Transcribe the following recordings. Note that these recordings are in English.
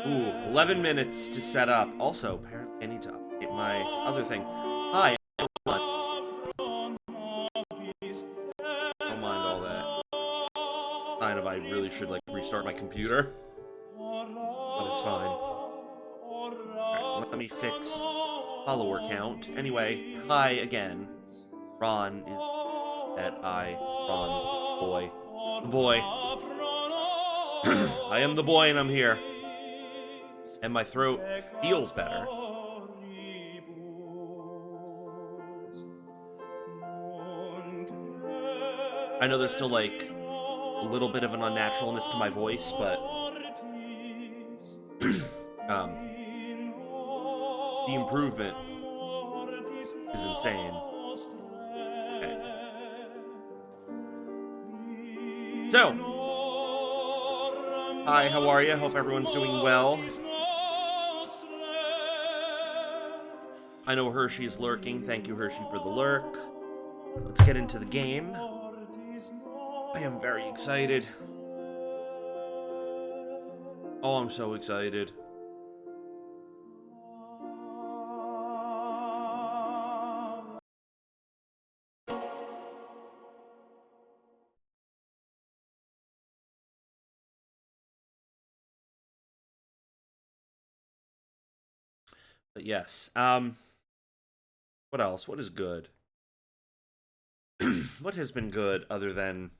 Ooh, 11 minutes to set up. Also, apparently I need to update my other thing. Hi, everyone. Don't mind all that. Kind of, I really should, like, restart my computer. But it's fine. Alright, let me fix follower count. Anyway, hi again. Ron is that Ron, boy. The boy. I am the boy and I'm here. And my throat feels better. I know there's still, like, a little bit of an unnaturalness to my voice, but the improvement is insane. Okay. So, hi, how are you? Hope everyone's doing well. I know Hershey's lurking. Thank you, Hershey, for the lurk. Let's get into the game. I am very excited. Oh, I'm so excited. But yes, what else? What is good? What has been good other than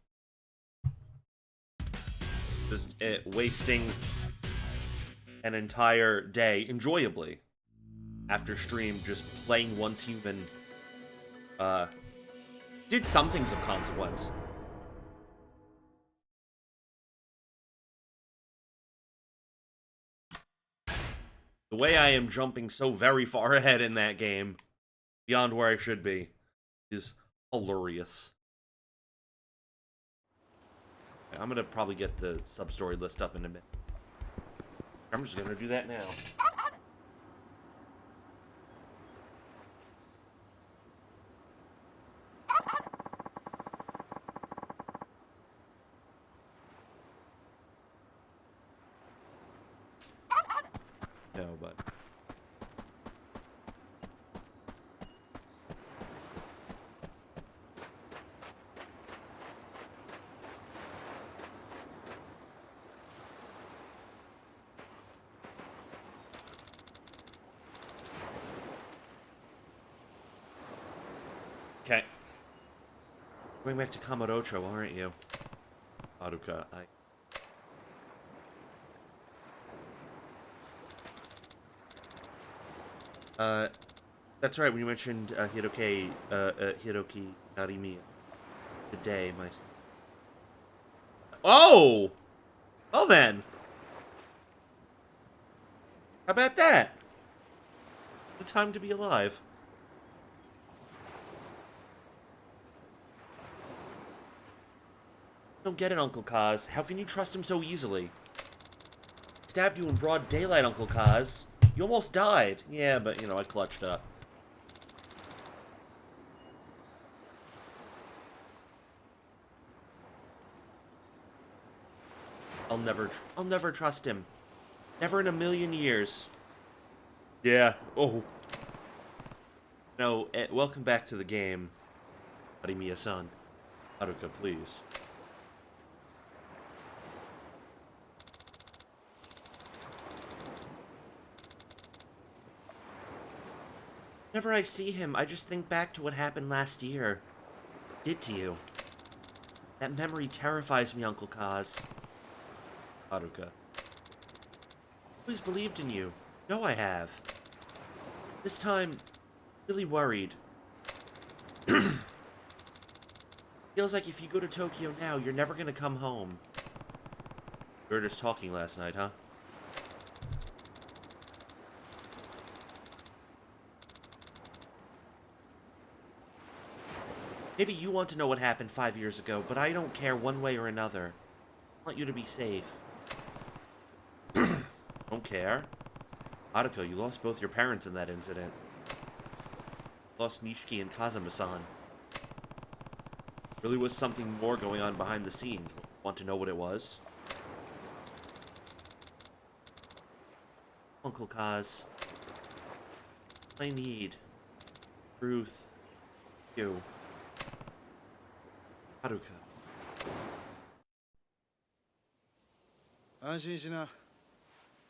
just wasting an entire day enjoyably after stream just playing Once Human did some things of consequence. The way I am jumping so very far ahead in that game, beyond where I should be, is hilarious. I'm gonna probably get the sub-story list up in a minute. I'm just gonna do that now. No, but... Okay. Going back to Kamurocho, aren't you? Haruka, that's right, when you mentioned Hiroki Narimiya today, my... Oh! Well then! How about that? The time to be alive. Don't get it, Uncle Kaz. How can you trust him so easily? Stabbed you in broad daylight, Uncle Kaz. You almost died. Yeah, but, you know, I clutched up. I'll never trust him. Never in a million years. Yeah. Oh. No, welcome back to the game, Narimiya-san. Haruka, please. Whenever I see him, I just think back to what happened last year. Did to you. That memory terrifies me, Uncle Kaz. Haruka. I always believed in you. No, I have. This time, really worried. Feels like if you go to Tokyo now, you're never gonna come home. We were just talking last night, huh? Maybe you want to know what happened 5 years ago, but I don't care one way or another. I want you to be safe. Don't care? Haruka, you lost both your parents in that incident. You lost Nishiki and Kazuma-san. Really was something more going on behind the scenes. Want to know what it was? Uncle Kaz. I need truth. You. Haruka.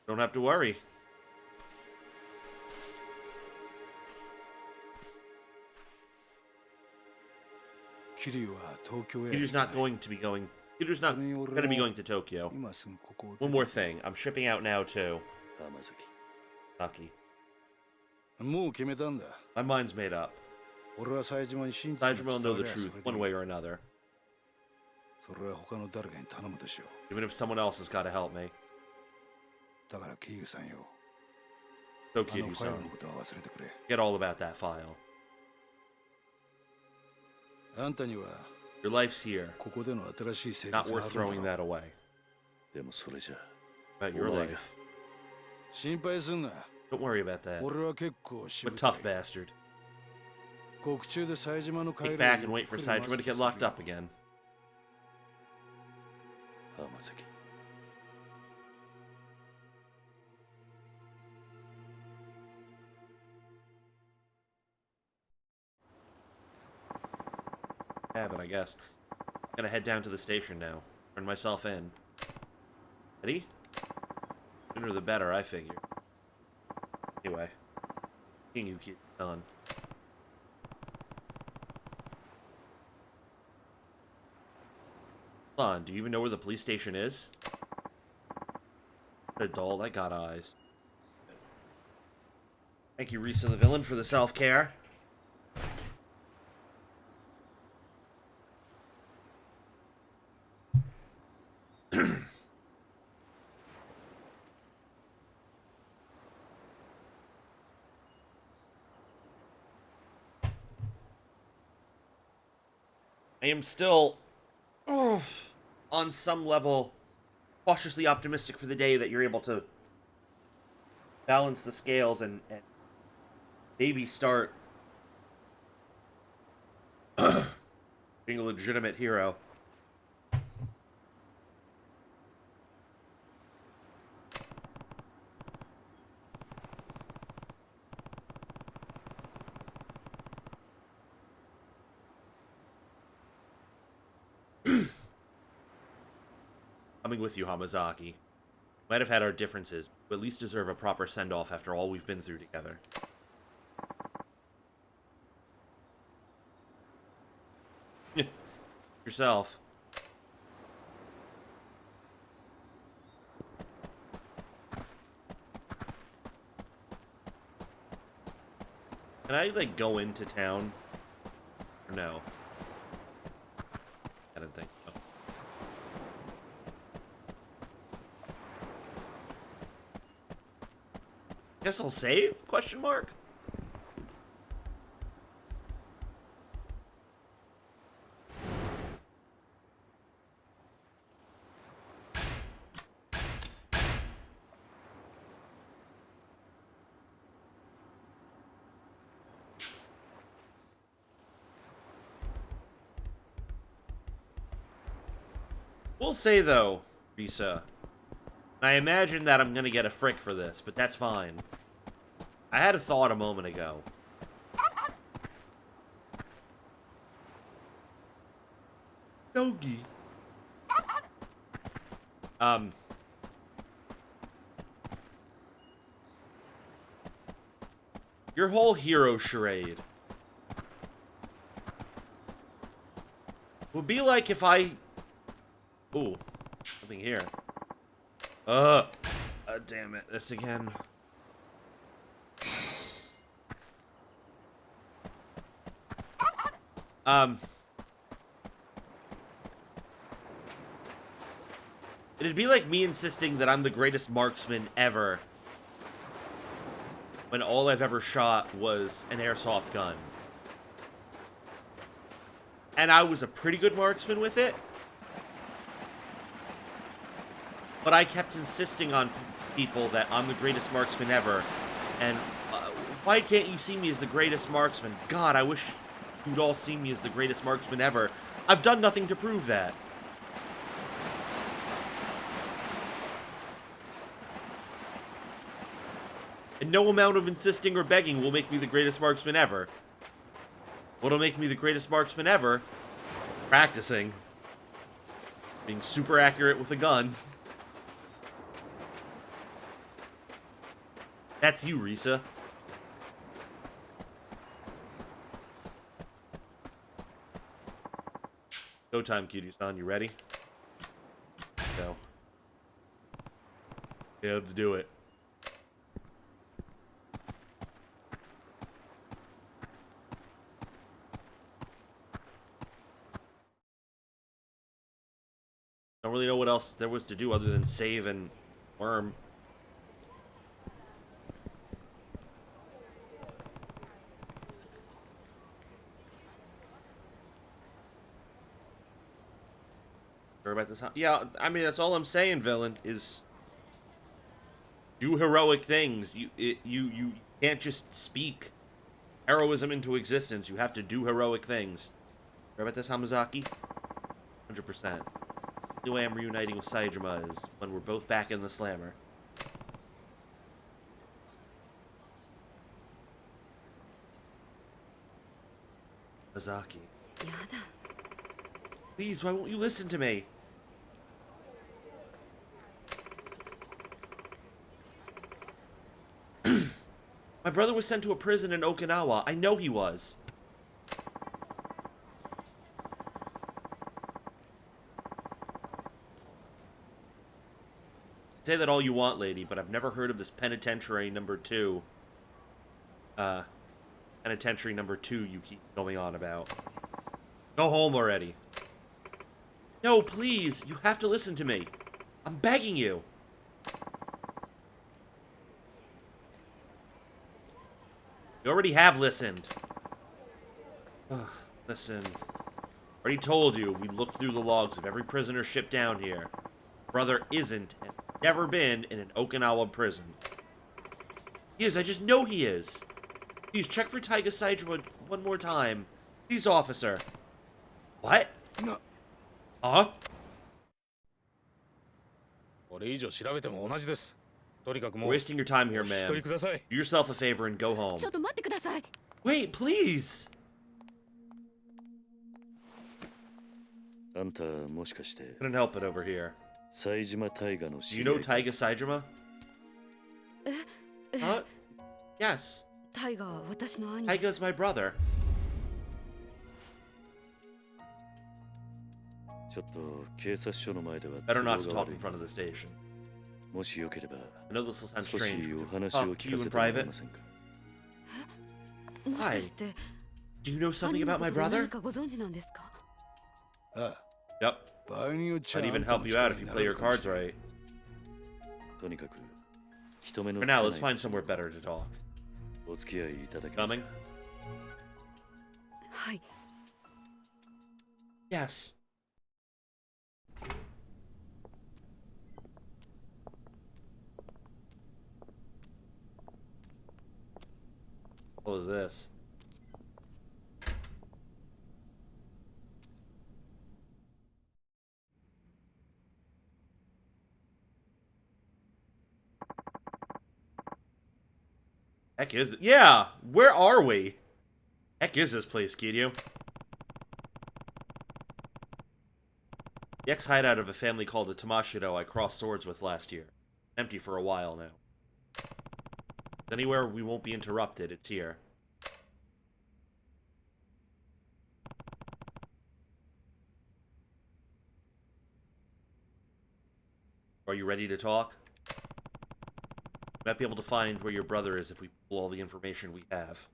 Don't have to worry. Kiryu's not going to be going... Kiryu's not going to be going to Tokyo. One more thing. I'm shipping out now, too. Saki. My mind's made up. Saejima will know the truth, one way or another. Even if someone else has got to help me. So, Kiryu-san, forget all about that file. Your life's here. Not worth throwing that away. About your life. Don't worry about that. I'm a tough bastard. Take back and wait for Saejima to get locked up again. cabin, I guess. Gonna head down to the station now. Turn myself in. Ready? Sooner the better, I figure. Anyway. You keep on. Hold on, do you even know where the police station is? Adult, I got eyes. Thank you, Risa the villain, for the self-care. I am still, on some level, cautiously optimistic for the day that you're able to balance the scales and maybe start being a legitimate hero. Coming with you, Hamazaki. Might have had our differences, but at least deserve a proper send-off after all we've been through together. Yourself. Can I, like, go into town? Or no? I didn't think so. Guess I'll save? Question mark? We'll say, though, Risa, I imagine that I'm gonna get a frick for this, but that's fine. I had a thought a moment ago. Doggy. Your whole hero charade would be like if I... Ooh, something here. Damn it, this again. It'd be like me insisting that I'm the greatest marksman ever when all I've ever shot was an airsoft gun. And I was a pretty good marksman with it. But I kept insisting on people that I'm the greatest marksman ever. And why can't you see me as the greatest marksman? God, I wish you'd all see me as the greatest marksman ever. I've done nothing to prove that. And no amount of insisting or begging will make me the greatest marksman ever. What'll make me the greatest marksman ever? Practicing. Being super accurate with a gun. That's you, Risa. Go time, Kiryu-san. You ready? Go. Yeah, let's do it. Don't really know what else there was to do other than save and worm. Sure about this? Yeah, I mean, that's all I'm saying, villain, is do heroic things. You can't just speak heroism into existence. You have to do heroic things. Sure about this, Hamazaki? 100%. The way I'm reuniting with Saejima is when we're both back in the slammer. Hamazaki. やだ Please, why won't you listen to me? My brother was sent to a prison in Okinawa. I know he was. Say that all you want, lady, but I've never heard of this penitentiary number 2. Penitentiary number 2 you keep going on about. Go home already. No, please, you have to listen to me. I'm begging you. You already have listened. Listen. Already told you, we looked through the logs of every prisoner shipped down here. Brother isn't, and never been, in an Okinawa prison. He is, I just know he is. Please, check for Taiga Saijima one more time. Please, officer. What? No. Huh? We're wasting your time here, man. Do yourself a favor and go home. Wait, please! Couldn't help it over here. Do you know Taiga Saijima? Huh? Yes. Taiga's my brother. Better not to talk in front of the station. I know this will sound strange, but talk to you in private. Hi. Do you know something about my brother? Yep. I'd even help you out if you play your cards right. For now, let's find somewhere better to talk. Coming? Yes. What was this? Heck is it? Yeah! Where are we? Heck is this place, KIRYU? The ex-hideout of a family called the Tamashiro I crossed swords with last year. Empty for a while now. Anywhere we won't be interrupted, it's here. Are you ready to talk? We might be able to find where your brother is if we pull all the information we have.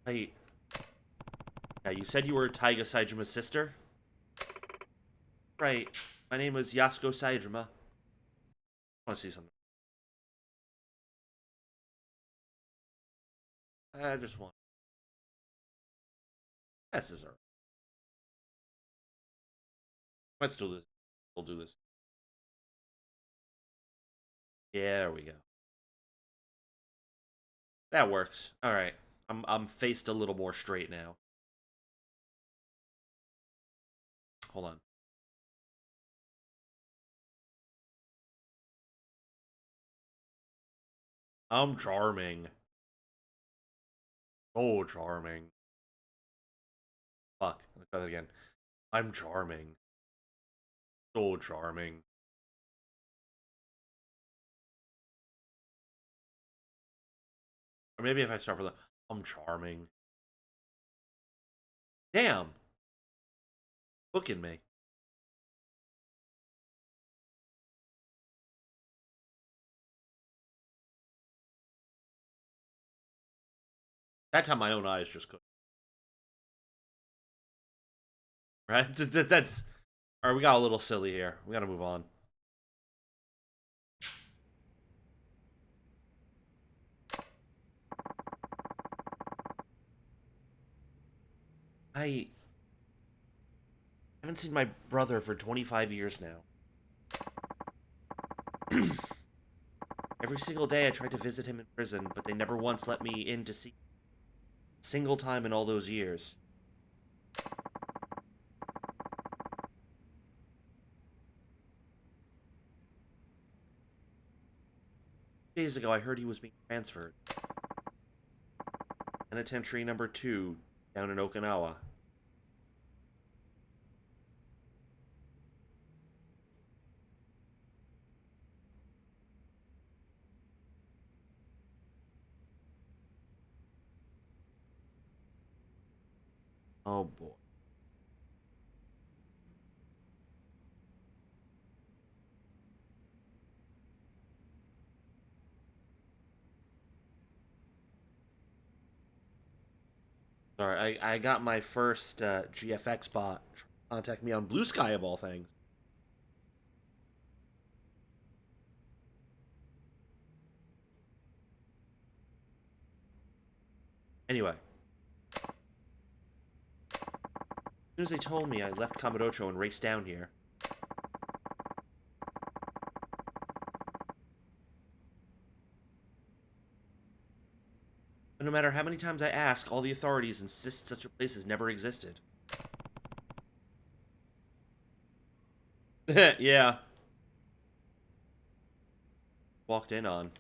Wait. Yeah, you said you were Taiga Saijima's sister? Right. My name is Yasuko Saijima. I want to see something. I just want... This is alright. Let's do this. We'll do this. Yeah, there we go. That works. Alright. I'm faced a little more straight now. Hold on. I'm charming. Oh, charming. Fuck. Let's try that again. I'm charming. So charming. Or maybe if I start with I'm charming. Damn. Hooking me. That time my own eyes just cooked. Right? That's... Alright, we got a little silly here. We gotta move on. I haven't seen my brother for 25 years now. Every single day I tried to visit him in prison, but they never once let me in to see him. Single time in all those years. Days ago I heard he was being transferred. Penitentiary number 2, down in Okinawa. Oh boy. Sorry, I got my first GFX bot contact me on Blue Sky of all things. Anyway, as soon as they told me, I left Kamurocho and raced down here. And no matter how many times I ask, all the authorities insist such a place has never existed. Yeah. Walked in on.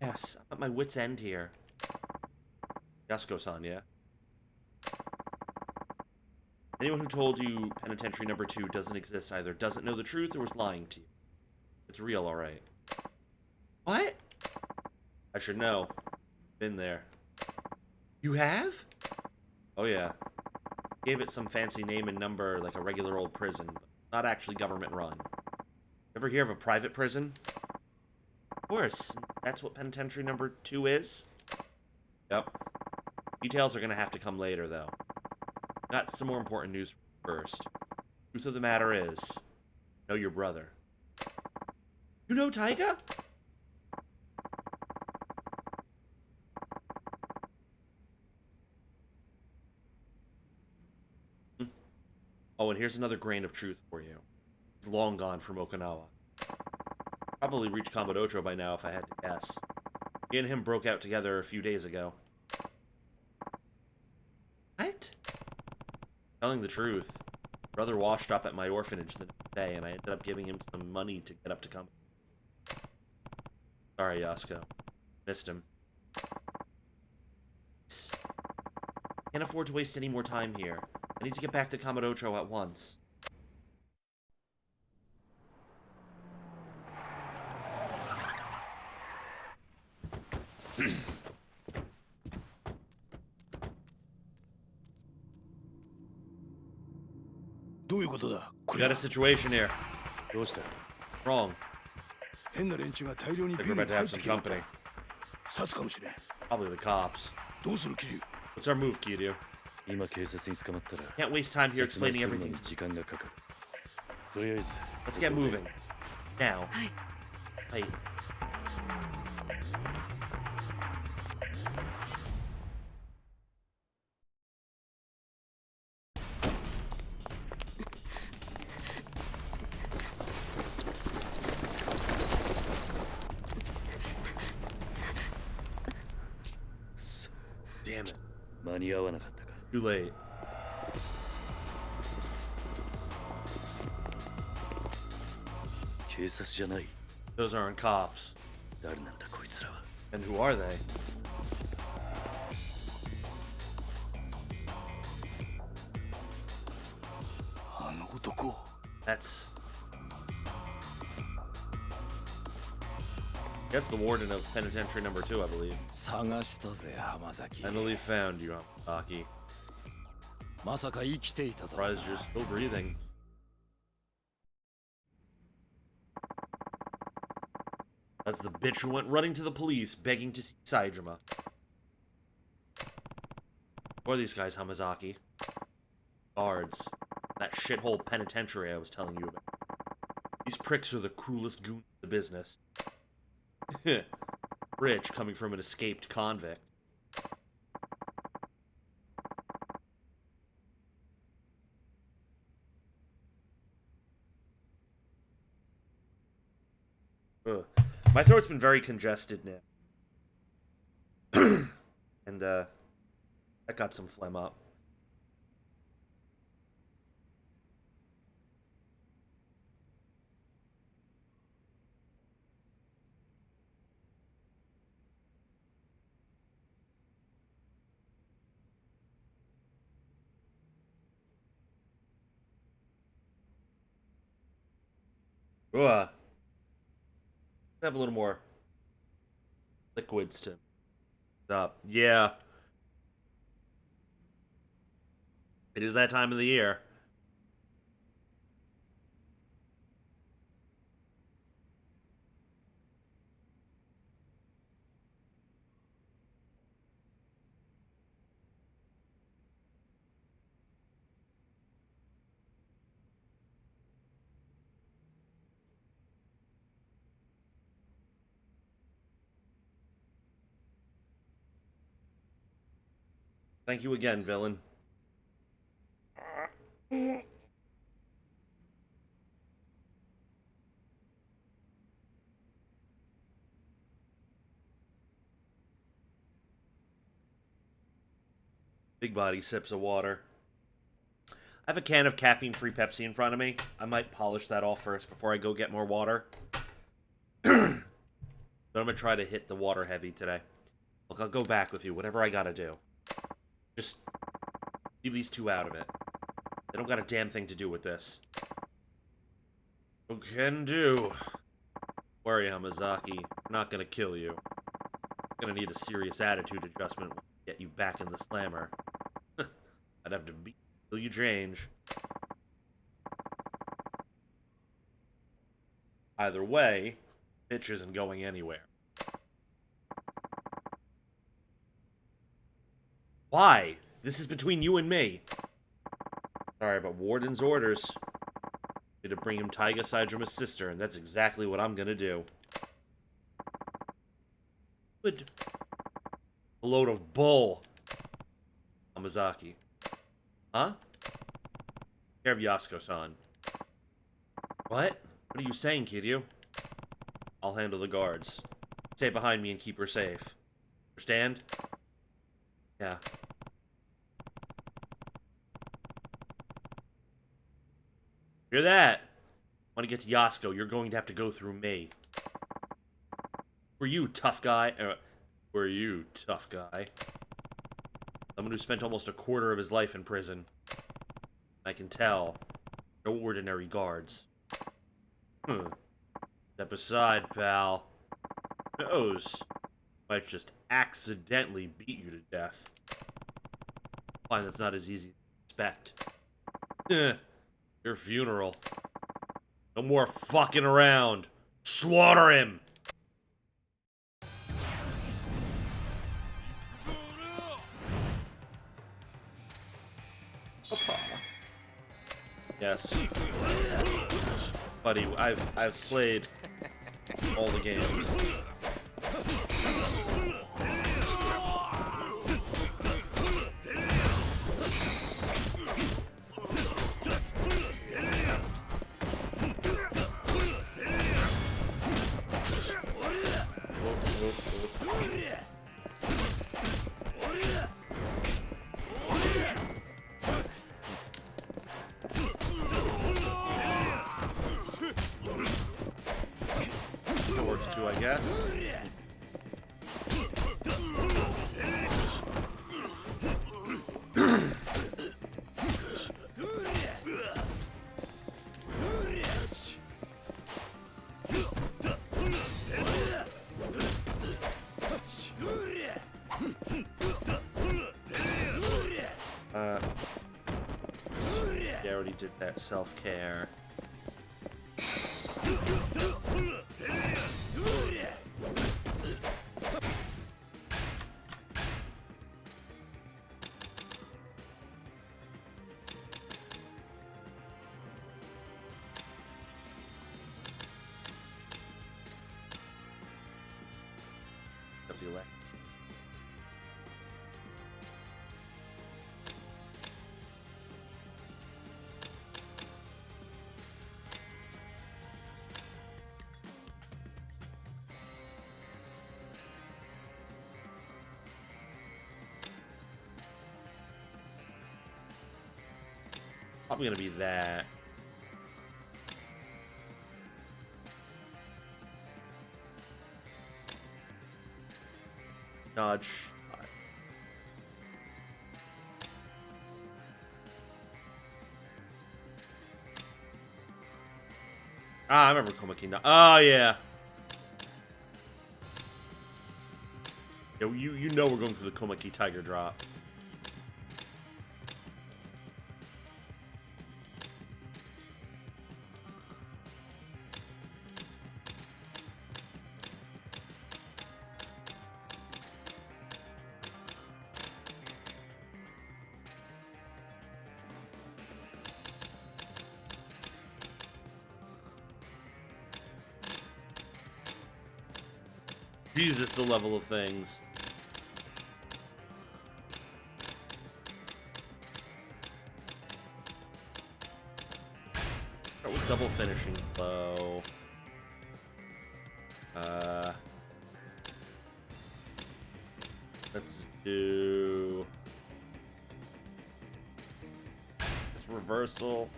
Yes, I'm at my wit's end here. Yasuko-san, yeah? Anyone who told you Penitentiary Number 2 doesn't exist either doesn't know the truth or was lying to you. It's real, alright. What? I should know. Been there. You have? Oh yeah. Gave it some fancy name and number like a regular old prison, but not actually government run. Ever hear of a private prison? Of course. That's what Penitentiary Number 2 is? Yep. Details are gonna have to come later, though. Got some more important news first. Truth of the matter is, know your brother. You know Taiga? Oh, and here's another grain of truth for you. He's long gone from Okinawa. Probably reached Kamurocho by now if I had to guess. He and him broke out together a few days ago. What? Telling the truth. Brother washed up at my orphanage the next day, and I ended up giving him some money to get up to come. Sorry, Yasuko. Missed him. Can't afford to waste any more time here. I need to get back to Kamurocho at once. We got a situation here. Wrong. I think we're about to have some company. Probably the cops. What's our move, Kiryu? Can't waste time here explaining everything. Let's get moving. Now. Wait. Damn it. Too late. Those aren't cops. And who are they? That's the warden of Penitentiary Number 2, I believe. Finally found you, Hamasaki. Surprised you're still breathing. That's the bitch who went running to the police, begging to see Saejima. Who are these guys, Hamasaki? Guards. That shithole penitentiary I was telling you about. These pricks are the cruelest goons in the business. Rich, coming from an escaped convict. Ugh. My throat's been very congested now. And, I got some phlegm up. Ugh. Let's have a little more liquids to stop. Yeah. It is that time of the year. Thank you again, villain. Big body sips of water. I have a can of caffeine-free Pepsi in front of me. I might polish that off first before I go get more water. But I'm gonna try to hit the water heavy today. Look, I'll go back with you, whatever I gotta do. Just leave these two out of it. They don't got a damn thing to do with this. Can do. Don't worry, Hamazaki. I'm not gonna kill you. I'm gonna need a serious attitude adjustment to get you back in the slammer. I'd have to beat till you change. Either way, bitch isn't going anywhere. Why? This is between you and me. Sorry, but Warden's orders. Need to bring him Taiga Saijuma's sister, and that's exactly what I'm gonna do. Good. A load of bull. Hamazaki. Huh? Care of Yasuko-san. What? What are you saying, Kiryu? I'll handle the guards. Stay behind me and keep her safe. Understand? Yeah. Hear that? Want to get to Yasuko, you're going to have to go through me. Were you, tough guy? Were you, tough guy? Someone who spent almost a quarter of his life in prison. I can tell. No ordinary guards. Step aside, pal. Who knows? Might just accidentally beat you to death. Fine, that's not as easy as you expect. Your funeral. No more fucking around. Slaughter him! Yes. Buddy, I've played all the games. That works too, I guess. Yeah, I already did that self-care. Probably gonna be that. Dodge. Ah, I remember Komaki. Oh yeah. You know we're going for the Komaki Tiger Drop. Jesus, the level of things. Start with double finishing blow. Let's do this reversal.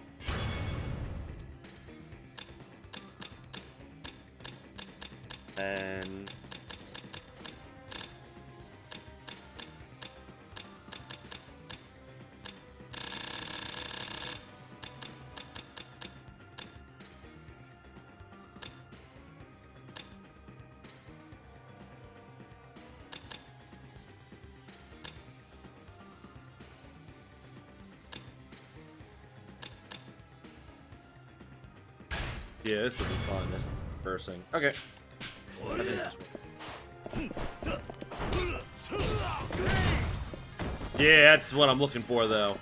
And yeah, this will be fun. This is reversing. Okay. I think this one. Yeah, that's what I'm looking for, though.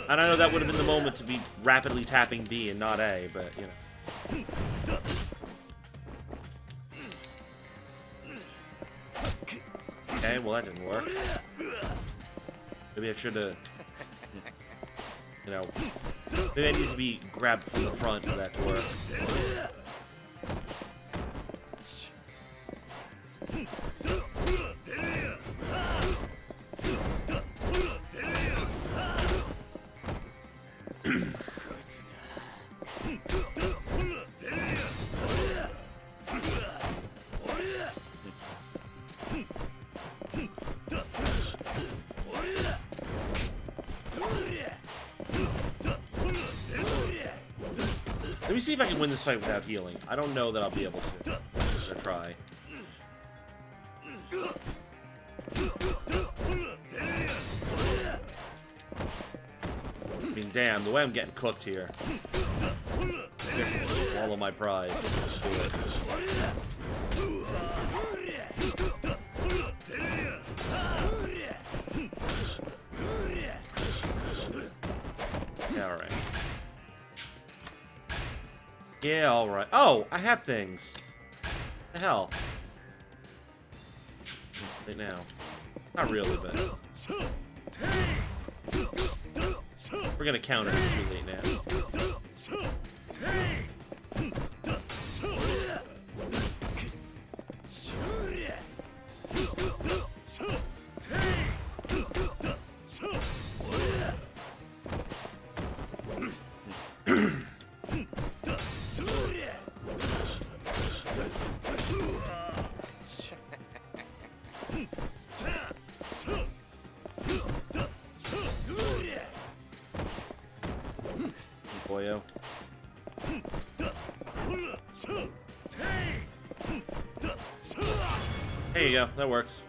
And I know that would have been the moment to be rapidly tapping B and not A, but, you know. Okay, well, that didn't work. Maybe I should have, you know, maybe I need to be grabbed from the front for that to work. Let me see if I can win this fight without healing. I don't know that I'll be able to. I'm gonna try. I mean, damn, the way I'm getting cooked here. Swallow my pride. Let's do it. Yeah, alright. Yeah, alright. Oh, I have things. What the hell? Right now. Not really, but... We're gonna counter this too late now. Boyo. There you go, that works.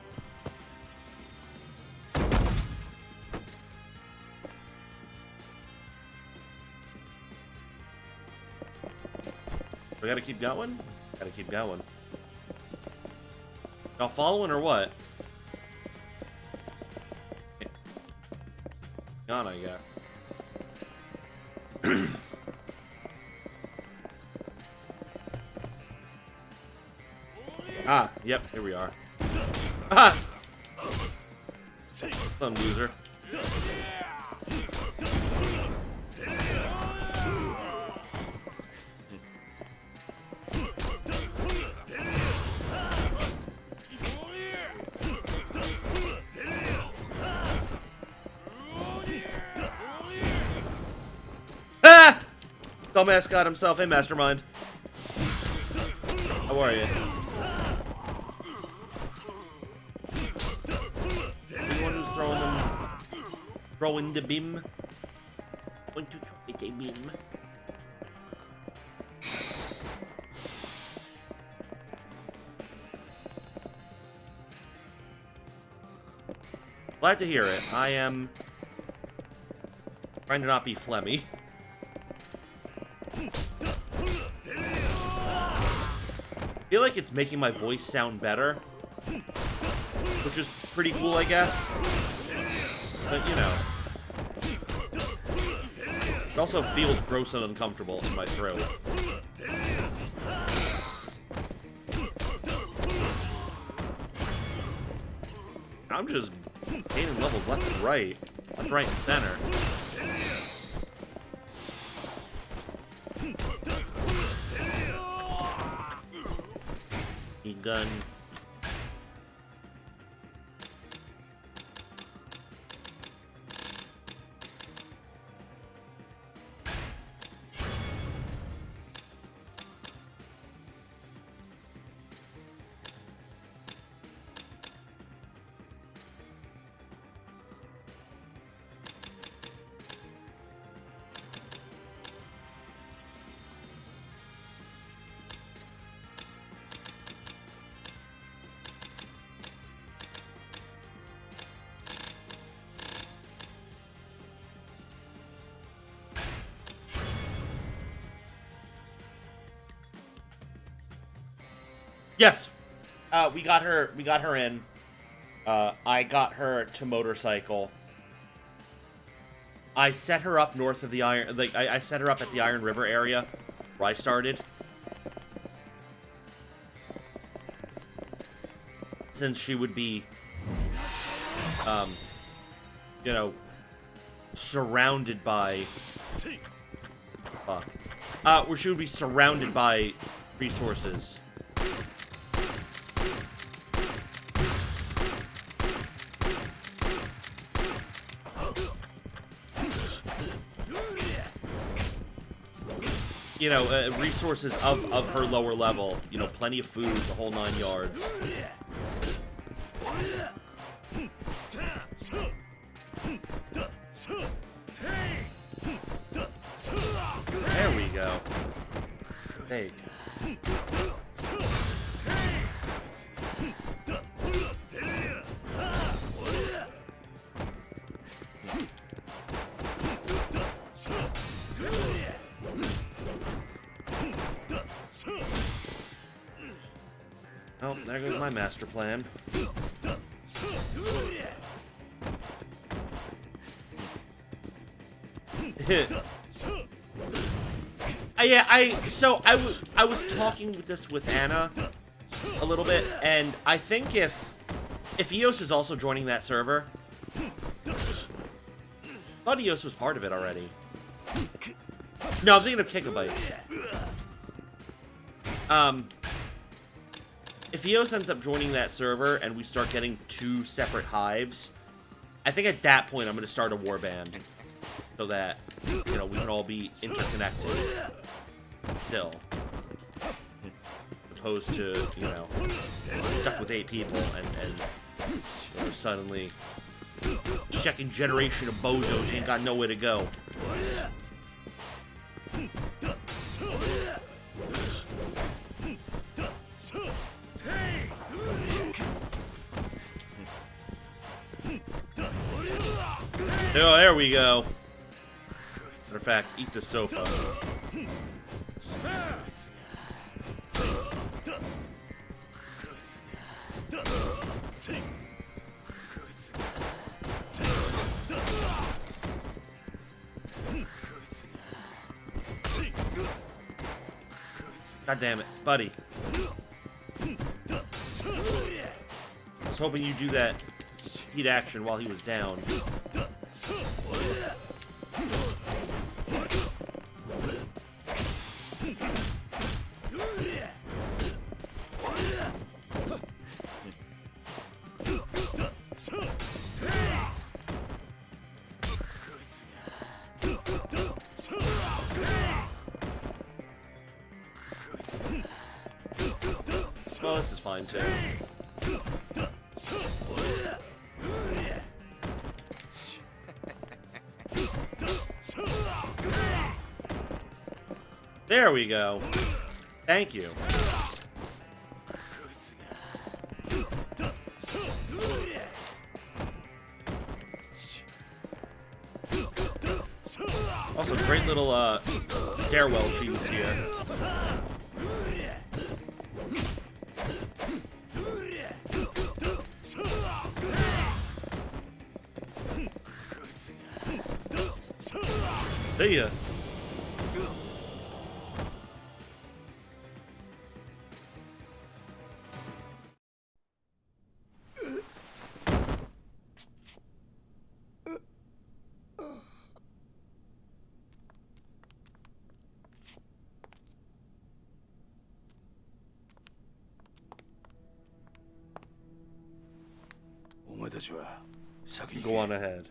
We gotta keep going? Gotta keep going. Y'all following or what? On, I guess. Ah, yep, here we are. Ah! Some loser. Ah! Dumbass got himself a mastermind. How are you? Throwing the beam. Want to try a beam? Glad to hear it. I am trying to not be phlegmy. I feel like it's making my voice sound better, which is pretty cool, I guess. But, you know. It also feels gross and uncomfortable in my throat. I'm just gaining levels left and right. Left, right, and center. Gun. Yes, we got her. We got her in. I got her to motorcycle. I set her up north of the Iron. Like I set her up at the Iron River area, where I started. Since she would be, you know, surrounded by. Where she would be surrounded by resources. You know, resources of her lower level. You know, plenty of food, the whole 9 yards. There we go. Hey. Oh, there goes my master plan. Yeah, I was talking with this with Anna a little bit, and I think if EOS is also joining that server, I thought EOS was part of it already. No, I'm thinking of Gigabytes. If EOS ends up joining that server and we start getting 2 separate hives, I think at that point I'm going to start a warband so that, you know, we can all be interconnected still. Opposed to, you know, stuck with 8 people and you know, suddenly second generation of bozos ain't got nowhere to go. Oh, there we go. Matter of fact, eat the sofa. God damn it, buddy. I was hoping you'd do that heat action while he was down. Well, this is fine too. There we go. Thank you. Also, great little stairwell shoes here. See ya. Go on ahead.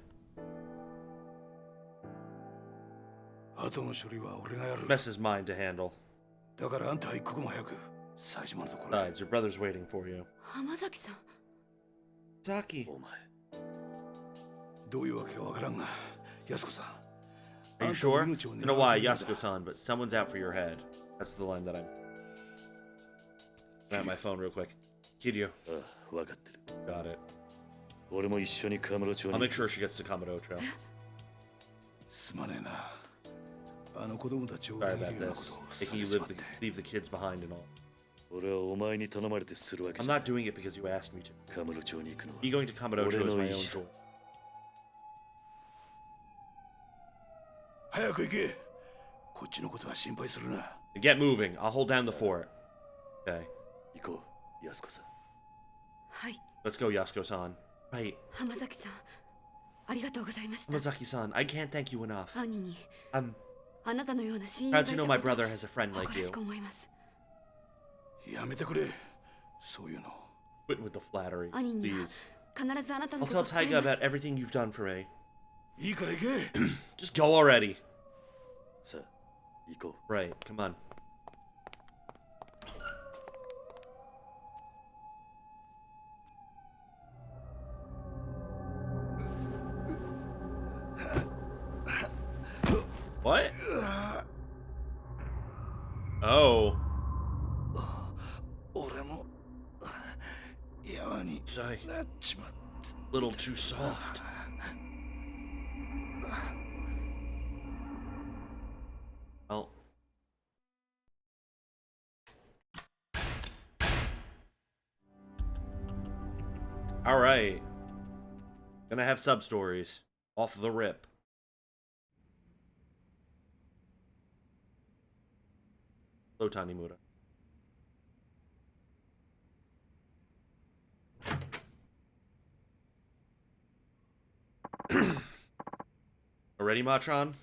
Mess is mine to handle. Besides, your brother's waiting for you. Saki. Are you sure? I don't know why, Yasuko-san, but someone's out for your head. That's the line that I'm at my phone real quick. Kiryu. Got it. I'll make sure she gets to Kamurocho. Sorry about this. Making you leave the kids behind and all. I'm not doing it because you asked me to. Me going to Kamurocho is my own choice. Get moving. I'll hold down the fort. Okay. Let's go, Yasuko-san. Right. Hamazaki-san, I can't thank you enough. I'm proud to know my brother has a friend like you. Quit with the flattery, please. I'll tell Taiga about everything you've done for me. Just go already. Right, come on. What? Oh. Sorry. Little too soft. Well. Alright. Gonna have sub-stories. Off the rip. Hello, Tanimura. Already, Machan?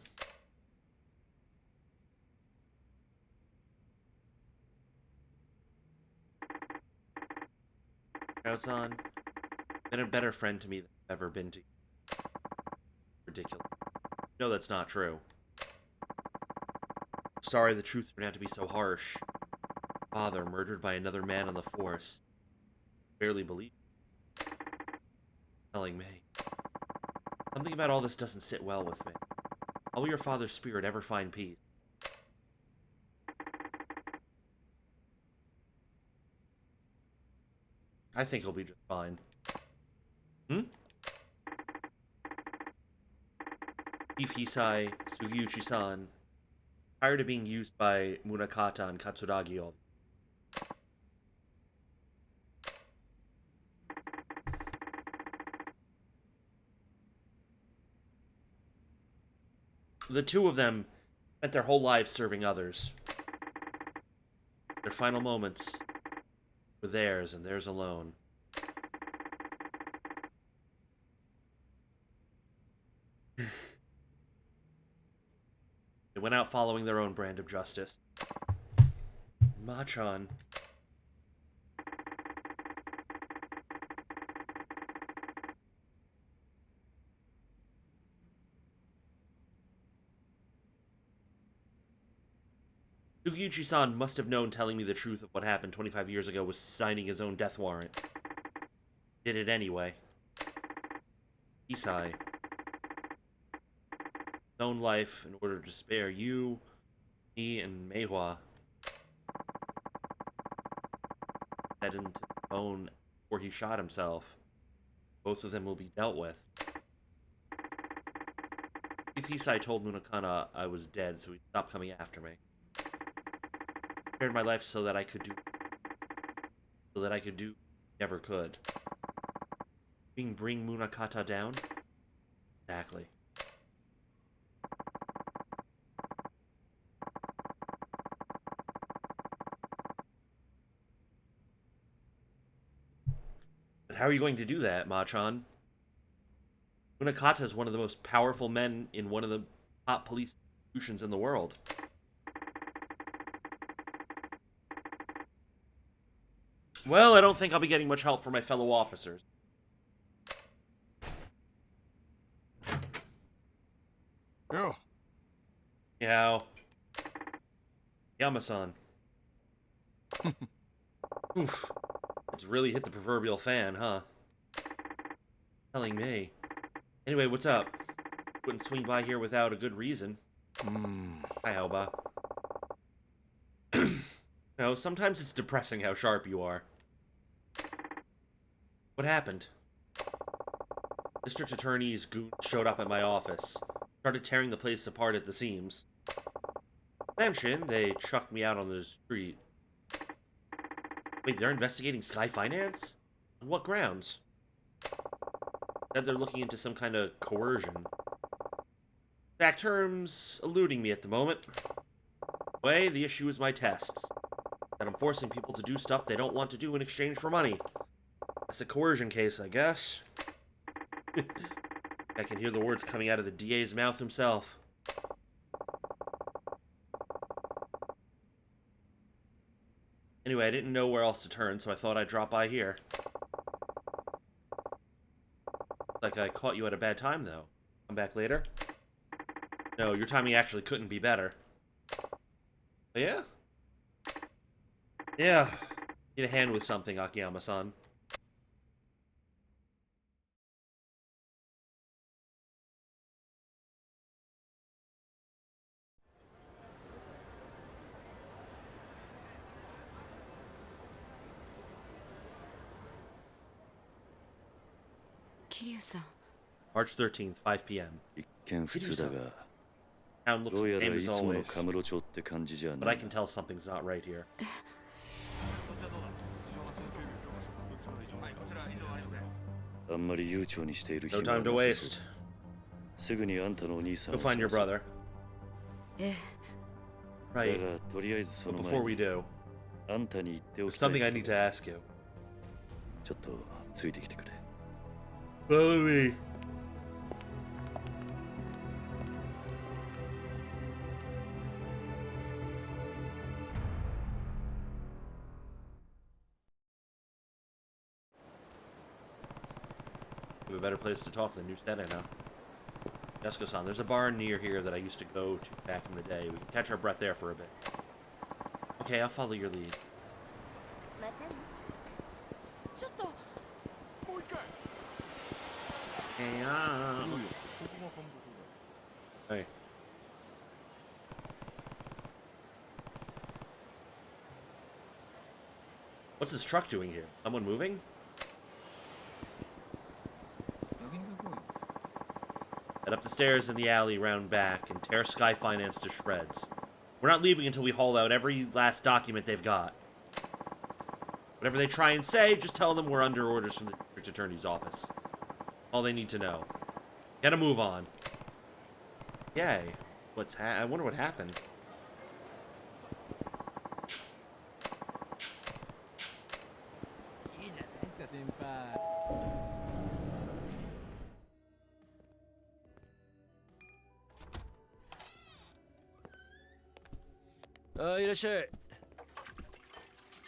Kao-san, been a better friend to me than I've ever been to you. Ridiculous. No, that's not true. Sorry the truth turned out to be so harsh. Father murdered by another man on the force. Barely believe it. Telling me. Something about all this doesn't sit well with me. How will your father's spirit ever find peace? I think he'll be just fine. Chief Hisai, Sugiuchi-san, tired of being used by Munakata and Katsuragi all. The two of them spent their whole lives serving others. Their final moments were theirs and theirs alone. They went out following their own brand of justice. Machan. Sugiuchi-san must have known telling me the truth of what happened 25 years ago was signing his own death warrant. Did it anyway. Hisai. His own life in order to spare you, me, and Meihua. Head into the bone before he shot himself. Both of them will be dealt with. If Hisai told Munakata I was dead, so he stopped coming after me. My life so that I could do never could. Bring Munakata down? Exactly. But how are you going to do that, Machan? Munakata is one of the most powerful men in one of the top police institutions in the world. Well, I don't think I'll be getting much help from my fellow officers. よ。Meow. Yamasan. Oof. It's really hit the proverbial fan, huh? Telling me. Anyway, what's up? Wouldn't swing by here without a good reason. Hi, Helba. No, sometimes it's depressing how sharp you are. What happened? District Attorney's goons showed up at my office. Started tearing the place apart at the seams. Mention, they chucked me out on the street. Wait, they're investigating Sky Finance? On what grounds? Said they're looking into some kind of coercion. Exact terms eluding me at the moment. Anyway, the issue is my tests. That I'm forcing people to do stuff they don't want to do in exchange for money. That's a coercion case, I guess. I can hear the words coming out of the DA's mouth himself. Anyway, I didn't know where else to turn, so I thought I'd drop by here. Like I caught you at a bad time, though. Come back later? No, your timing actually couldn't be better. But yeah? Yeah. Need a hand with something, Akiyama-san. KIRYU-san. March 13th, 5 p.m. 一見普通だが、 Town looks どう the やら same い as つもの always, カムロ町って感じじゃ but な I い can な。 tell something's not right here. No time to waste. すぐにあんたのお兄さん Go を find your 探そう。 brother. ええ。だ Right. がとりあえずそ But の前 before we に do, あんたに言ってお there's きたい something I こ need と to が ask you. ちょっとついてきてくれ。 Follow me. We have a better place to talk than New Center now. Yasuko-san, there's a bar near here that I used to go to back in the day. We can catch our breath there for a bit. Okay, I'll follow your lead. ちょっと。Hey. What's this truck doing here? Someone moving? Head up the stairs in the alley round back and tear Sky Finance to shreds. We're not leaving until we haul out every last document they've got. Whatever they try and say, just tell them we're under orders from the district attorney's office. All they need to know. Gotta move on. Yay. I wonder what happened.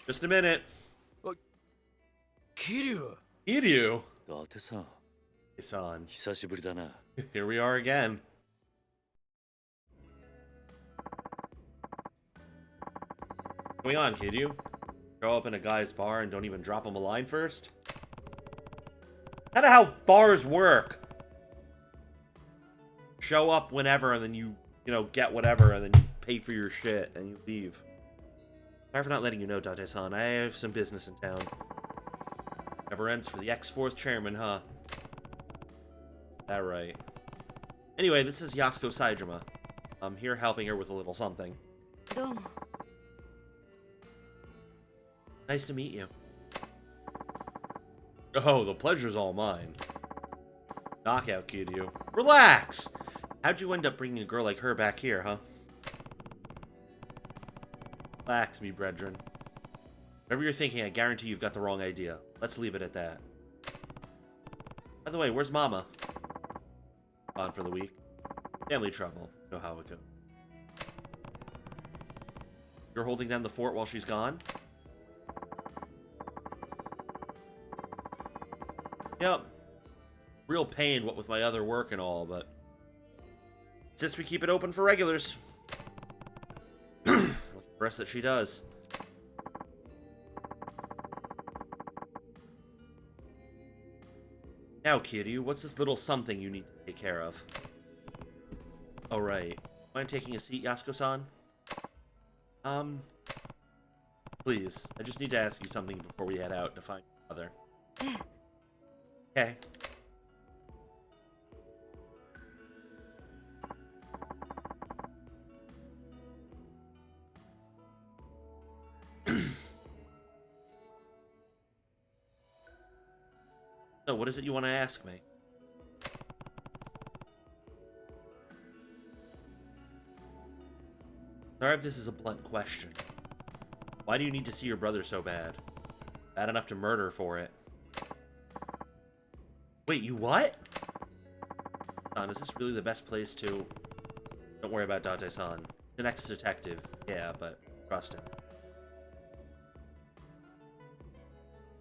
Just a minute. KIRYU! KIRYU? だってさ、 Son. 久しぶりだな。 Here we are again. What's going on, KIRYU? Show up in a guy's bar and don't even drop him a line first? Kinda how bars work. Show up whenever and then you get whatever and then you pay for your shit and you leave. Sorry for not letting you know, Date-san. I have some business in town. Never ends for the ex-4th chairman, huh? That right. Anyway, this is Yasuko Saejima. I'm here helping her with a little something. どうも。 Nice to meet you. Oh, the pleasure's all mine. Knockout, KIRYU. Relax! How'd you end up bringing a girl like her back here, huh? Relax, me brethren. Whatever you're thinking, I guarantee you've got the wrong idea. Let's leave it at that. By the way, where's Mama? Gone for the week. Family trouble. You know how it goes. You're holding down the fort while she's gone? Yep. Real pain, what with my other work and all, but... Since we keep it open for regulars. Lucky for us that she does. Now, Kiryu, what's this little something you need to take care of? Oh, right. Mind taking a seat, Yasuko-san? Please. I just need to ask you something before we head out to find your mother. Okay. So, what is it you want to ask me? Sorry if this is a blunt question. Why do you need to see your brother so bad? Bad enough to murder for it. Wait, you what? Son, is this really the best place to... Don't worry about Date-san. The next detective. Yeah, but trust him.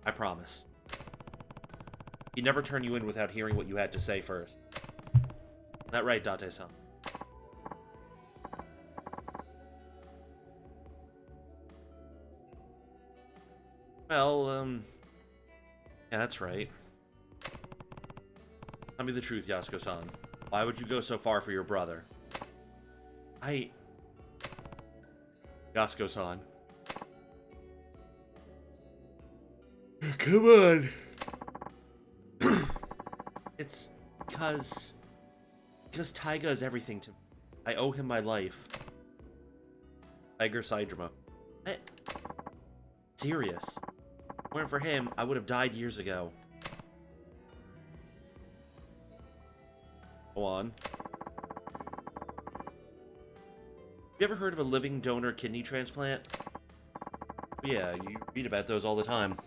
I promise. He'd never turn you in without hearing what you had to say first. Is that right, Date-san? Well, yeah, that's right. Tell me the truth, Yasuko-san. Why would you go so far for your brother? Yasuko-san. Come on! It's because Taiga is everything to me. I owe him my life. Tiger Saijima. Serious. If it weren't for him, I would have died years ago. Go on. You ever heard of a living donor kidney transplant? Yeah, you read about those all the time.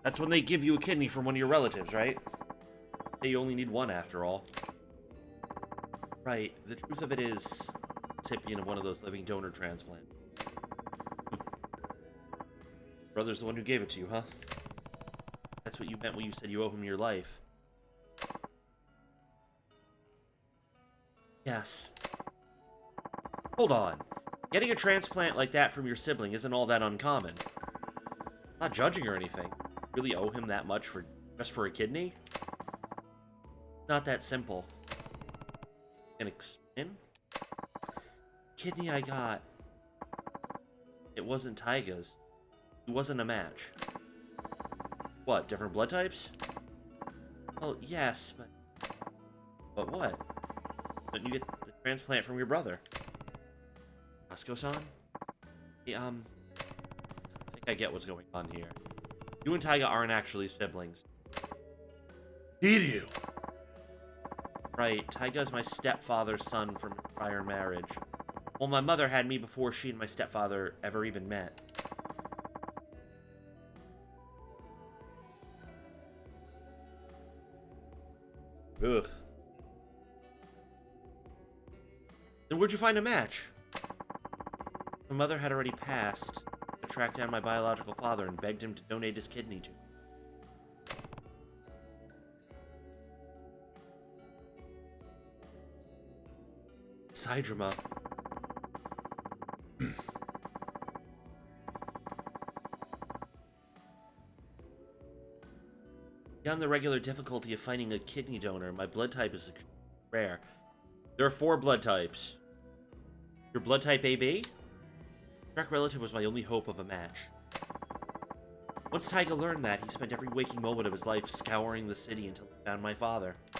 That's when they give you a kidney from one of your relatives, right? You only need one after all. Right, the truth of it is, recipient of one of those living donor transplants. Brother's the one who gave it to you, huh? That's what you meant when you said you owe him your life. Yes. Hold on. Getting a transplant like that from your sibling isn't all that uncommon. I'm not judging or anything. Really owe him that much for just for a kidney? Not that simple. Can explain? Kidney I got. It wasn't Taiga's. It wasn't a match. What, different blood types? Well, yes, but... But what? Don't you get the transplant from your brother? Yasuko-san? Yeah, I think I get what's going on here. You and Taiga aren't actually siblings. KIRYU! Right, Taiga's my stepfather's son from a prior marriage. Well, my mother had me before she and my stepfather ever even met. Ugh. Then where'd you find a match? My mother had already passed. I tracked down my biological father and begged him to donate his kidney to me. Saijima. Beyond the regular difficulty of finding a kidney donor, my blood type is rare. There are 4 blood types. Your blood type AB? Direct relative was my only hope of a match. Once Taiga learned that, he spent every waking moment of his life scouring the city until he found my father. I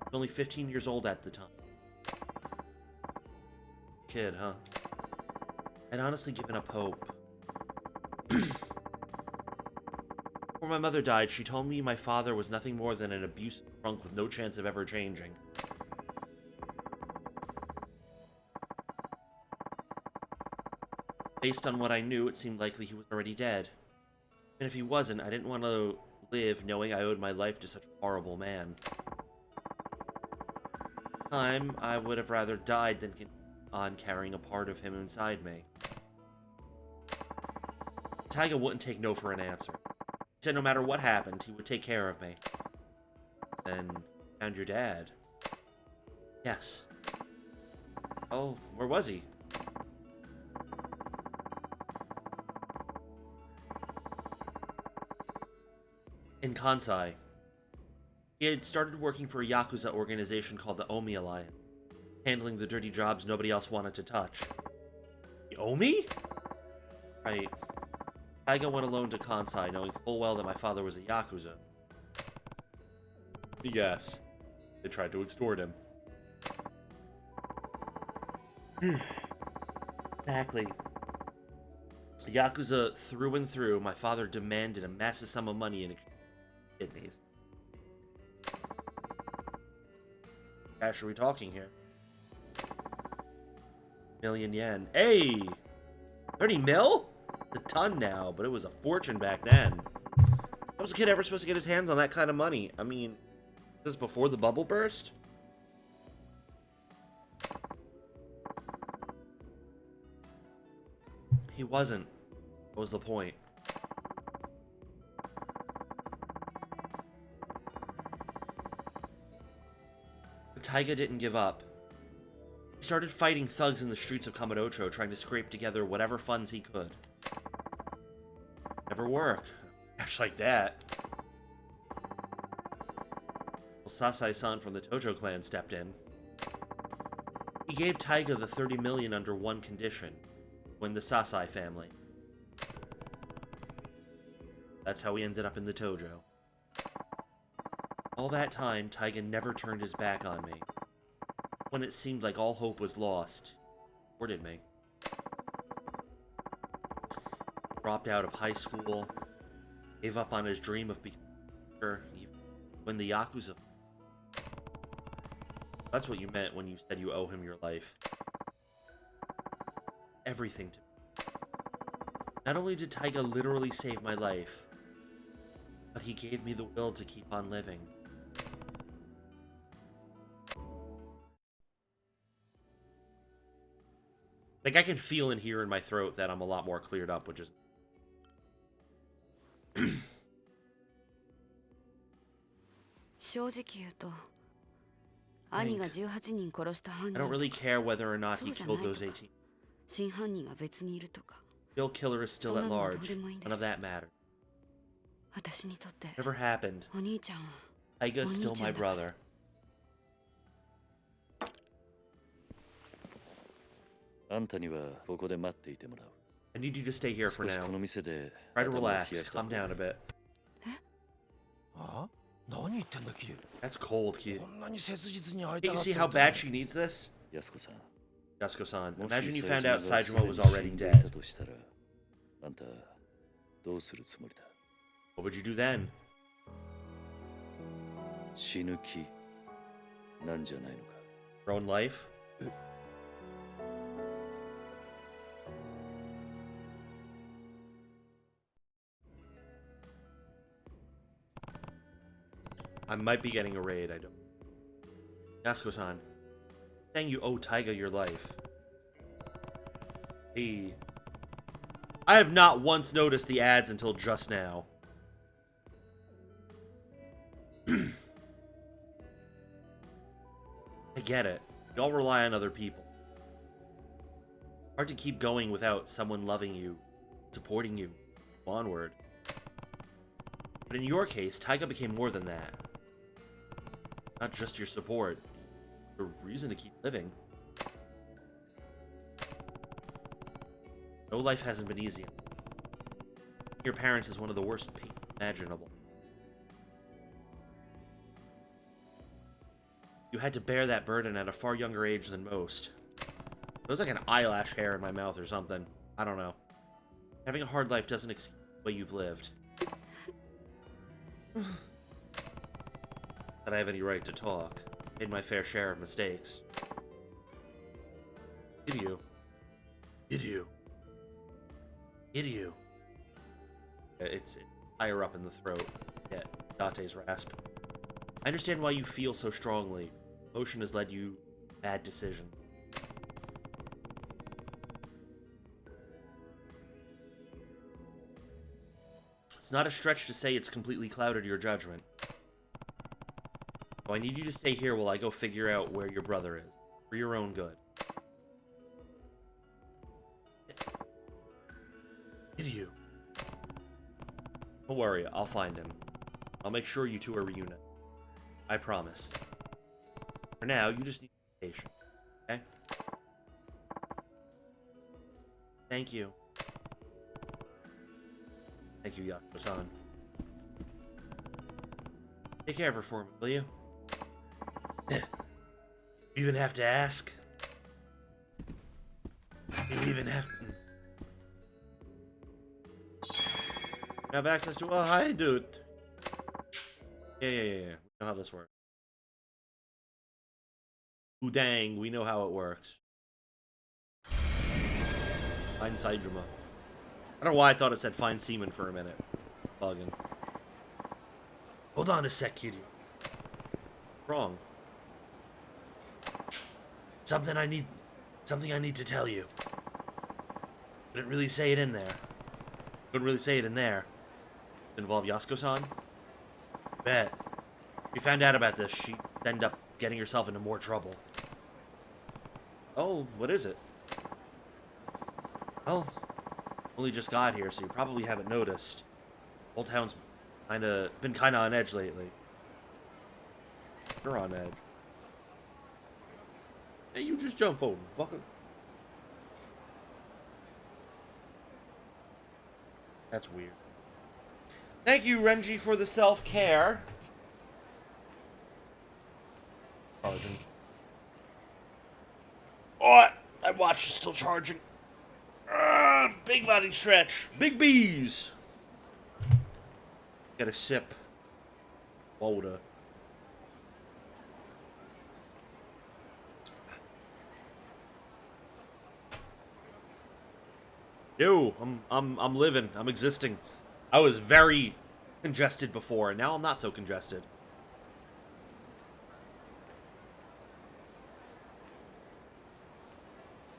was only 15 years old at the time. Kid, huh? I'd honestly given up hope. Before my mother died, she told me my father was nothing more than an abusive drunk with no chance of ever changing. Based on what I knew, it seemed likely he was already dead. And if he wasn't, I didn't want to live knowing I owed my life to such a horrible man. At the time, I would have rather died than continue on carrying a part of him inside me. Taiga wouldn't take no for an answer. He said no matter what happened, he would take care of me. Then, found your dad. Yes. Oh, where was he? In Kansai. He had started working for a Yakuza organization called the Omi Alliance, handling the dirty jobs nobody else wanted to touch. The Omi? Right. Taiga went alone to Kansai, knowing full well that my father was a Yakuza. Yes. They tried to extort him. Exactly. Yakuza through and through, my father demanded a massive sum of money in exchange for kidneys. Cash are we talking here? Million yen. Hey! 30 mil? It's a ton now, but it was a fortune back then. How was a kid ever supposed to get his hands on that kind of money? I mean, this before the bubble burst? He wasn't. What was the point? But Taiga didn't give up. He started fighting thugs in the streets of Kamurocho, trying to scrape together whatever funds he could. Never work. Cash like that. Well, Sasai-san from the Tojo clan stepped in. He gave Taiga the 30 million under one condition. Win the Sasai family. That's how he ended up in the Tojo. All that time, Taiga never turned his back on me. When it seemed like all hope was lost, he supported me. Dropped out of high school, gave up on his dream of becoming a teacher, when the Yakuza. That's what you meant when you said you owe him your life. Everything to me. Not only did Taiga literally save my life, but he gave me the will to keep on living. Like, I can feel in here in my throat that I'm a lot more cleared up, which is... I don't really care whether or not he killed those 18. Real killer is still at large. None of that matters. Whatever happened, Taiga is still my brother. I need you to stay here for now. Try to relax, calm down a bit. That's cold, kid. Can't you see how bad she needs this? Yasuko-san, imagine you found out Saijima was already dead. What would you do then? Your own life? I might be getting a raid, I don't... Yasuko-san, saying you owe Taiga your life. Hey. I have not once noticed the ads until just now. I get it. Y'all rely on other people. Hard to keep going without someone loving you, supporting you, onward. But in your case, Taiga became more than that. Not just your support, a reason to keep living. No life hasn't been easy. Your parents is one of the worst pain imaginable. You had to bear that burden at a far younger age than most. It was like an eyelash hair in my mouth or something. I don't know. Having a hard life doesn't excuse the way you've lived. That I have any right to talk. Made my fair share of mistakes. KIRYU. KIRYU. KIRYU. It's higher up in the throat. Yeah, Date's rasp. I understand why you feel so strongly. Emotion has led you to bad decision. It's not a stretch to say it's completely clouded your judgment. So I need you to stay here while I go figure out where your brother is. For your own good. KIRYU. Don't worry, I'll find him. I'll make sure you two are reunited. I promise. For now, you just need to be patient, okay? Thank you. Thank you, Yakuza-san. Take care of her for me, will you? You even have to ask? You even have to... have access to a hi, dude. Yeah. We know how this works. Ooh, dang, we know how it works. Find Saijima. I don't know why I thought it said find semen for a minute. Bugging. Hold on a sec, Kiryu. Wrong. Something I need to tell you. Couldn't really say it in there. Couldn't really say it in there. Involve Yasuko-san? Bet. If you found out about this, she'd end up getting herself into more trouble. Oh, what is it? Well, only just got here, so you probably haven't noticed. Old town's been kinda on edge lately. You're on edge. Hey, you just jump forward, fucker. That's weird. Thank you, Renji, for the self-care. Charging. Oh, my watch is still charging. Big body stretch. Big bees. Get a sip. Water. Yo, I'm living. I'm existing. I was very congested before, and now I'm not so congested.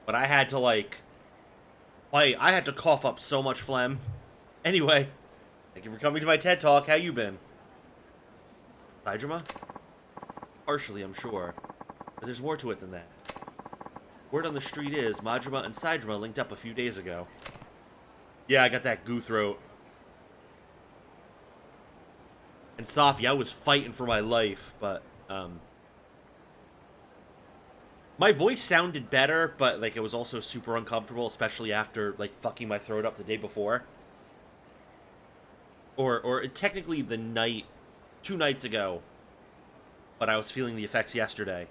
But I had to, like, I had to cough up so much phlegm. Anyway, thank you for coming to my TED Talk. How you been? Saijima? Partially, I'm sure. But there's more to it than that. Word on the street is Majima and Saijima linked up a few days ago. Yeah, I got that goo throat. And Safi, I was fighting for my life, but, my voice sounded better, but, like, it was also super uncomfortable, especially after, like, fucking my throat up the day before. Or technically the night, 2 nights ago, but I was feeling the effects yesterday.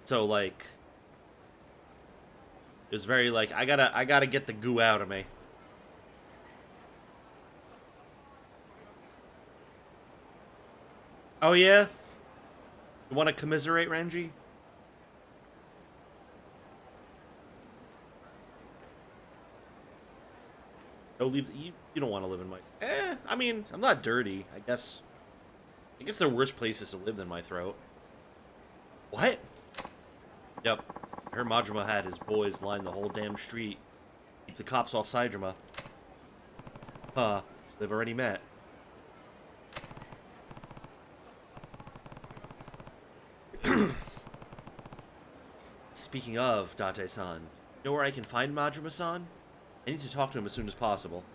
So, like, it was very, like, I gotta get the goo out of me. Oh, yeah? You want to commiserate, Renji? No, leave. You don't want to live in my... I mean, I'm not dirty. I guess there are worse places to live than my throat. What? Yep. I heard Majima had his boys line the whole damn street. Keep the cops off Saijima. Huh. So they've already met. Speaking of, Date-san, you know where I can find Majima-san? I need to talk to him as soon as possible.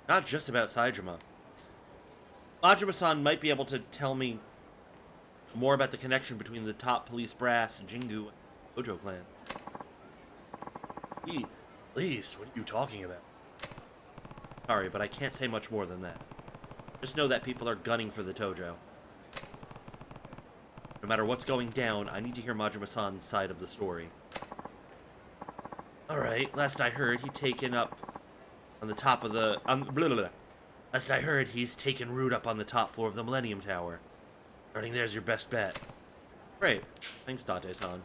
Not just about Saijima. Majima-san might be able to tell me more about the connection between the top police brass, Jingu, and Gojo clan. Please, what are you talking about? Sorry, but I can't say much more than that. Just know that people are gunning for the Tojo. No matter what's going down, I need to hear Majima-san's side of the story. Alright, last I heard, he'd taken up on the top of the... Last I heard, he's taken root up on the top floor of the Millennium Tower. Starting there's your best bet. Great. Thanks, Date-san.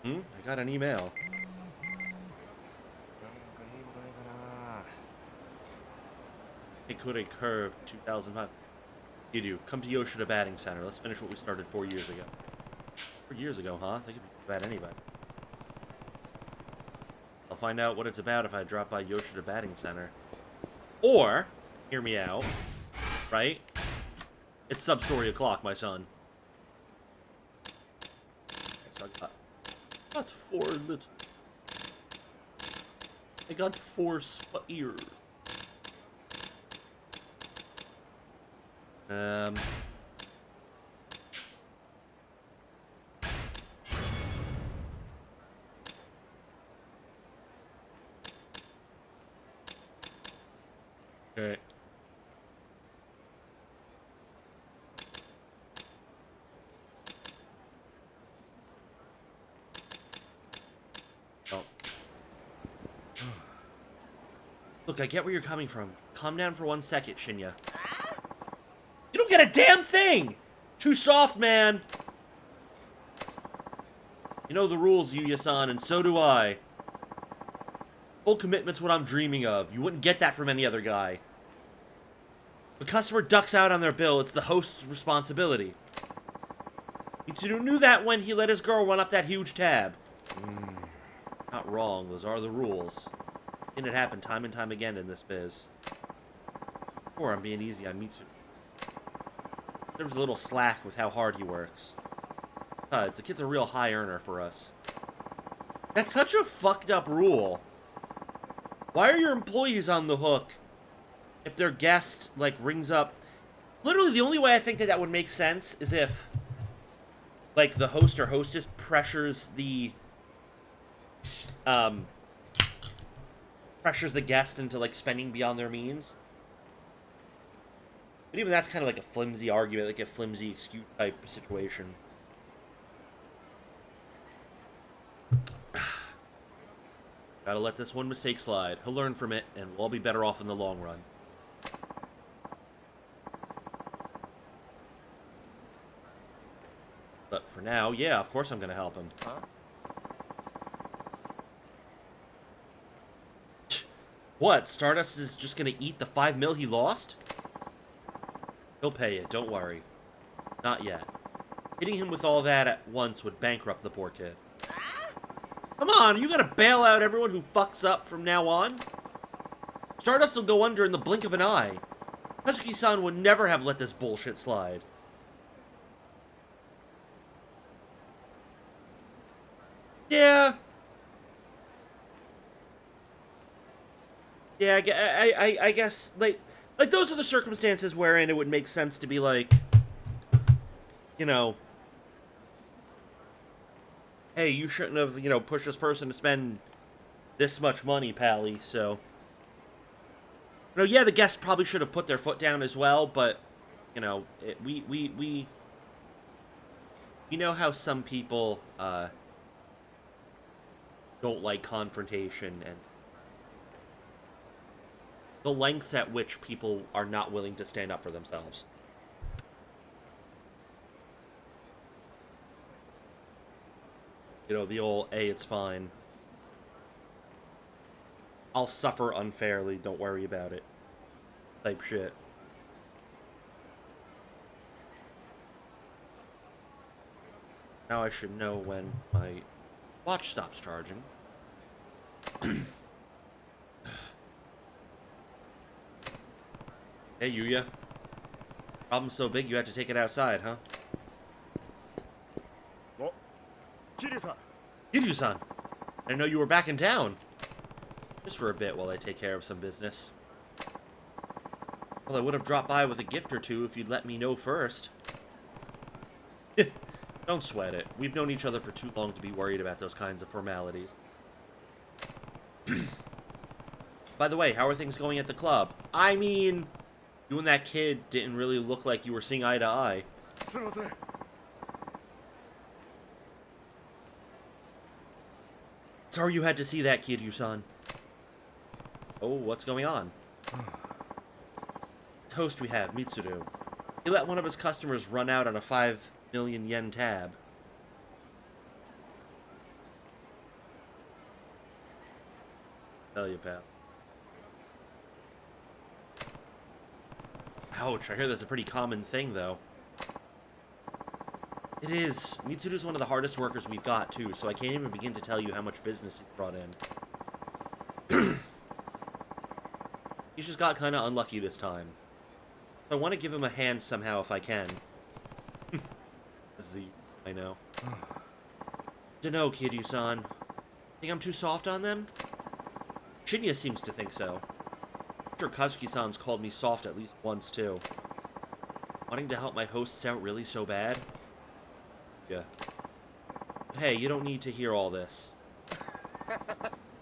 I got an email. It could have curved 2005. KIRYU, come to Yoshida Batting Center. Let's finish what we started 4 years ago. 4 years ago, huh? They could be bad anybody. I'll find out what it's about if I drop by Yoshida Batting Center. Or, hear me out, right? It's sub-story o'clock, my son. So I got 4 little... I got 4 ears. Okay. Oh. Look, I get where you're coming from. Calm down for 1 second, Shinya. You don't get a damn thing! Too soft, man! You know the rules, Yuya-san, and so do I. Full commitment's what I'm dreaming of. You wouldn't get that from any other guy. If a customer ducks out on their bill, it's the host's responsibility. Mitsuru knew that when he let his girl run up that huge tab. Not wrong, those are the rules. And it happened time and time again in this biz. Or I'm being easy on Mitsuru. There was a little slack with how hard he works. Besides, the kid's a real high earner for us. That's such a fucked up rule. Why are your employees on the hook if their guest, like, rings up? Literally, the only way I think that would make sense is if, like, the host or hostess pressures the, guest into, like, spending beyond their means. But even that's kind of like a flimsy argument, like a flimsy excuse type situation. Gotta let this one mistake slide. He'll learn from it, and we'll all be better off in the long run. But for now, yeah, of course I'm gonna help him. Huh? What? Stardust is just gonna eat the 5 mil he lost? He'll pay it, don't worry. Not yet. Hitting him with all that at once would bankrupt the poor kid. Come on, are you gonna bail out everyone who fucks up from now on? Stardust will go under in the blink of an eye. Hazuki-san would never have let this bullshit slide. Yeah. Yeah, I guess, like, those are the circumstances wherein it would make sense to be like, you know, hey, you shouldn't have, you know, pushed this person to spend this much money, Pally, so. You know, yeah, the guests probably should have put their foot down as well, but, you know, we know how some people, don't like confrontation, and the lengths at which people are not willing to stand up for themselves. You know, the old, hey, it's fine. I'll suffer unfairly, don't worry about it. Type shit. Now I should know when my watch stops charging. Hey, Yuya. Problem so big you had to take it outside, huh? Oh, Kiryu-san. Kiryu-san! I didn't know you were back in town. Just for a bit while I take care of some business. Well, I would have dropped by with a gift or two if you'd let me know first. Don't sweat it. We've known each other for too long to be worried about those kinds of formalities. By the way, how are things going at the club? I mean, you and that kid didn't really look like you were seeing eye to eye. Sorry you had to see that, Kiryu-san. Oh, what's going on? This host we have, Mitsuru. He let one of his customers run out on a 5 million yen tab. Tell you, pal. Ouch, I hear that's a pretty common thing, though. It is. Mitsuru's one of the hardest workers we've got, too, so I can't even begin to tell you how much business he's brought in. He's just got kind of unlucky this time. So I want to give him a hand somehow if I can. I know. Dunno, Kiryu-san. Think I'm too soft on them? Shinya seems to think so. I'm sure Kazuki-san's called me soft at least once, too. Wanting to help my hosts out really so bad? Yeah. But hey, you don't need to hear all this.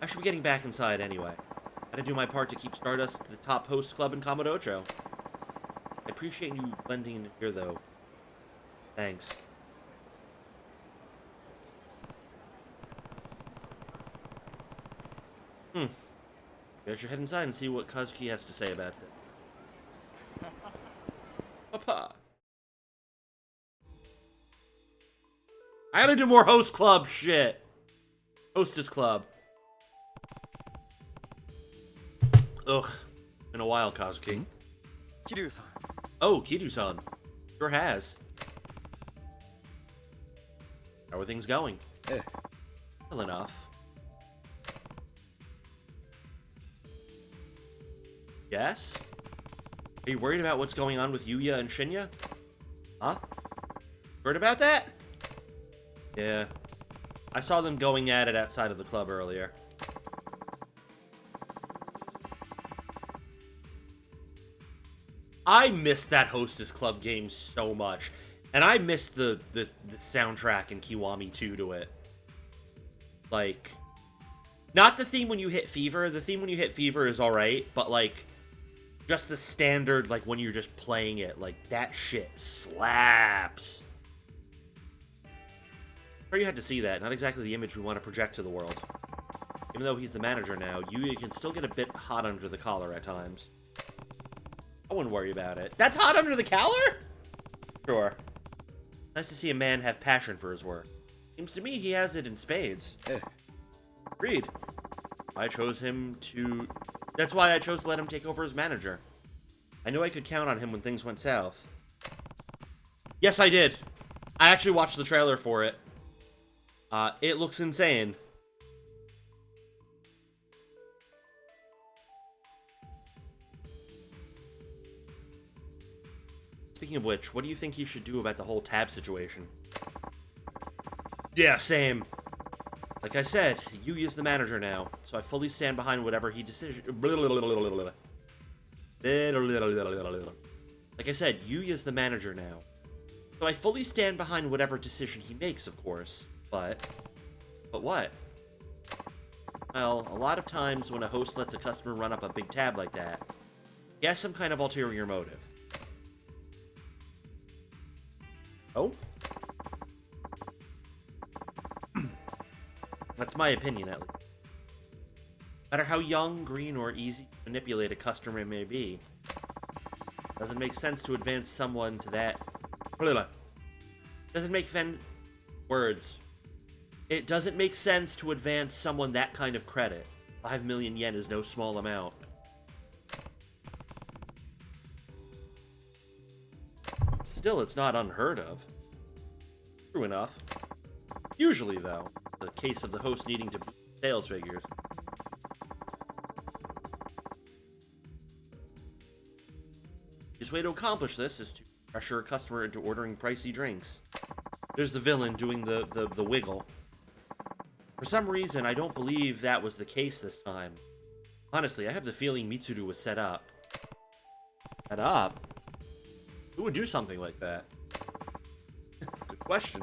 I should be getting back inside anyway. Gotta do my part to keep Stardust the top host club in Kamurocho. I appreciate you lending in here, though. Thanks. I should head inside and see what Kazuki has to say about this. Papa. I gotta do more host club shit. Hostess club. Ugh. Been a while, Kazuki. KIRYU-san. Oh, Kiryu-san. Sure has. How are things going? Well enough. Yes? Are you worried about what's going on with Yuya and Shinya? Huh? Heard about that? Yeah. I saw them going at it outside of the club earlier. I missed that Hostess Club game so much. And I missed the soundtrack in Kiwami 2 to it. Like, not the theme when you hit Fever. The theme when you hit Fever is alright, but like, just the standard, like, when you're just playing it, like, that shit slaps. Sure, you had to see that. Not exactly the image we want to project to the world. Even though he's the manager now, Yuya can still get a bit hot under the collar at times. I wouldn't worry about it. That's hot under the collar? Sure. Nice to see a man have passion for his work. Seems to me he has it in spades. Agreed. I chose him to... That's why I chose to let him take over as manager. I knew I could count on him when things went south. Yes, I did. I actually watched the trailer for it. It looks insane. Speaking of which, what do you think he should do about the whole tab situation? Yeah, same. Like I said, Yuya's the manager now, so I fully stand behind whatever he decision. Like I said, Yuya's the manager now, so I fully stand behind whatever decision he makes, of course. But what? Well, a lot of times when a host lets a customer run up a big tab like that, he has some kind of ulterior motive. Oh? That's my opinion, at least. No matter how young, green, or easy to manipulate a customer may be, doesn't make sense to advance someone to that... Doesn't make words. It doesn't make sense to advance someone that kind of credit. 5 million yen is no small amount. Still, it's not unheard of. True enough. Usually, though, the case of the host needing to boost sales figures. His way to accomplish this is to pressure a customer into ordering pricey drinks. There's the villain doing the wiggle. For some reason, I don't believe that was the case this time. Honestly, I have the feeling Mitsuru was set up. Set up? Who would do something like that? Good question.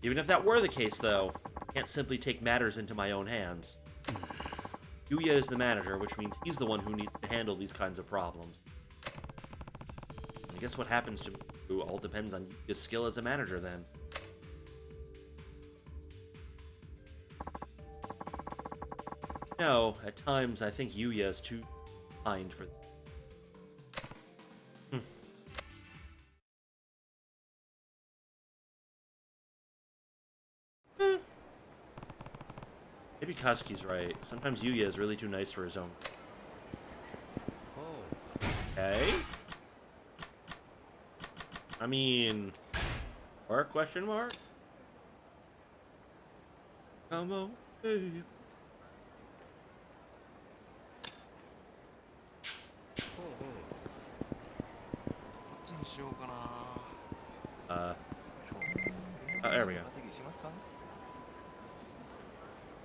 Even if that were the case, though, I can't simply take matters into my own hands. Yuya is the manager, which means he's the one who needs to handle these kinds of problems. I guess what happens to me all depends on Yuya's skill as a manager, then. No, at times I think Yuya is too kind for... Maybe Kazuki's right. Sometimes Yuya is really too nice for his own. Okay. I mean... Or question mark? Come on, babe. Oh, there we go.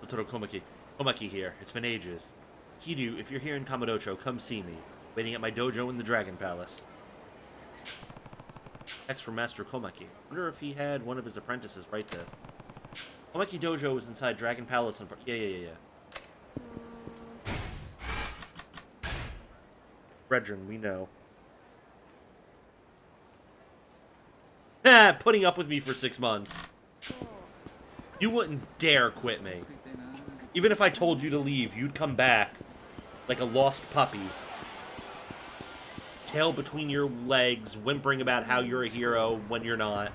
Totoro Komaki. Komaki here. It's been ages. Kiryu, if you're here in Kamurocho, come see me. Waiting at my dojo in the Dragon Palace. Text from Master Komaki. Wonder if he had one of his apprentices write this. Komaki Dojo is inside Dragon Palace and... Yeah. Brethren, we know. Putting up with me for 6 months. You wouldn't dare quit me. Even if I told you to leave, you'd come back like a lost puppy. Tail between your legs, whimpering about how you're a hero when you're not.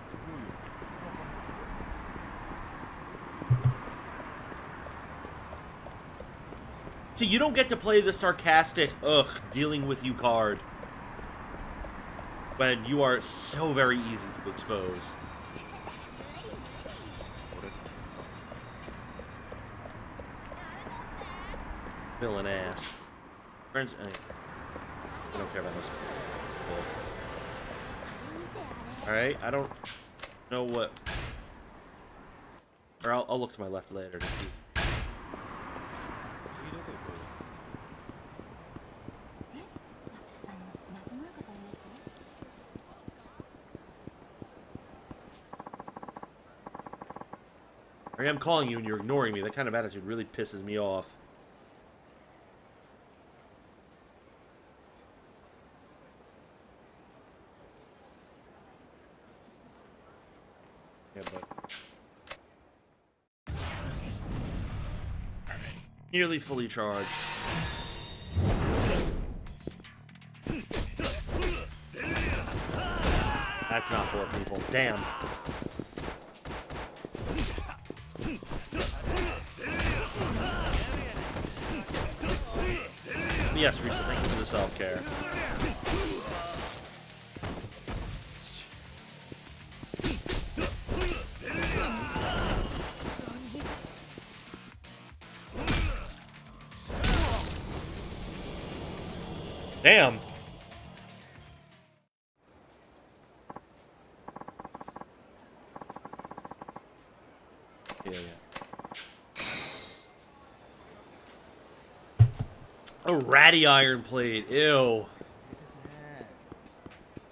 See, you don't get to play the sarcastic, ugh, dealing with you card when you are so very easy to expose. Villain ass. Friends, I don't care about those people. Alright, I don't know what... Or I'll look to my left later to see. I'm calling you and you're ignoring me. That kind of attitude really pisses me off. Yeah, but... Nearly fully charged. That's not 4 people. Damn. Yes, Risa, thank you for the self-care. Damn. Yeah. A ratty iron plate. Ew.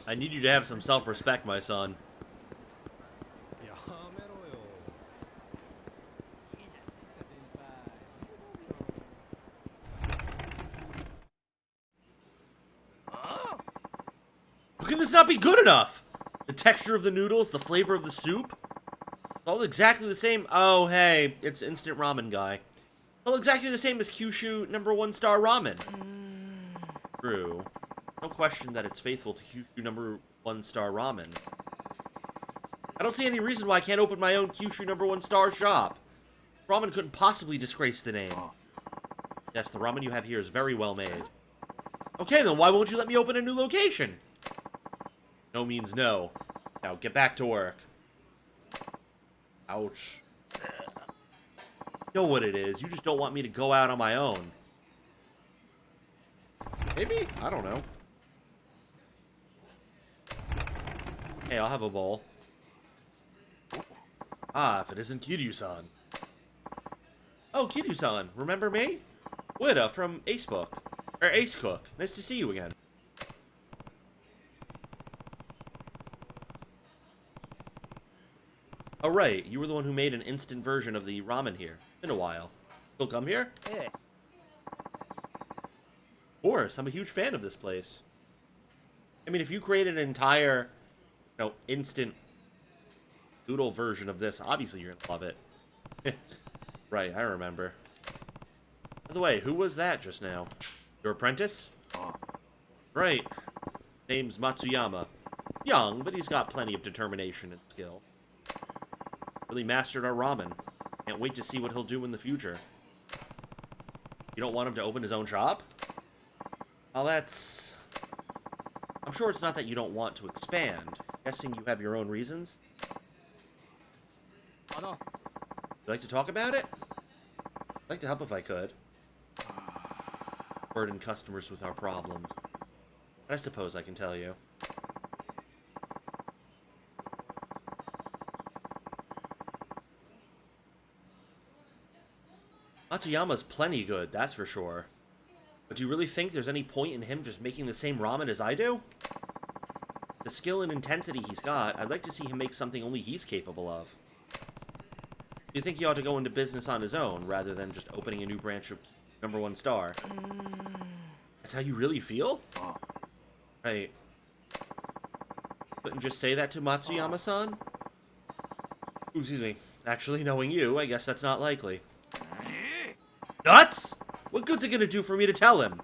I need you to have some self-respect, my son. How can this not be good enough? The texture of the noodles, the flavor of the soup, all exactly the same. Oh, hey, it's instant ramen guy. All exactly the same as Kyushu #1 star ramen. True. No question that it's faithful to Kyushu #1 star ramen. I don't see any reason why I can't open my own Kyushu #1 star shop. Ramen couldn't possibly disgrace the name. Yes, the ramen you have here is very well made. Okay, then why won't you let me open a new location? No means no. Now get back to work. Ouch. You know what it is. You just don't want me to go out on my own. Maybe? I don't know. Hey, I'll have a bowl. Ah, if it isn't Kiryu-san. Oh, Kiryu-san. Remember me? Ueda from Ace Cook. Nice to see you again. Oh, right. You were the one who made an instant version of the ramen here. Been a while. Still come here? Hey. Of course. I'm a huge fan of this place. I mean, if you created an entire, instant doodle version of this, obviously you're gonna love it. Right, I remember. By the way, who was that just now? Your apprentice? Right. Name's Matsuyama. Young, but he's got plenty of determination and skill. Really mastered our ramen. Can't wait to see what he'll do in the future. You don't want him to open his own shop? Well, that's... I'm sure it's not that you don't want to expand. Guessing you have your own reasons? あの Would you like to talk about it? I'd like to help if I could. Burden customers with our problems. But I suppose I can tell you. Matsuyama's plenty good, that's for sure. But do you really think there's any point in him just making the same ramen as I do? The skill and intensity he's got, I'd like to see him make something only he's capable of. Do you think he ought to go into business on his own, rather than just opening a new branch of #1 star? That's how you really feel? Right. Couldn't just say that to Matsuyama-san? Ooh, excuse me. Actually, knowing you, I guess that's not likely. Nuts? What good's it gonna do for me to tell him?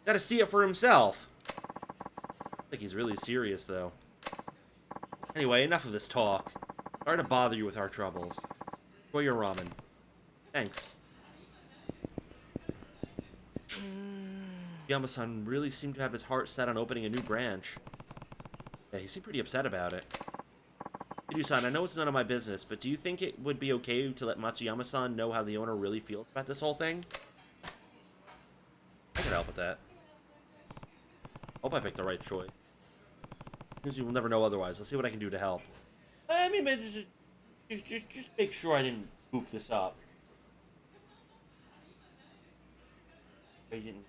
Gotta see it for himself. I think he's really serious, though. Anyway, enough of this talk. Sorry to bother you with our troubles. Enjoy your ramen. Thanks. Yama-san really seemed to have his heart set on opening a new branch. Yeah, he seemed pretty upset about it. Kiryu-san, I know it's none of my business, but do you think it would be okay to let Matsuyama-san know how the owner really feels about this whole thing? I can help with that. Hope I picked the right choice. You will never know otherwise. Let's see what I can do to help. I mean, just make sure I didn't goof this up. I didn't.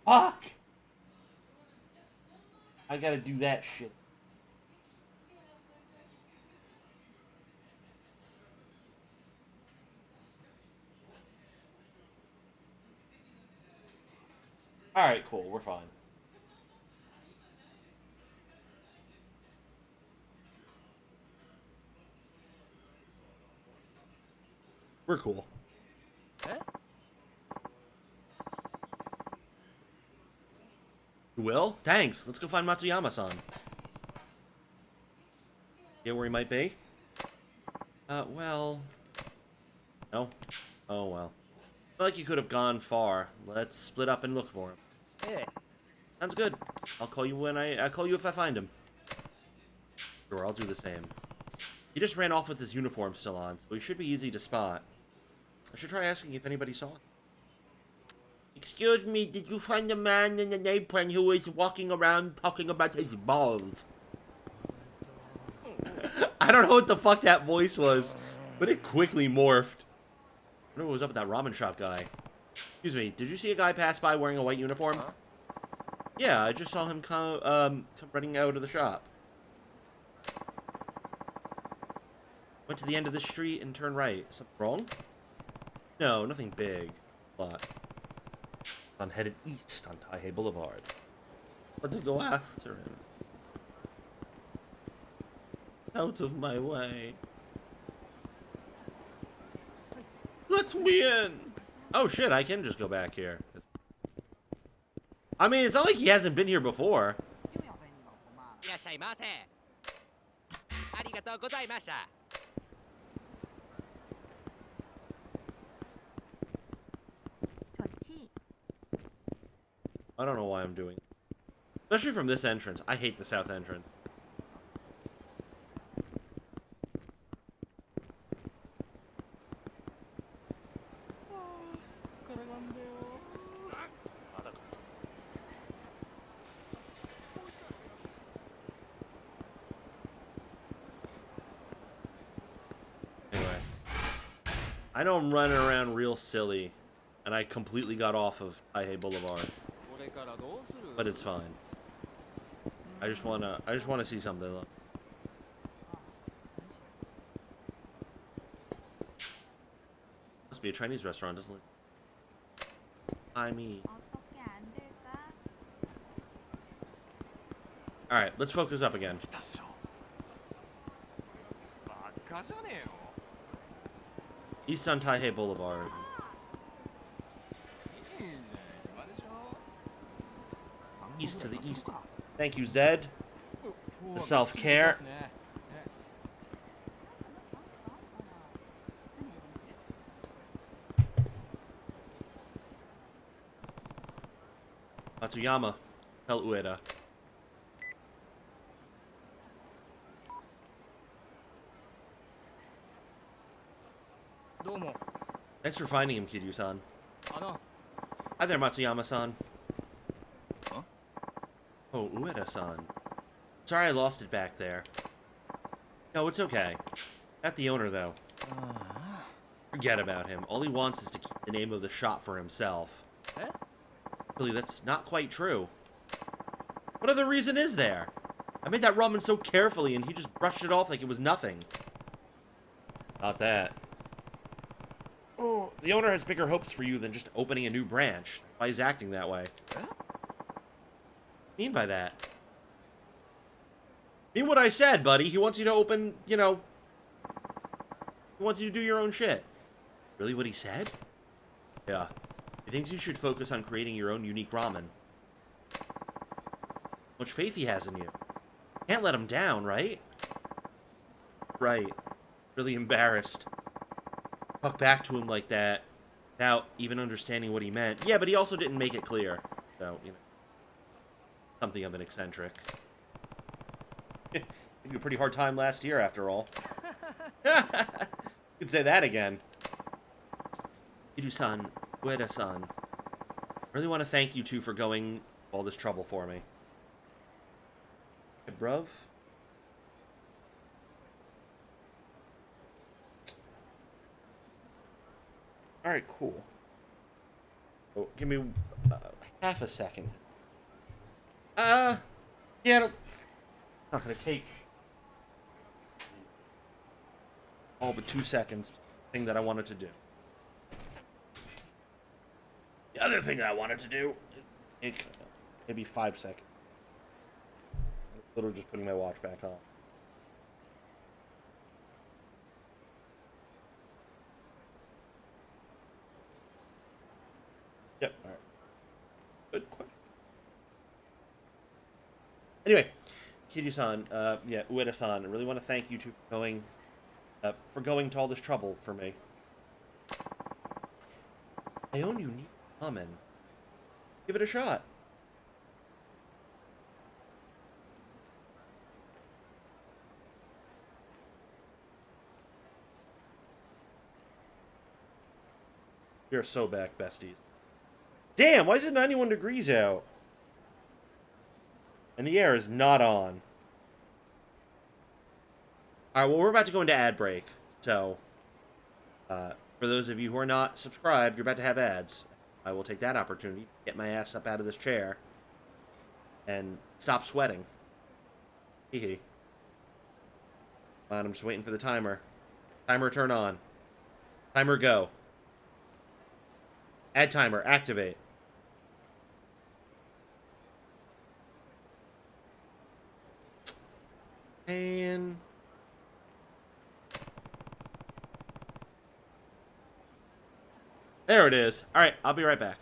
Fuck! I gotta do that shit. Alright, cool. We're fine. We're cool. Eh? You will? Thanks. Let's go find Matsuyama-san. Get where he might be? Well... No? Oh, well. I feel like you could have gone far. Let's split up and look for him. ええ Sounds good. I'll call you I'll call you if I find him. Sure, I'll do the same. He just ran off with his uniform still on, so he should be easy to spot. I should try asking if anybody saw him. Excuse me, did you find the man in the apron who was walking around talking about his balls? I don't know what the fuck that voice was, but it quickly morphed. I don't know what was up with that ramen shop guy. Excuse me, did you see a guy pass by wearing a white uniform? Huh? Yeah, I just saw him come running out of the shop. Went to the end of the street and turned right. Is something wrong? No, nothing big. But I'm headed east on Taihei Boulevard. But to go after him. Out of my way. Let me in! Oh shit, I can just go back here. I mean, it's not like he hasn't been here before. いらっしゃいませありがとうございました I don't know why I'm doing it. Especially from this entrance. I hate the south entrance. Anyway. I know I'm running around real silly, and I completely got off of Taihei Boulevard. これからどうする But it's fine. I just wanna see something. Look. Must be a Chinese restaurant, doesn't it? I mean. Alright, let's focus up again. バカじゃねえよ East on Taihei Boulevard. いいじゃん暇でしょ East to the east. Thank you, Zed. The self-care. Matsuyama, tell Ueda. Domo. Thanks for finding him, Kiryu-san. Ano. Hi there, Matsuyama-san. Huh? Oh, Ueda-san. Sorry I lost it back there. No, it's okay. Not the owner, though. Forget about him. All he wants is to keep the name of the shop for himself. Eh? Really, that's not quite true. What other reason is there? I made that ramen so carefully and he just brushed it off like it was nothing. Not that. Oh, the owner has bigger hopes for you than just opening a new branch. That's why he's acting that way. Eh? What do you mean by that? Mean what I said, buddy. He wants you to open, you know... He wants you to do your own shit. Really what he said? Yeah. He thinks you should focus on creating your own unique ramen. Much faith he has in you. Can't let him down, right? Right. Really embarrassed. Talk back to him like that without even understanding what he meant. Yeah, but he also didn't make it clear. So, you know. Something of an eccentric. Gave you a pretty hard time last year, after all. You could say that again. Kiryu-san, Ueda-san. I really want to thank you two for going all this trouble for me. Hey, bruv. Alright, cool. Oh, give me half a second. Yeah, not gonna take all but 2 seconds. Thing that I wanted to do. The other thing that I wanted to do is take maybe 5 seconds. Literally just putting my watch back on. Yep. All right. Good question. Anyway, Kiryu-san, yeah, Ueda-san, I really want to thank you two for going to all this trouble for me. I own unique ramen. Give it a shot. You're so back, besties. Damn, why is it 91 degrees out? And the air is not on. Alright, well, we're about to go into ad break. So, for those of you who are not subscribed, you're about to have ads. I will take that opportunity to get my ass up out of this chair and stop sweating. Hee hee. Come on, I'm just waiting for the timer. Timer turn on. Timer go. Ad timer activate. And there it is. All right, I'll be right back.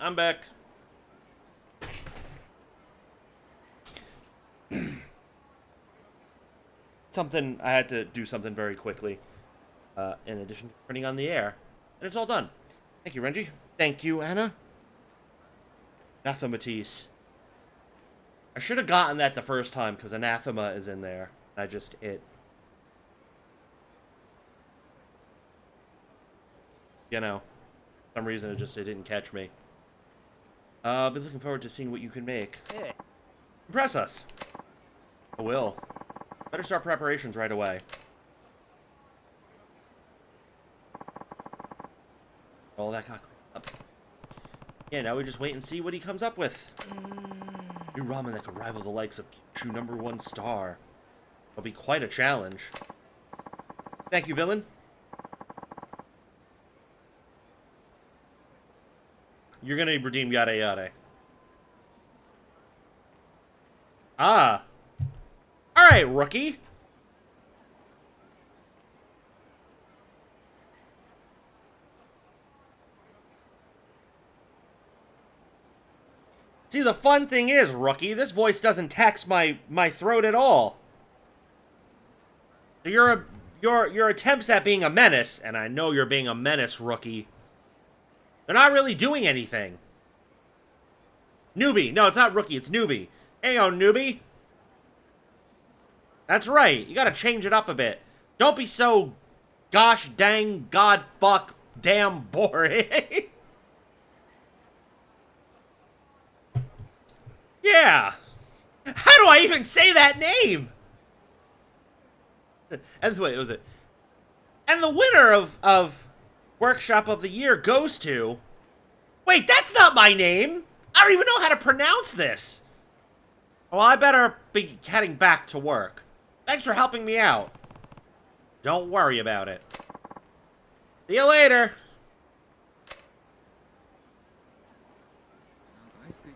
I'm back. I had to do something very quickly. In addition to turning on the air. And it's all done. Thank you, Renji. Thank you, Anna. Anathematese. I should have gotten that the first time, because anathema is in there. You know, for some reason it didn't catch me. Been looking forward to seeing what you can make. Yeah. Impress us. I will. Better start preparations right away. All that got cleaned up. Yeah, now we just wait and see what he comes up with. New ramen that could rival the likes of KIRYU #1 star. It'll be quite a challenge. Thank you, villain. You're gonna redeem yada yada. Ah. Alright, rookie. See, the fun thing is, rookie, this voice doesn't tax my throat at all. So your attempts at being a menace, and I know you're being a menace, rookie, they're not really doing anything. Newbie. No, it's not rookie, it's newbie. Hang on, newbie. That's right. You gotta change it up a bit. Don't be so gosh dang god fuck damn boring. Yeah. How do I even say that name? And wait, was it? And the winner of Workshop of the Year goes to... Wait, that's not my name! I don't even know how to pronounce this! Well, I better be heading back to work. Thanks for helping me out. Don't worry about it. See you later!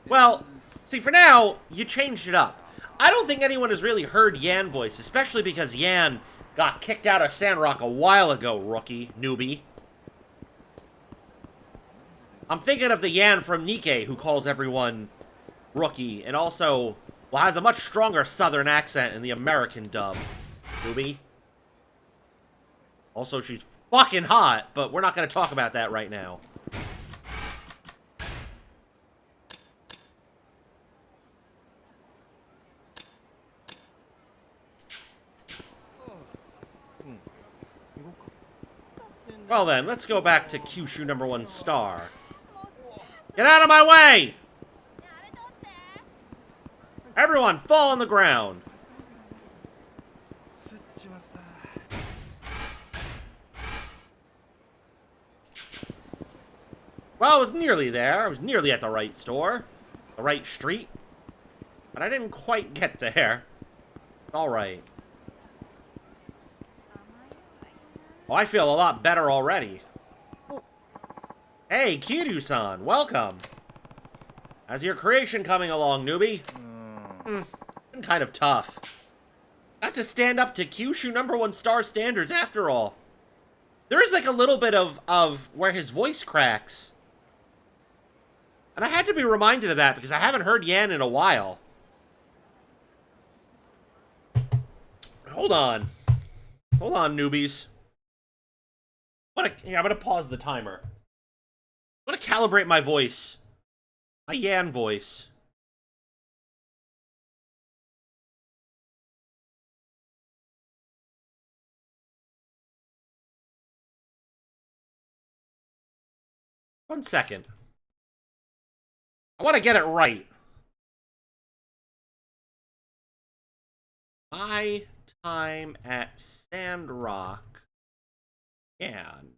Well, see, for now, you changed it up. I don't think anyone has really heard Yan voice, especially because Yan got kicked out of Sandrock a while ago, rookie, newbie. I'm thinking of the Yan from Nikkei who calls everyone rookie, and also, well, has a much stronger southern accent in the American dub, newbie. Also, she's fucking hot, but we're not going to talk about that right now. Well then, let's go back to KIRYU #1 star. Get out of my way! Everyone, fall on the ground! Well, I was nearly there. I was nearly at the right store. The right street. But I didn't quite get there. Alright. Oh, I feel a lot better already. Hey, Kiryu-san, welcome. How's your creation coming along, newbie? Been kind of tough. Got to stand up to KIRYU #1 star standards after all. There is like a little bit of where his voice cracks. And I had to be reminded of that because I haven't heard Yan in a while. Hold on. Hold on, newbies. I'm gonna pause the timer. I'm gonna calibrate my voice. My Yan voice. One second. I want to get it right. My time at Sandrock. Yan.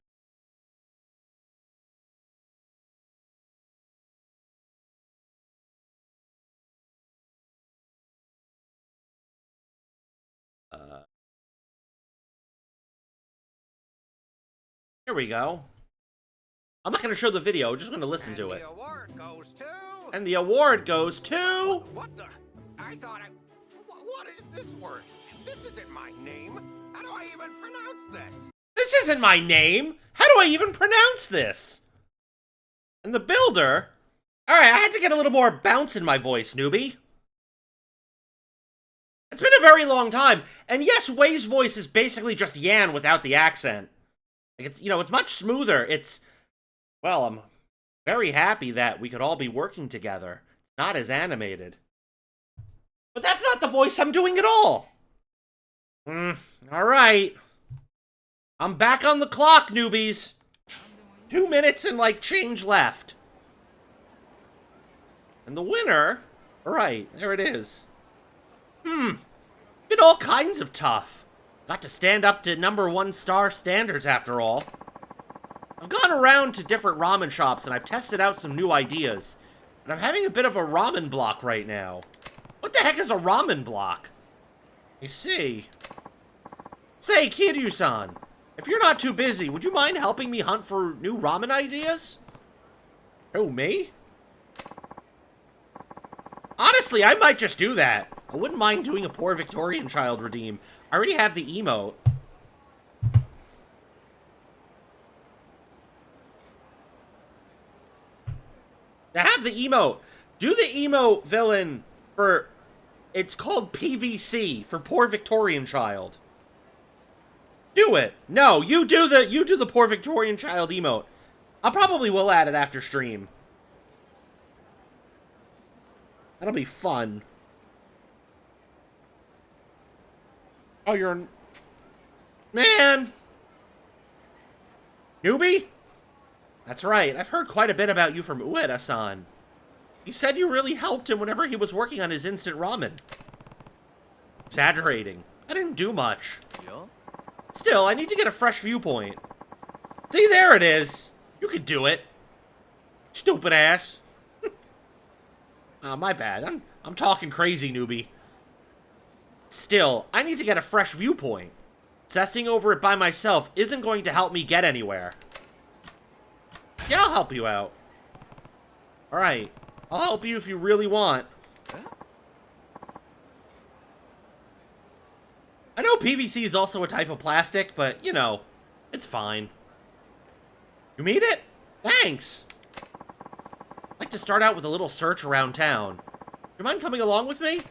Here we go. I'm not going to show the video, I'm just going to listen to it. The award goes to... And the award goes to... What the... I thought I... What is this word? This isn't my name. How do I even pronounce this? This isn't my name! How do I even pronounce this? And the builder... Alright, I had to get a little more bounce in my voice, newbie. It's been a very long time. And yes, Wei's voice is basically just Yan without the accent. Like it's, it's much smoother. Well, I'm very happy that we could all be working together. It's not as animated. But that's not the voice I'm doing at all. Alright. I'm back on the clock, newbies. 2 minutes and, like, change left. And the winner... Alright, there it is. Been all kinds of tough. Got to stand up to #1 star standards, after all. I've gone around to different ramen shops, and I've tested out some new ideas. And I'm having a bit of a ramen block right now. What the heck is a ramen block? I see. Say, Kiryu-san, if you're not too busy, would you mind helping me hunt for new ramen ideas? Oh, me? Honestly, I might just do that. I wouldn't mind doing a poor Victorian child redeem. I already have the emote. I have the emote. Do the emote villain for... It's called PVC, for poor Victorian child. Do it. No, you do the poor Victorian child emote. I probably will add it after stream. That'll be fun. Oh, you're... Man! Newbie? That's right, I've heard quite a bit about you from Ueda-san. He said you really helped him whenever he was working on his instant ramen. Exaggerating. I didn't do much. Yeah? Still, I need to get a fresh viewpoint. See, there it is. You could do it. Stupid ass. Oh, my bad. I'm talking crazy, newbie. Still, I need to get a fresh viewpoint. Obsessing over it by myself isn't going to help me get anywhere. Yeah, I'll help you out. Alright. I'll help you if you really want. I know PVC is also a type of plastic, but, it's fine. You made it? Thanks! I'd like to start out with a little search around town. Do you mind coming along with me?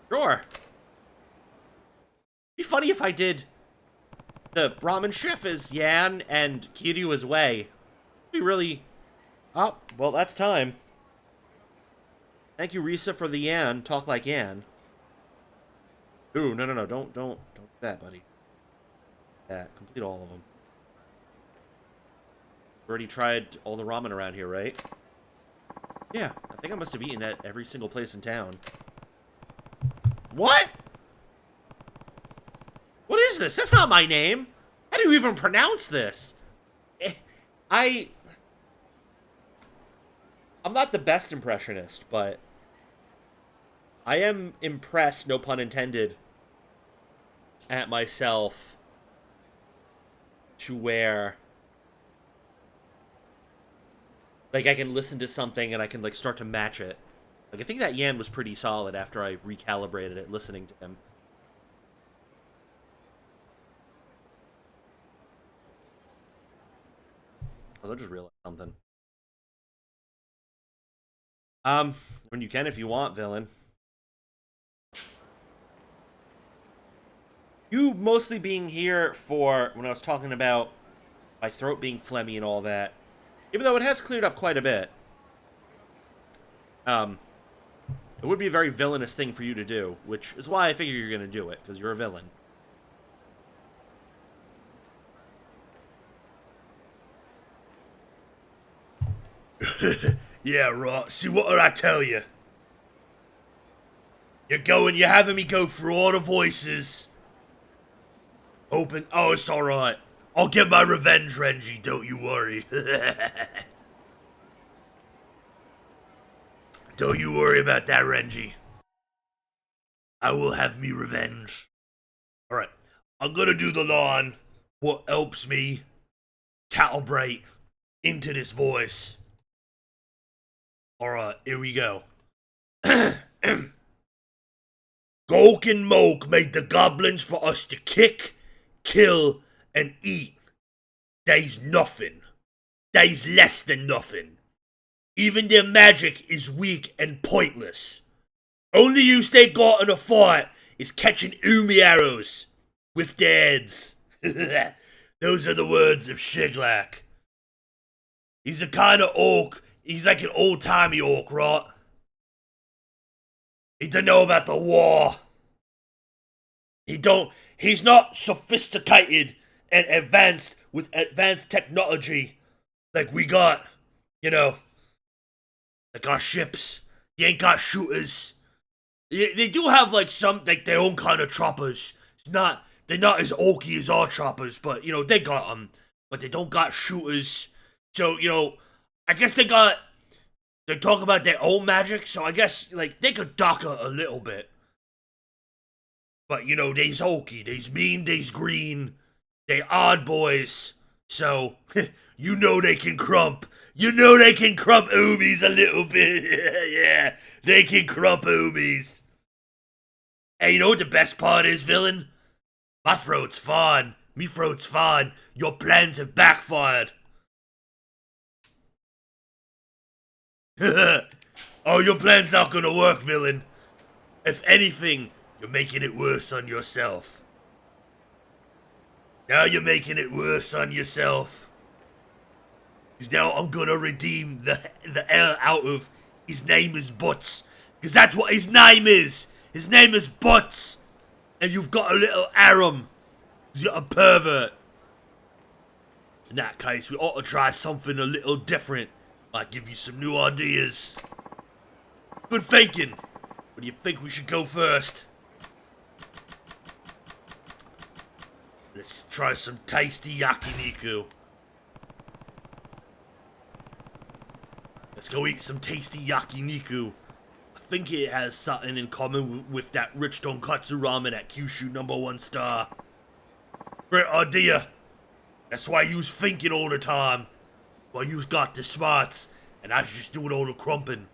Sure. It'd be funny if I did the ramen chef as Yan and Kiryu as Wei. It'd be really... Oh, well, that's time. Thank you, Risa, for the Yan. Talk like Yan. Ooh, no, don't do that, buddy. That, complete all of them. Already tried all the ramen around here, right? Yeah, I think I must have eaten at every single place in town. What? What is this? That's not my name. How do you even pronounce this? I'm not the best impressionist, but I am impressed, no pun intended, at myself to where, like, I can listen to something and I can, like, start to match it. Like, I think that Yan was pretty solid after I recalibrated it listening to him. I just realized something. When you can if you want, villain. You mostly being here for when I was talking about my throat being phlegmy and all that. Even though it has cleared up quite a bit. It would be a very villainous thing for you to do, which is why I figure you're going to do it, because you're a villain. Yeah, right. See, what did I tell you? You're having me go through all the voices. Oh, it's alright. I'll get my revenge, Renji, don't you worry. Don't you worry about that, Renji. I will have me revenge. Alright, I'm gonna do the line. What helps me calibrate into this voice. Alright, here we go. Gulk and Mulk made the goblins for us to kick, kill, and eat. They's nothing. They's less than nothing. Even their magic is weak and pointless. Only use they got in a fight is catching Umi arrows with their heads. Those are the words of Shiglak. He's a kind of orc. He's like an old-timey orc, right? He don't know about the war. He's not sophisticated and advanced with advanced technology like we got, you know, like our ships. He ain't got shooters. They do have like some, like their own kind of choppers. They're not as orky as our choppers, but you know, they got them. But they don't got shooters. So, you know, I guess they talk about their own magic, so I guess, like, they could docker a little bit. But, you know, they's hokey, they's mean, they's green, they odd boys. So, you know they can crump. You know they can crump Umis a little bit. Yeah, they can crump Umis. Hey, you know what the best part is, villain? My throat's fine. Me throat's fine. Your plans have backfired. Oh, your plan's not gonna work, villain. If anything, you're making it worse on yourself. Now you're making it worse on yourself. Because now I'm gonna redeem the L out of his name is Butts. Because that's what his name is. His name is Butts. And you've got a little Aram. Because you're a pervert. In that case, we ought to try something a little different. Might give you some new ideas. Good thinking. Where do you think we should go first? Let's try some tasty yakiniku. Let's go eat some tasty yakiniku. I think it has something in common with that rich tonkatsu ramen at Kyushu #1 star. Great idea. That's why you's thinking all the time. Well, you's got the smarts, and I should just doing all the crumping.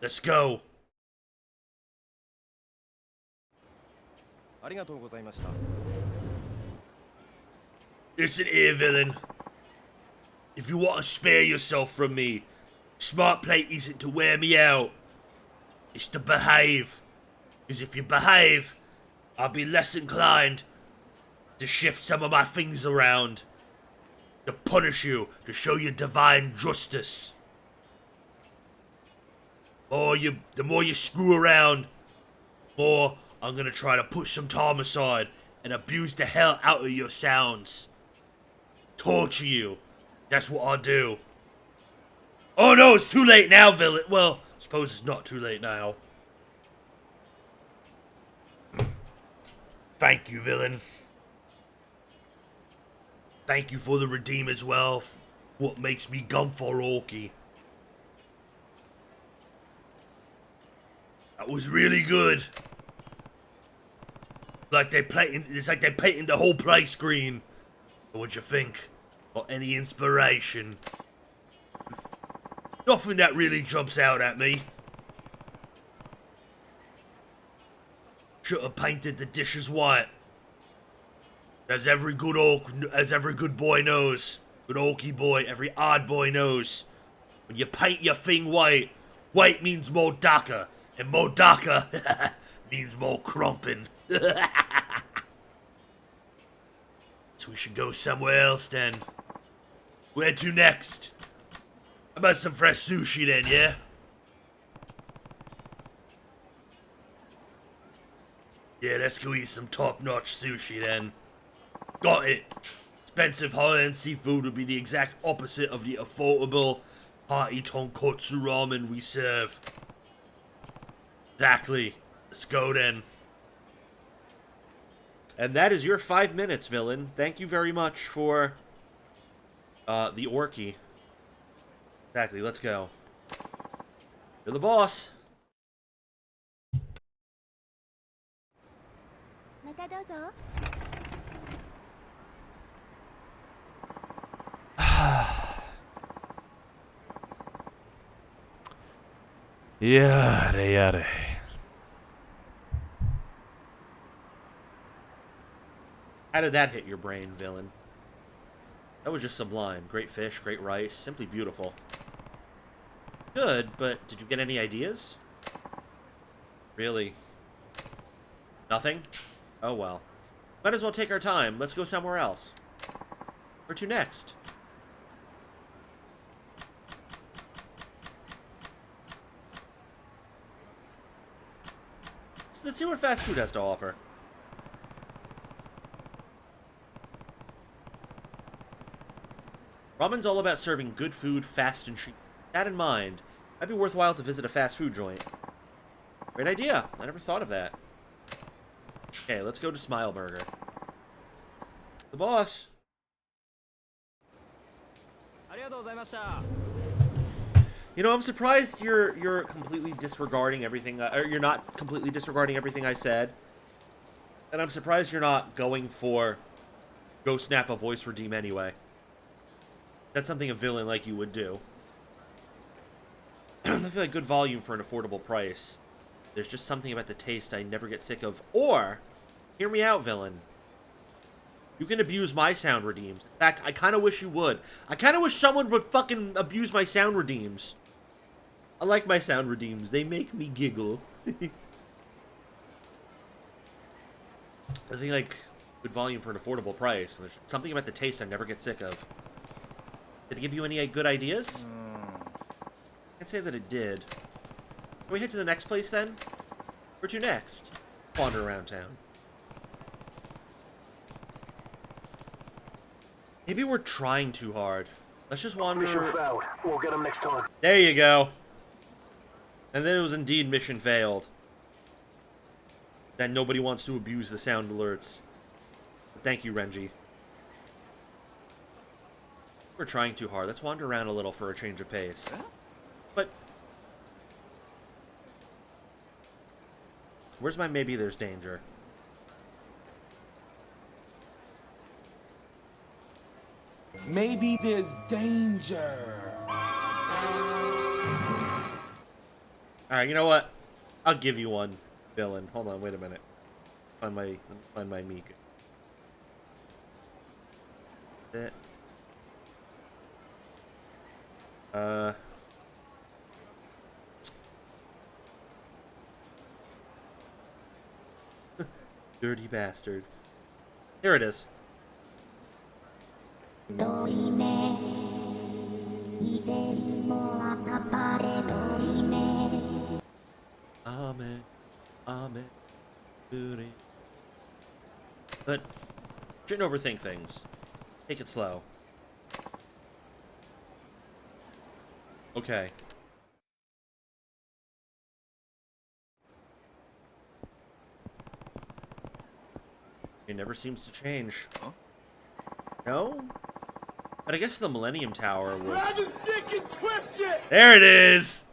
Let's go. Listen here, villain. If you want to spare yourself from me, smart play isn't to wear me out. It's to behave. Because if you behave, I'll be less inclined to shift some of my things around. To punish you, to show you divine justice. The more you screw around, the more I'm gonna try to push some time aside and abuse the hell out of your sounds. Torture you. That's what I'll do. Oh no, it's too late now, villain. Well, I suppose it's not too late now. Thank you, villain. Thank you for the redeem as well. What makes me gun for orky. That was really good. Like it's like they painted the whole place green. What'd you think? Or any inspiration? Nothing that really jumps out at me. Should have painted the dishes white. As every good boy knows. Good orky boy, every odd boy knows. When you paint your thing white, white means more darker. And more darker means more crumping. So we should go somewhere else then. Where to next? How about some fresh sushi then, yeah? Yeah, let's go eat some top-notch sushi then. Got it. Expensive high-end seafood would be the exact opposite of the affordable hearty tonkotsu ramen we serve. Exactly. Let's go then. And that is your 5 minutes, villain. Thank you very much for the orky. Exactly, let's go. You're the boss. Yare. How did that hit your brain, villain? That was just sublime. Great fish, great rice, simply beautiful. Good, but did you get any ideas? Really? Nothing? Oh well. Might as well take our time. Let's go somewhere else. Where to next? Let's see what fast food has to offer. Ramen's all about serving good food fast and cheap. With that in mind, might be worthwhile to visit a fast food joint. Great idea. I never thought of that. Okay, let's go to Smile Burger. The boss. You know, I'm surprised you're completely disregarding everything, or you're not completely disregarding everything I said. And I'm surprised you're not going for go snap a voice redeem anyway. That's something a villain like you would do. I feel like good volume for an affordable price. There's just something about the taste I never get sick of. Or, hear me out, villain. You can abuse my sound redeems. In fact, I kind of wish you would. I kind of wish someone would fucking abuse my sound redeems. I like my sound redeems. They make me giggle. I think, like, good volume for an affordable price. There's something about the taste I never get sick of. Did it give you any good ideas? I can't say that it did. Can we head to the next place, then? Where to next? Wander around town. Maybe we're trying too hard. Let's just wander... Mission failed. We'll get him next time. There you go. And then it was indeed mission failed. That nobody wants to abuse the sound alerts. But thank you, Renji. We're trying too hard. Let's wander around a little for a change of pace. But... where's my maybe there's danger? Maybe there's danger. Alright, you know what? I'll give you one, villain. Hold on, wait a minute. Find my Mika. That. Dirty bastard. Here it is. Amen. Amen. Booty. But shouldn't overthink things. Take it slow. Okay. It never seems to change. Huh? No? But I guess the Millennium Tower was... Grab his stick and twist it! There it is!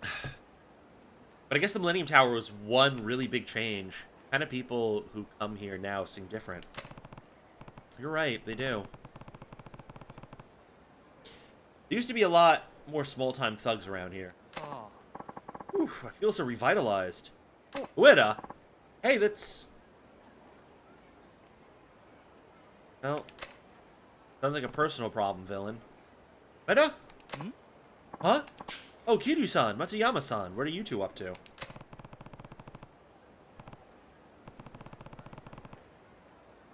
But I guess the Millennium Tower was one really big change. Kind of people who come here now seem different. You're right, they do. There used to be a lot more small-time thugs around here. Oof, I feel so revitalized. Ueda! Hey, that's... well, sounds like a personal problem, villain. Ueda? Huh? Oh, Kiryu-san, Matsuyama-san, what are you two up to?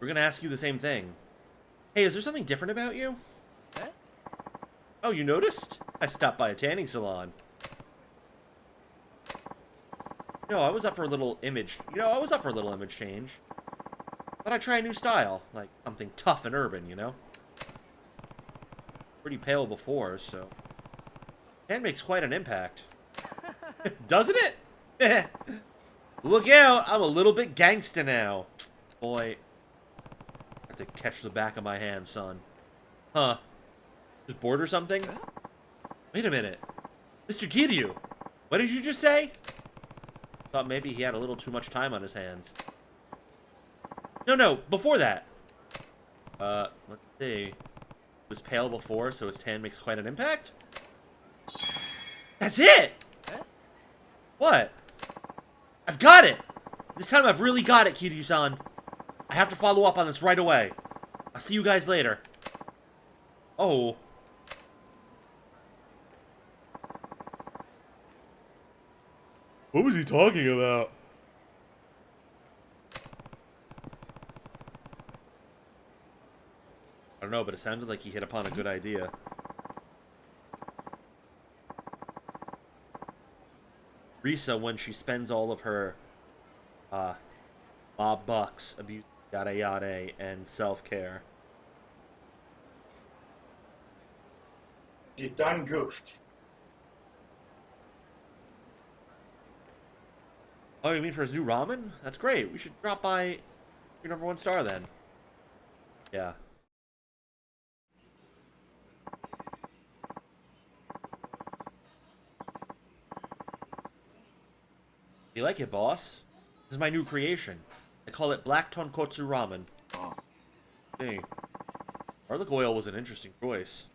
We're gonna ask you the same thing. Hey, is there something different about you? Oh, you noticed? I stopped by a tanning salon. No, I was up for a little image. I was up for a little image change. Thought I'd try a new style. Like, something tough and urban, you know? Pretty pale before, so... tan makes quite an impact. Doesn't it? Look out! I'm a little bit gangsta now. Boy. I have to catch the back of my hand, son. Huh. Just bored or something? Wait a minute. Mr. Kiryu! What did you just say? Thought maybe he had a little too much time on his hands. No, before that. Let's see. It was pale before, so his tan makes quite an impact? That's it! What? I've got it! This time I've really got it, Kiryu-san. I have to follow up on this right away. I'll see you guys later. Oh. What was he talking about? I don't know, but it sounded like he hit upon a good idea. Risa, when she spends all of her mob bucks, abuse, yada yada, and self-care. You done goofed. Oh, you mean for his new ramen? That's great. We should drop by your #1 star then. Yeah. You like it, boss? This is my new creation. I call it Black Tonkotsu Ramen. Oh. Hey. Garlic oil was an interesting choice.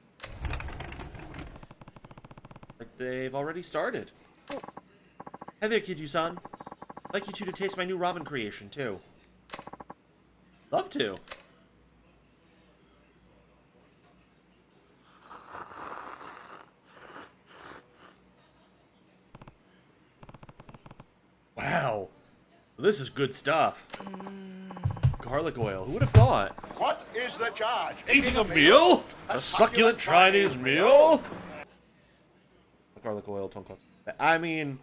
Like they've already started. Hey there, Kiryu-san. I'd like you two to taste my new ramen creation, too. Love to. Wow. This is good stuff. Garlic oil. Who would have thought? What is the charge? Eating a meal? A succulent Chinese meal? Garlic oil, tonkotsu. I mean,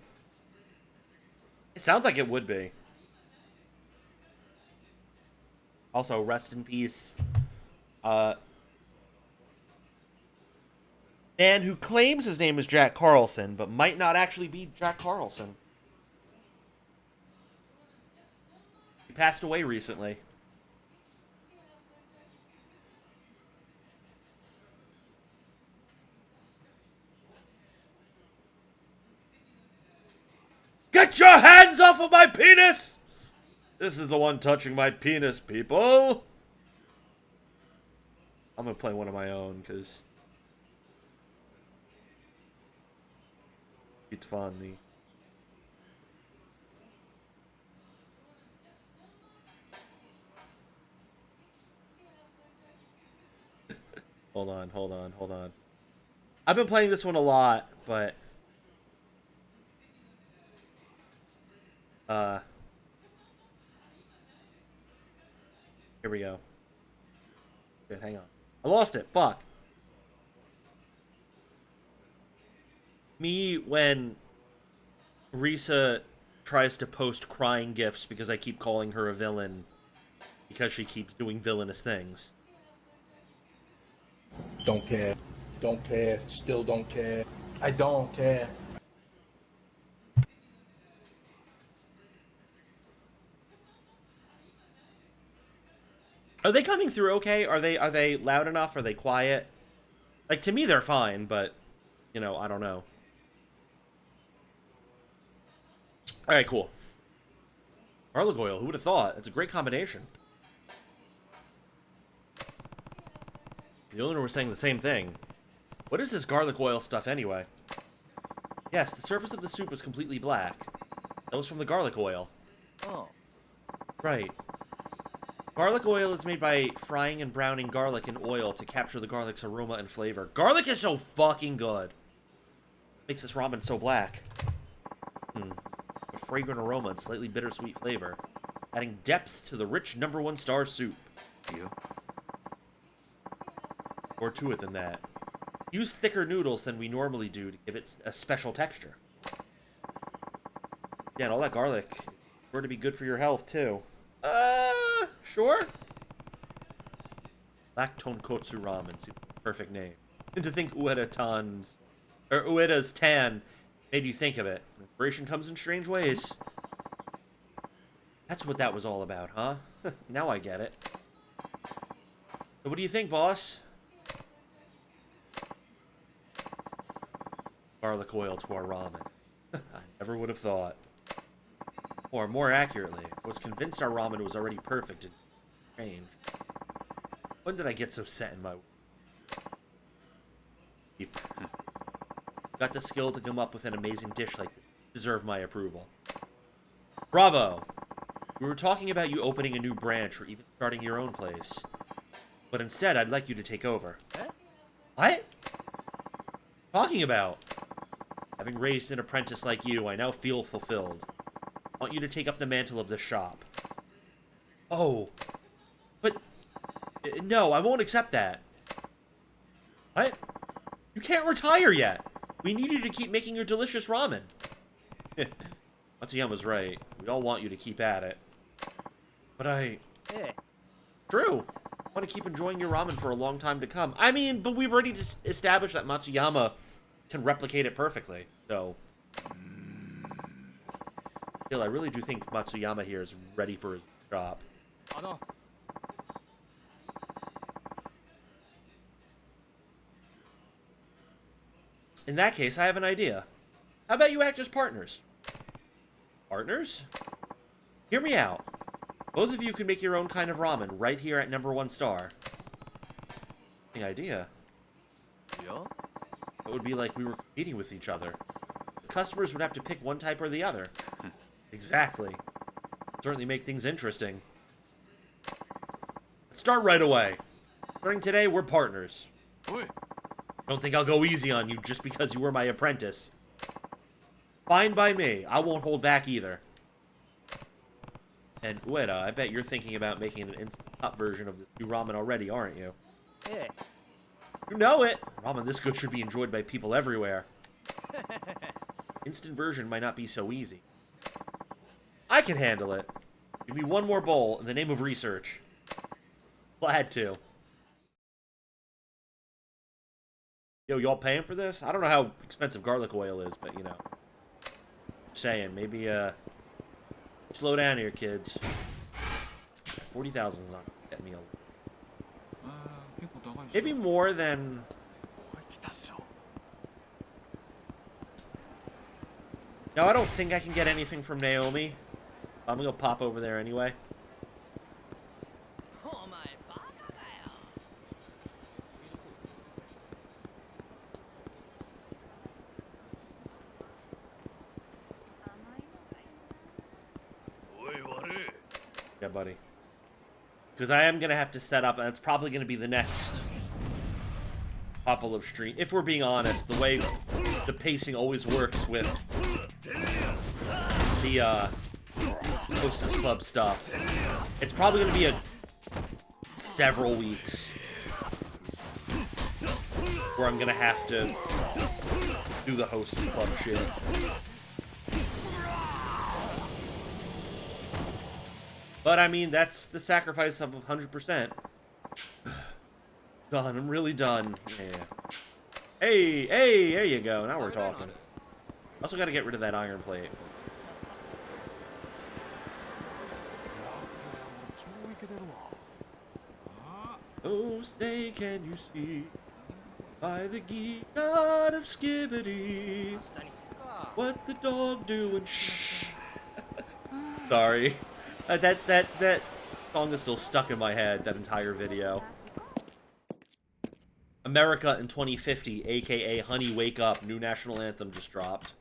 it sounds like it would be. Also, rest in peace. Man who claims his name is Jack Carlson, but might not actually be Jack Carlson. He passed away recently. Get your hands off of my penis! This is the one touching my penis, people. I'm gonna play one of my own, because it's fun. Hold on. I've been playing this one a lot, but here we go. Good, hang on. I lost it. Fuck. Me when Risa tries to post crying gifs because I keep calling her a villain because she keeps doing villainous things. Don't care. Don't care. Still don't care. I don't care. Are they coming through okay? Are they loud enough? Are they quiet? Like, to me, they're fine, but, you know, I don't know. Alright, cool. Garlic oil, who would have thought? It's a great combination. The owner was saying the same thing. What is this garlic oil stuff anyway? Yes, the surface of the soup was completely black. That was from the garlic oil. Oh. Right. Garlic oil is made by frying and browning garlic in oil to capture the garlic's aroma and flavor. Garlic is so fucking good. Makes this ramen so black. A fragrant aroma and slightly bittersweet flavor, adding depth to the rich #1 star soup. You? More to it than that. Use thicker noodles than we normally do to give it a special texture. Yeah, and all that garlic is sure to be good for your health, too. Sure? Black Tonkotsu Ramen, perfect name. And to think Ueda's tan made you think of it. Inspiration comes in strange ways. That's what that was all about, huh? Now I get it. So what do you think, boss? Garlic oil to our ramen. I never would have thought. Or more accurately, I was convinced our ramen was already perfect and changed. When did I get so set in my ways? Got the skill to come up with an amazing dish like this. Deserve my approval. Bravo! We were talking about you opening a new branch or even starting your own place. But instead, I'd like you to take over. Eh? What? Talking about? Having raised an apprentice like you, I now feel fulfilled. I want you to take up the mantle of the shop. Oh. But... no, I won't accept that. What? You can't retire yet. We need you to keep making your delicious ramen. Matsuyama's right. We all want you to keep at it. But I... Eh. True. I want to keep enjoying your ramen for a long time to come. I mean, but we've already established that Matsuyama can replicate it perfectly. So... still, I really do think Matsuyama here is ready for his job. In that case, I have an idea. How about you act as partners? Partners? Hear me out. Both of you can make your own kind of ramen right here at #1 star. The idea. Yeah? It would be like we were competing with each other. The customers would have to pick one type or the other. Exactly. Certainly make things interesting. Let's start right away. Starting today, we're partners. Oi. Don't think I'll go easy on you just because you were my apprentice. Fine by me. I won't hold back either. And Ueda, I bet you're thinking about making an instant pot version of this new ramen already, aren't you? Eh. You know it! Ramen this good should be enjoyed by people everywhere. Instant version might not be so easy. I can handle it. Give me one more bowl in the name of research. Glad to. Yo, y'all paying for this? I don't know how expensive garlic oil is, but you know. Saying, maybe, slow down here, kids. 40,000's not getting me a... maybe more than... No, I don't think I can get anything from Naomi. I'm gonna pop over there anyway. Yeah, buddy. Because I am going to have to set up, and it's probably going to be the next couple of streams. If we're being honest, the way the pacing always works with the Hostess Club stuff, it's probably going to be several weeks where I'm going to have to do the Hostess Club shit. But, I mean, that's the sacrifice of 100%. Done. I'm really done. Yeah. Hey, there you go. Now we're talking. Also got to get rid of that iron plate. Oh, say can you see by the geek god of Skibbity what the dog doing? Shh. Sorry. That song is still stuck in my head, that entire video. America in 2050, aka Honey Wake Up, new national anthem just dropped.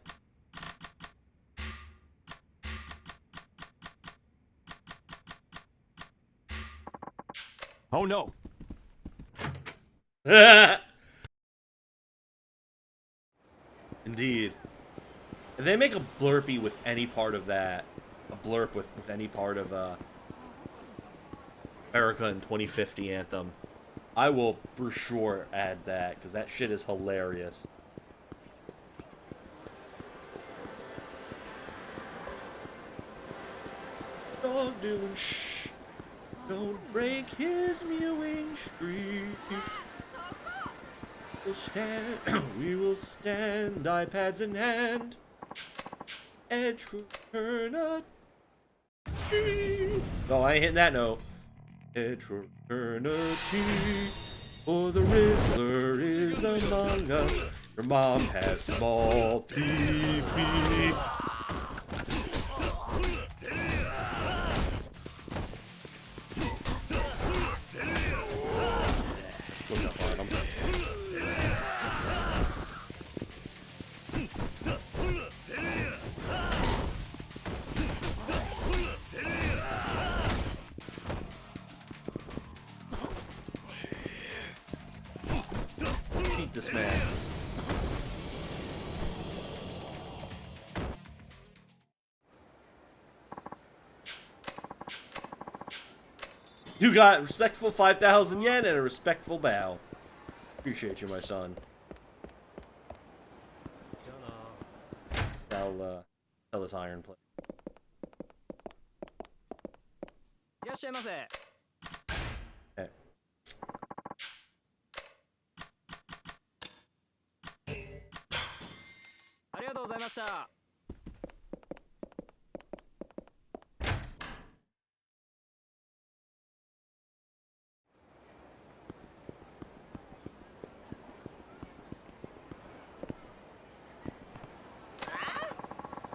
Oh no. Indeed. If they make a blurpy with any part of that, a blurp with any part of America in 2050 anthem, I will for sure add that, because that shit is hilarious. Dog doing shh. Don't break his mewing streak. We will stand, iPads in hand. Edge for eternity. Oh, I ain't hitting that note. Edge for eternity. For the Rizzler is among us. Your mom has small TV. Let's put that on him. You got respectful 5,000 yen and a respectful bow. Appreciate you, my son. I'll sell this iron plate. いらっしゃいませ。 Okay.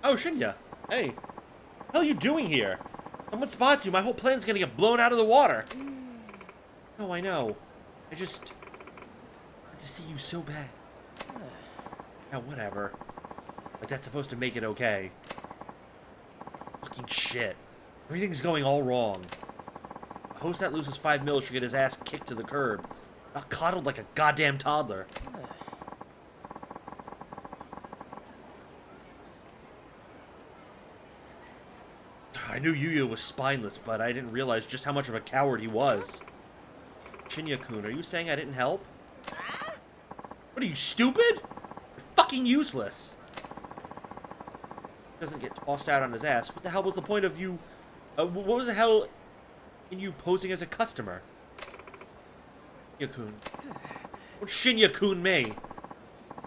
Oh, Shinya. Hey. What the hell are you doing here? Someone spots you. My whole plan's gonna get blown out of the water. No, I know. I just want to see you so bad. Yeah, whatever. But that's supposed to make it okay. Fucking shit. Everything's going all wrong. A host that loses 5 mil should get his ass kicked to the curb. Not coddled like a goddamn toddler. I knew Yuya was spineless, but I didn't realize just how much of a coward he was. Shinya-kun, are you saying I didn't help? What are you, stupid? You're fucking useless. Doesn't get tossed out on his ass. What the hell was the point of you... what was the hell in you posing as a customer? Shinya-kun. Don't Shinya-kun me.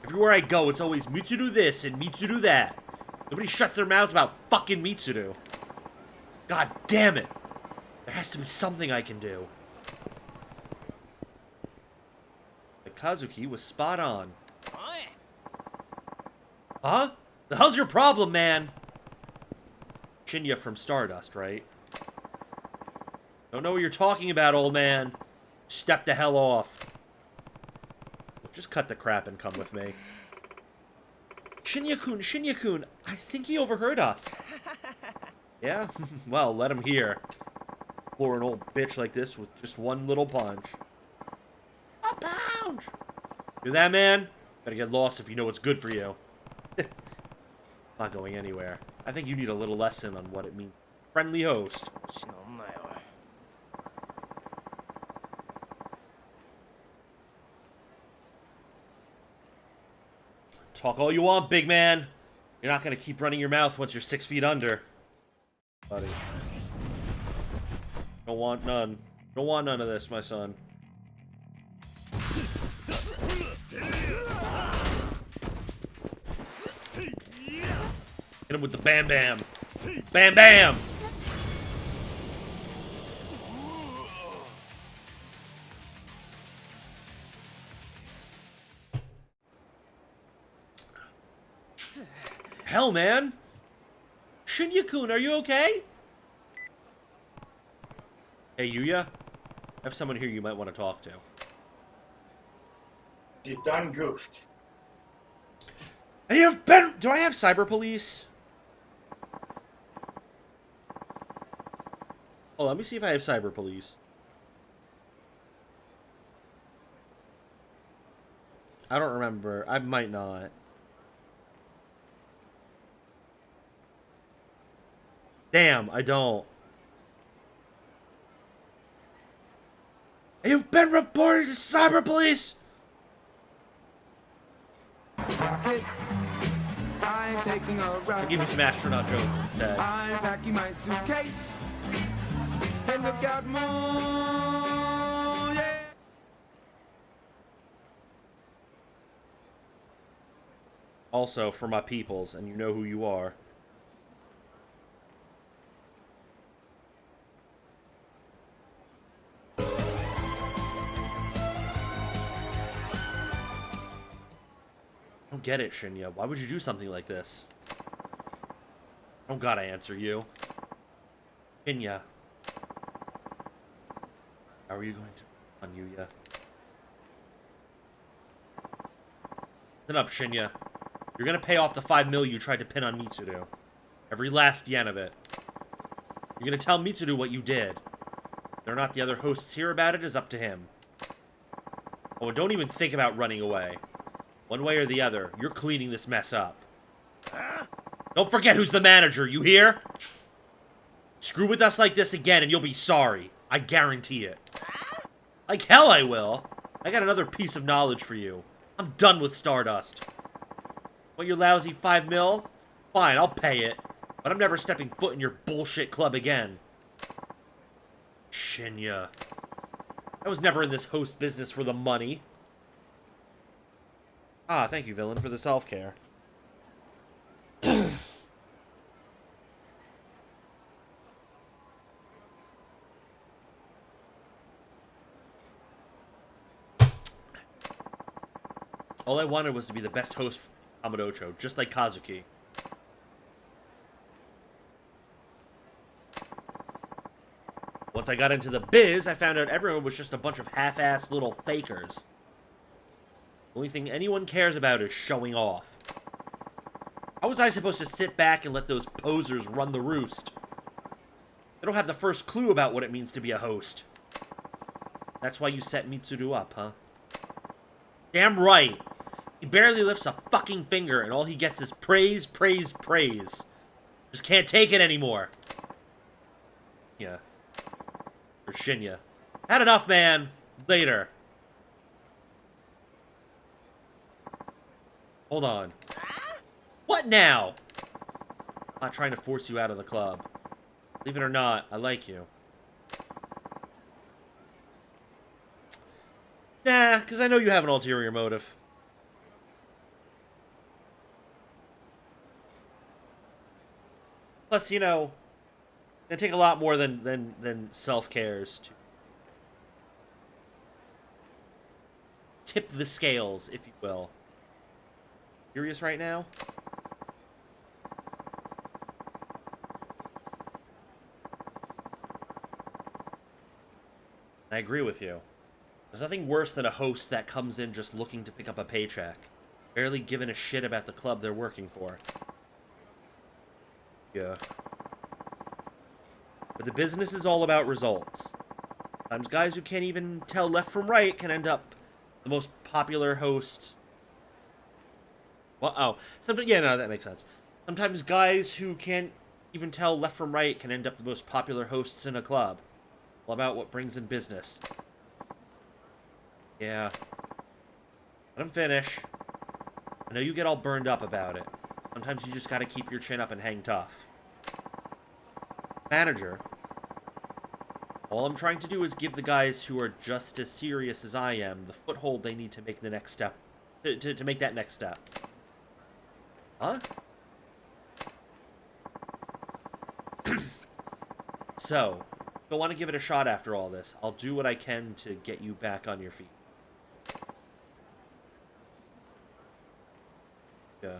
Everywhere I go, it's always Mitsuru this and Mitsuru that. Nobody shuts their mouths about fucking Mitsuru. God damn it! There has to be something I can do. The Kazuki was spot on. Huh? The hell's your problem, man? Shinya from Stardust, right? Don't know what you're talking about, old man. Step the hell off. Just cut the crap and come with me. Shinya-kun, Shinya-kun, I think he overheard us. Yeah? Well, let him hear. Floor an old bitch like this with just one little punch. A pound! Do that, man? Better get lost if you know what's good for you. Not going anywhere. I think you need a little lesson on what it means. Friendly host. Talk all you want, big man. You're not gonna keep running your mouth once you're 6 feet under. Buddy. Don't want none. Don't want none of this, my son. Hit him with the bam bam. Bam bam! Hell, man! Shinya-kun, are you okay? Hey, Yuya? I have someone here you might want to talk to. You done goofed. Hey, you've been... Do I have cyber police? Oh, let me see if I have cyber police. I don't remember. I might not. Damn, I don't. You've been reported to cyber police! I'm taking a I'll give me some astronaut jokes instead. I'm packing my suitcase and look out more, yeah. Also, for my peoples, and you know who you are. I don't get it, Shinya. Why would you do something like this? I don't gotta answer you. Shinya. How are you going to on Yuya? Listen up, Shinya. You're gonna pay off the 5 mil you tried to pin on Mitsuru. Every last yen of it. You're gonna tell Mitsuru what you did. Whether or not the other hosts hear about it is up to him. Oh, and don't even think about running away. One way or the other, you're cleaning this mess up. Don't forget who's the manager, you hear? Screw with us like this again and you'll be sorry. I guarantee it. Like hell I will. I got another piece of knowledge for you. I'm done with Stardust. Want your lousy 5 mil? Fine, I'll pay it. But I'm never stepping foot in your bullshit club again. Shinya. I was never in this host business for the money. Ah, thank you, villain, for the self-care. All I wanted was to be the best host for Kamadocho, just like Kazuki. Once I got into the biz, I found out everyone was just a bunch of half-assed little fakers. The only thing anyone cares about is showing off. How was I supposed to sit back and let those posers run the roost? They don't have the first clue about what it means to be a host. That's why you set Mitsuru up, huh? Damn right! He barely lifts a fucking finger and all he gets is praise, praise, praise. Just can't take it anymore. Yeah. Or Shinya. Had enough, man! Later. Hold on. What now? I'm not trying to force you out of the club. Believe it or not, I like you. Nah, because I know you have an ulterior motive. Plus, you know, it take a lot more than self-cares to tip the scales, if you will. Curious right now? I agree with you. There's nothing worse than a host that comes in just looking to pick up a paycheck, barely giving a shit about the club they're working for. Yeah. But the business is all about results. Sometimes guys who can't even tell left from right can end up the most popular host. Well, oh. Yeah, no, that makes sense. Sometimes guys who can't even tell left from right can end up the most popular hosts in a club. All about what brings in business. Yeah. Let him finish. I know you get all burned up about it. Sometimes you just gotta keep your chin up and hang tough. Manager. All I'm trying to do is give the guys who are just as serious as I am the foothold they need to make the next step. To make that next step. Huh? So, don't want to give it a shot after all this. I'll do what I can to get you back on your feet. Yeah.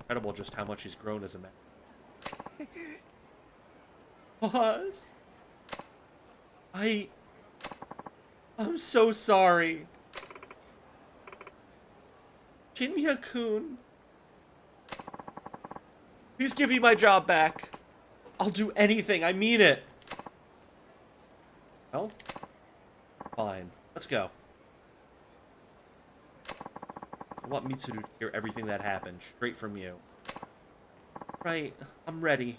Incredible just how much he's grown as a man. Boss. I'm so sorry. Shinya-kun. Please give me my job back. I'll do anything. I mean it. Well, fine. Let's go. I want Mitsuru to hear everything that happened, straight from you. Right. I'm ready.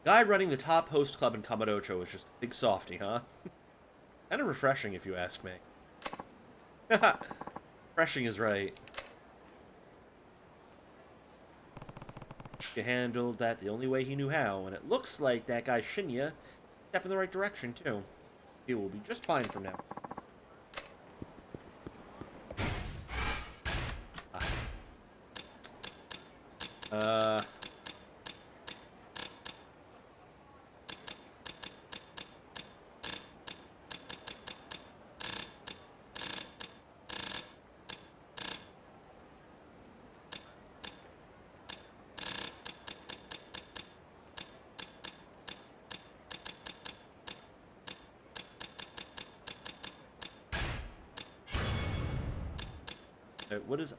The guy running the top host club in Kamadocho is just a big softy, huh? Kind of refreshing, if you ask me. Refreshing is right. He handled that the only way he knew how, and it looks like that guy Shinya stepped in the right direction, too. He will be just fine from now. What is,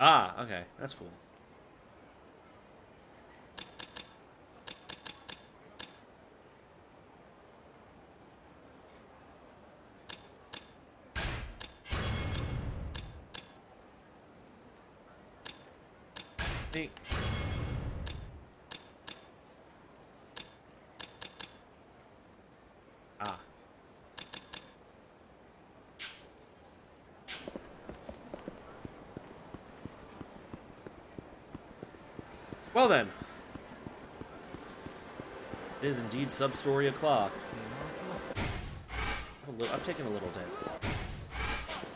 okay. That's cool. think. Ah. Well then. It is indeed sub-story o'clock. I've taken a little day.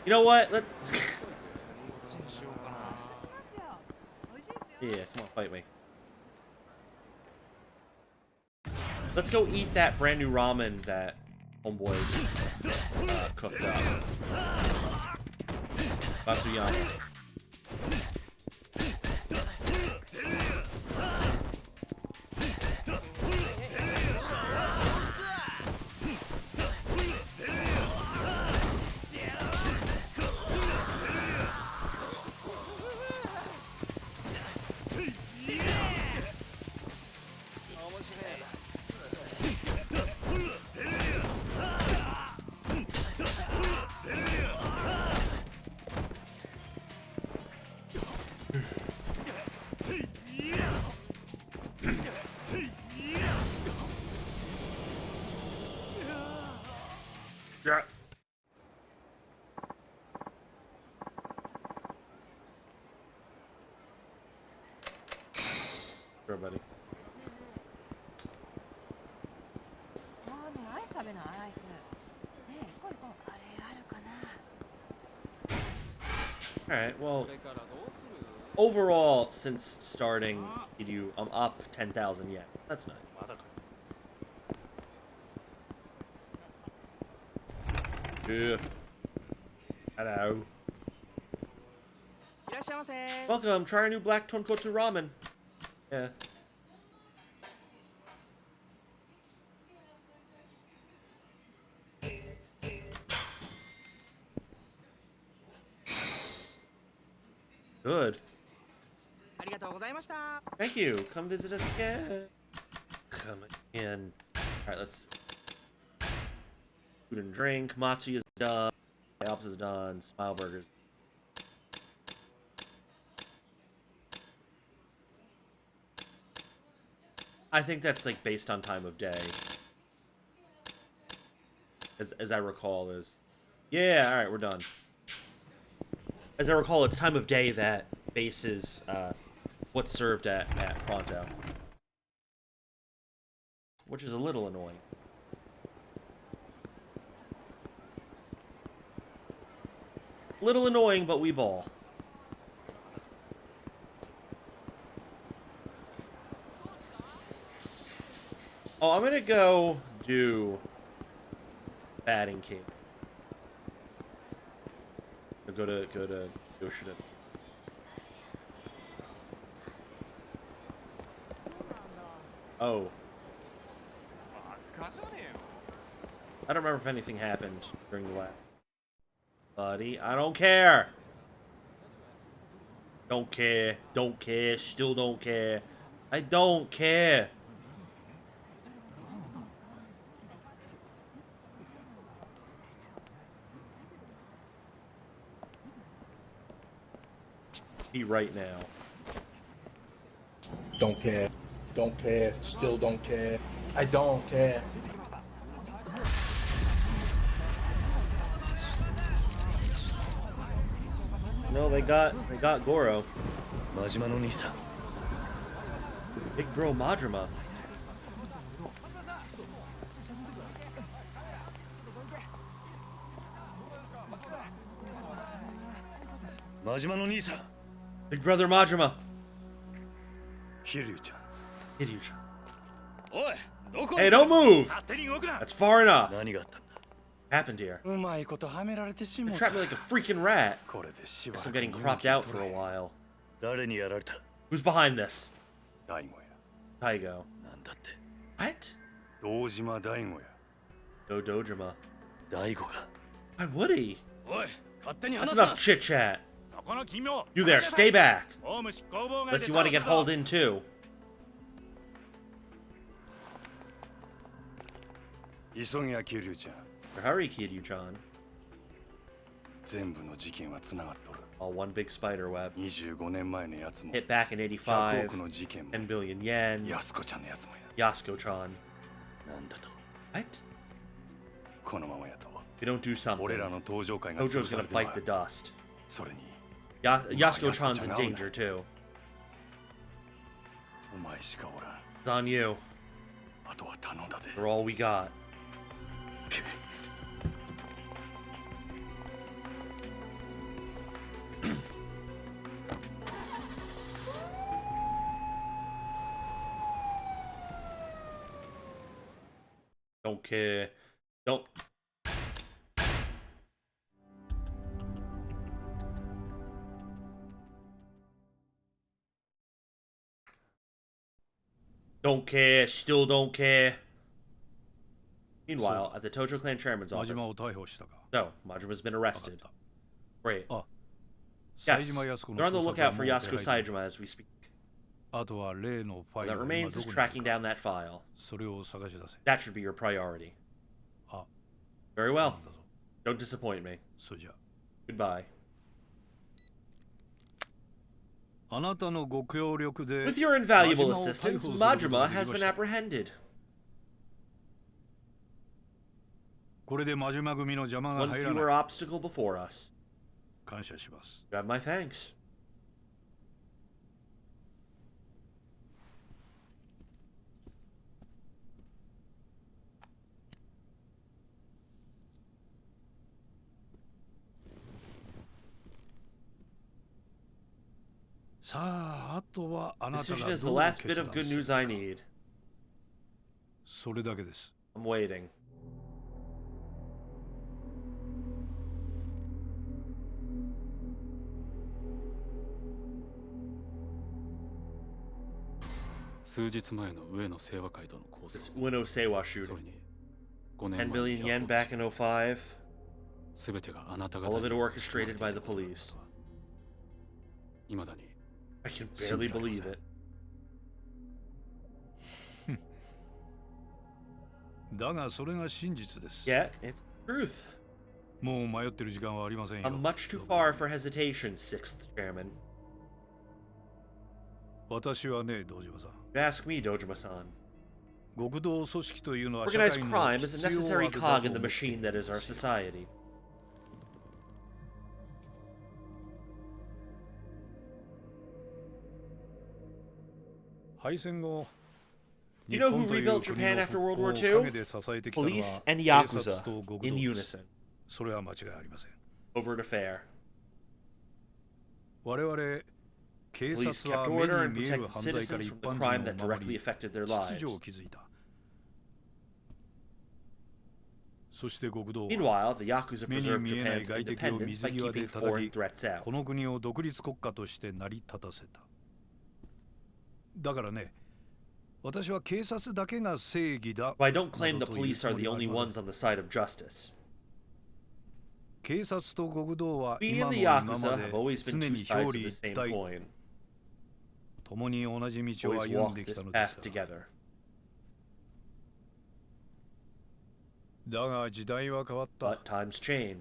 You know what? Yeah, come on, fight me. Let's go eat that brand new ramen that homeboy cooked up. Matsuyama. Yeah. Sure, buddy. Alright, well, overall, since starting KIRYU, I'm up 10,000 yen. That's nice. Yeah. Hello. Welcome, try our new black tonkotsu ramen. Yeah. Good. Thank you. Come visit us again. Come again. Alright, let's... Food and drink. Matsu is done. Alps is done. Smile Burgers. I think that's like based on time of day. As I recall is... Yeah, alright, we're done. As I recall, it's time of day that bases what's served at Pronto. Which is a little annoying. Little annoying, but we ball. Oh, I'm gonna go do batting cage. Go to Yoshida. Oh. I don't remember if anything happened during the last. Buddy, I don't care. Don't care. Don't care. Still don't care. I don't care. Be right now. Don't care. Don't care. Still don't care. I don't care. No, they got Goro. Majima no Nisa. Big bro Majima. Majima no Nisa. Big brother Majima. KIRYU-chan. KIRYU-chan. Hey, don't move! That's far enough. 何があったんだ? Happened here. うまいことはめられてしも They うた trapped me like a freaking rat. これでしば Guess ら I'm く getting 勇 cropped 気を out 取 for れ a while. 誰にやられた? Who's behind this? 大悟や Taigo. なんだって? What? 堂島大悟や Dojima. 大悟が? Why would he? おい勝手に That's 話すな enough chit chat. そこの君も You there, stay back. オウム執行妨害 Unless で you want to 倒 get すぞ hauled in too. 急げやKIRYUちゃん Hurry, KIRYU-chan. 全部の事件はつながっとる All one big spider web. 25年前のやつも Hit back in 100 85, 億の事件も 10 billion yen, 安子ちゃんのやつもや Yasko-chan. なんだと What? このままやと If you don't do something, 俺らの登場会が潰 Tojo's さ gonna れては fight the dust. それに Yasko-chan's in danger too. お前しかおらん It's on you. あとは頼んだで For all we got. Don't care. Don't. Don't care. Still don't care. Meanwhile, at the Tojo Clan Chairman's 真 office. 島を逮捕したか So, Majima's been arrested. Great. あ Yes, 冴島靖子 they're の on the 捜索 lookout は for もう Yasuko 手配済み Saejima as we speak. あとは例のファイ All ル that が今 remains ど is こにある tracking か down that file. それを探し出せ That should be your priority. あ Very な well. んだぞ Don't disappoint me. それじゃ Goodbye. あなたのご協力で With your invaluable 真島を逮捕 assistance, すること Majima ができ has ま been した apprehended. これで真島組の邪魔が One 入ら fewer ない obstacle before us. 感謝します You have my thanks. さああとはあなた Decision が is the どう last 決 bit of 断 good する news I need. それだけです I'm waiting. 数日前の上野清和会との抗 This 争 Ueno Seiwa そ shooting. れに5 10年前 billion の yen back in 05. 全てがあなた All 方 of it に orchestrated by the police. いまだに I can barely believe it. だがそれが真実です Yet, it's truth. もう迷ってる時間はありませんよ I'm much too far for hesitation, 6th Chairman. 私はね道島さん You ask me, Dojima-san. 極道組織というのは社 Organized 会の crime is a 必要 necessary 悪だ cog と in the 思って machine that is our society. 敗戦後 You know who 日本という rebuilt 国 Japan の after 復 World 興を War II? 陰で支えてきたのは Police and 警 Yakuza 察と極道 in です unison. それは間違いありません Overt affair. 我々警 Police 察は kept 目 order に and 見える protected 犯罪から citizens 一 from the 般 crime 人 that を守 directly り affected their 秩 lives. 序を築いたそして極道は Meanwhile, the Yakuza 目に preserved 見えない Japan's 外敵を independence 水 by 際で keeping 叩 foreign き threats out. この国を独立国家として成り立たせただからね私は警察だけが正義だ But I don't claim な the どという police つ are も the りはあり only ません ones on the side of justice. 警察と極道は We 今 and も the 今ま Yakuza で have always 常 been に two 表 sides of 裏 the 一 same 体 coin. 共に同じ道を Always 歩ん walked でき this たのです path から together. だが時代は変わった But times change.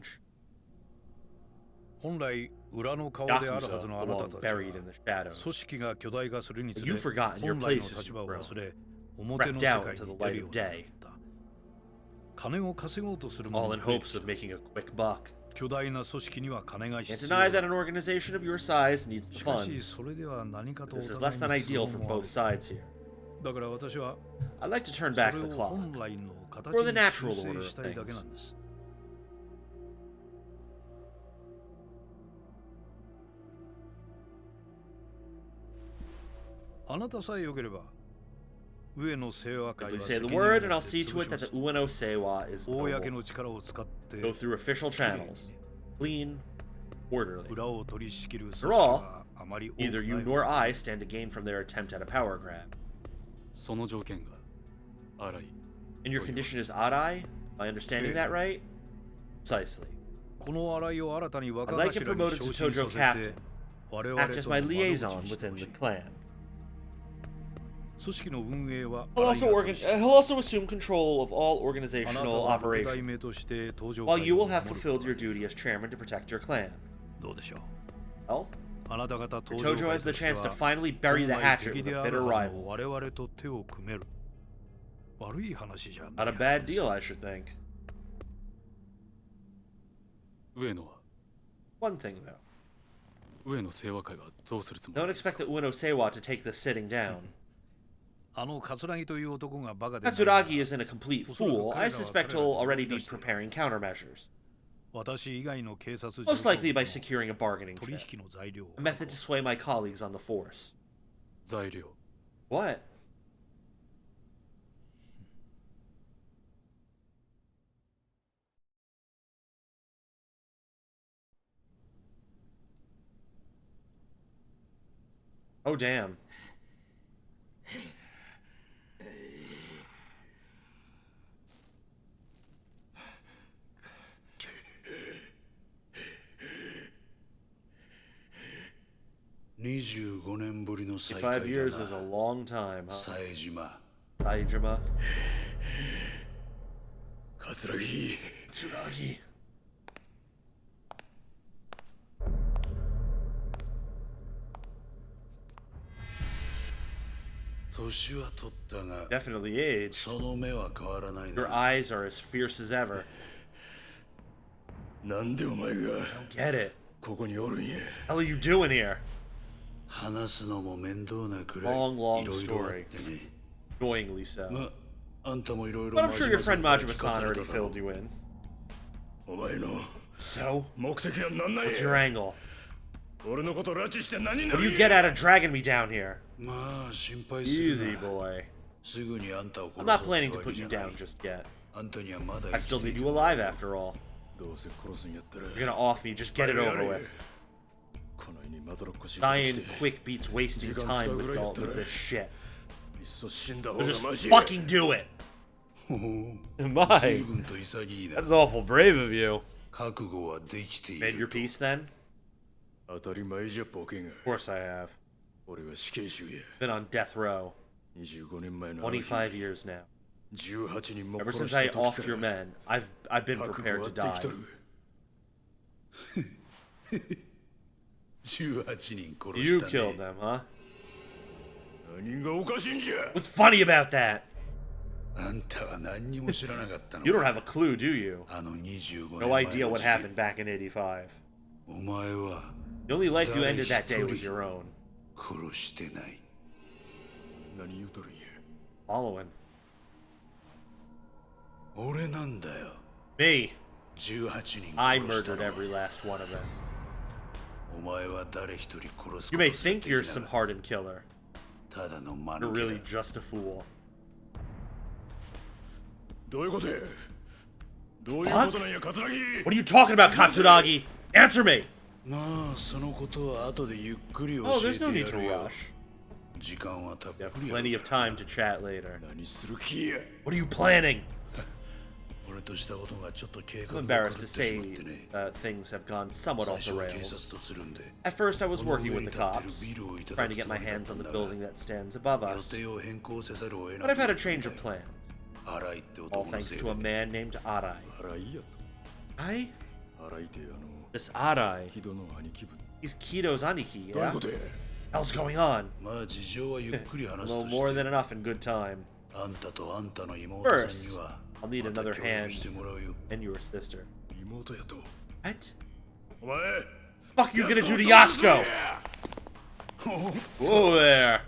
本来裏の顔であるはず Yakuza のあなた belong たちは buried in the shadows. 組織が巨大化するにつれ You've forgotten your 本来の places 立場を you've 忘れ表の Crept 世 out 界 into the に出 light るよ of うになっ day. た金を稼ごうとする All 者 in が増えて hopes き of た making a quick buck. 巨大な組織には金が Can't 必 deny 要 that だ an organization of your size needs the しかし funds. それでは何かとお This is 互 less い than に都 ideal 合 from もあ both る sides here. だから私は I'd like to turn そ back れ the を clock. 本来の形 For the に natural 修 order 正 of したいだけな things. んですあなたさえ良ければ上野清和会 Simply は say 責 the 任を word 持っ and て I'll see to 潰 it し that ま the す Ueno Seiwa is 公の go 力を使って through official きれいに channels. Clean, orderly. 裏を取り仕切る組織 For all, があまり多く Neither な you い nor I stand to gain from their attempt at a power grab. その条件が荒い And your condition is Adai? Am I understanding that right? Precisely. この洗いを新たに若 I'd like 頭 him に promoted 昇 to 進 Tojo させ captain. て我々 Act と as の my 窓口 liaison にして within ほし the い clan. 組織の運営は He'll 洗い also, が取り仕切る he'll also assume control of all あなた organizational は副代 operations, 名として登場 while 会 you を will have 守る fulfilled your duty as chairman to protect your clan. どうでしょう Well, あなた方 Tojo has the chance to finally bury the hatchet with a bitter rival. 我々と手を組める。悪い話じゃない。 Not a bad deal, I should think. 上野は One thing, though. 上野清和会はどうするつもり Don't ですか expect the Ueno Seiwa to take this sitting down. あの桂木という男がバカで。 Katsuragi isn't a complete fool. I suspect he'll already be preparing countermeasures. 私以外の警察 Most likely by securing a bargaining 取 chip. 引の材料。 A method to sway my colleagues on the force. 材料 What? Oh, damn. Five 5 years is a long time, huh? 冴島 Saejima. 桂木 Tsuragi. 年は取ったが Definitely aged. その目は変わらない Your な。 eyes are as fierce as ever. なんでお前が Get it. ここにおるんや。 What are you doing here? 話すのも面倒なくらい Long, long いろいろあってね。 Annoyingly so. ま、あんたもいろいろ But I'm sure your friend 真面目 Majima-san に already 聞かされただろ filled you in. お前の So? 目的は何なん What's your や。 angle? 俺のこと拉致して何にな What do る you get out of dragging me down here? まあ心配する Easy, な。 boy. すぐにあんたを I'm 殺 not そうっ planning て to わけ put じ you ゃない down。just yet. あんたにはまだ I 生 still きてい need て you もらう alive after all. どうせ殺すんやったら You're gonna off me, just get it over with. この世にまどろっこしい Dying quick beats wasting time with this shit. いっそ死んだ方 So が just マシ fucking do it! 随 My, 分と潔いな that's awful brave of you. 覚悟はできてい Made your る peace then? 当たり前じゃボケが Of course I have. 俺は死刑囚や Been on death row. 25年前のあの日25 years now. 18人も Ever 殺 since し I た offed 時 your から men, I've been 覚 prepared 悟 to はでき die. とる18人殺 You した killed ね them, huh? 何がおかしいんじゃ What's funny about that? あんたは何にも知らなかったの You don't have a clue, do you? あの25 No 年前 idea の what 事件 happened back in 85. お前は The only life you ended that day was your own. 殺してない何言うとるんや Following. 俺なんだよ Me. 18人 I 殺した murdered のは every last one of them. お前は誰一人殺す You こ may とすら think でき you're な some かっ hardened killer. たただの間 You're 抜け really だ just a fool. どういうことやどういう Fuck? ことなんや桂木 What are you talking about, Katsuragi? Answer me! まあそのことは後でゆっくり教 Oh, え there's no てや need to るよ rush. 時間はたっ You have ぷりあ plenty る of から time to chat later. 何する気や What are you planning? 俺としたことがちょっと計 I'm 画が embarrassed 狂 to ってし say まってね things have gone somewhat 最 off 初 the は警 rails. 察とするんで At first, I was この working 上 with に the 立ってる cops, ビルをいた trying だ to く get つ my もりだっ hands た on ん the だ building が that stands above 予 us. 定を変更せざるを得 But な I've く had な a ったん change だ of plans. 荒井って All 男の thanks せい to a で man named Arai. 荒井やと Arai? 荒井ってThis Arai. 木戸の兄貴分 He's Kito's Aniki, どういう yeah? ことや Hell's going on? まあ事情はゆっくり A 話す little と more して than enough in good time. あんたとあんたの妹さん First, には I'll need また another 協 hand 力してもらうよ and your sister. 妹やと What? お前 Fuck you gonna do to Yasuko? Whoa there.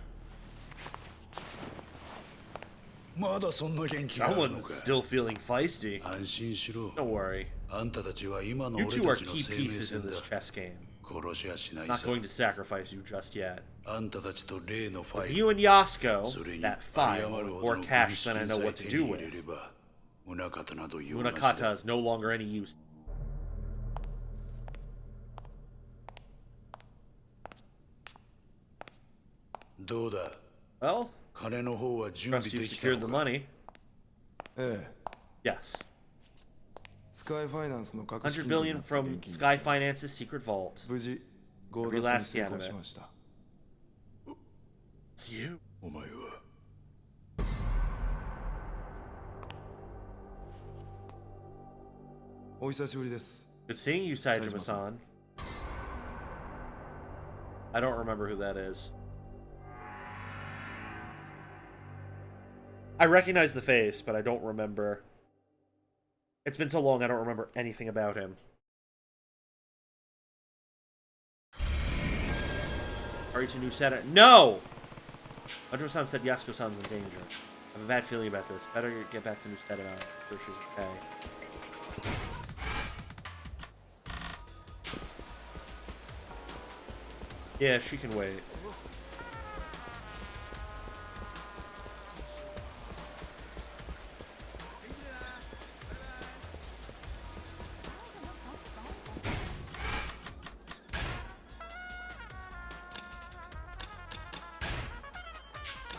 まだそんな元気があるの Someone's か still feeling feisty. 安心しろ Don't worry. あんたたちは今の You 俺 two are たちの key 生命 pieces in 線だ this chess game. 殺しやしない Not さ going to sacrifice you just yet. あんたたちと例のファ With イ you ル and Yasuko, それに that 有り file, 余るほど or の cash 軍資 that I 金 know さえ what 手 to に do 入れれ with. ば宗方など用なし Munakata だ is no longer any use. どうだ Well, 金の方は準 trust 備 you've できた secured the のか money. ええ Yes. スカイファイナンスの隠し100金庫にあ billion った from 現金でした Sky Finance's secret vault. 無事強 Every 奪に last 成 yen 功 of し it. ました It's you. お前はお久しぶりです Good seeing you, Saejima-san. I don't remember who that is. I recognize the face, but I don't remember. It's been so long, I don't remember anything about him. Sorry to new setter. No! Andro-san said Yasuko-san's in danger. I have a bad feeling about this. Better get back to Nuseta now. I'm sure she's okay. Yeah, she can wait.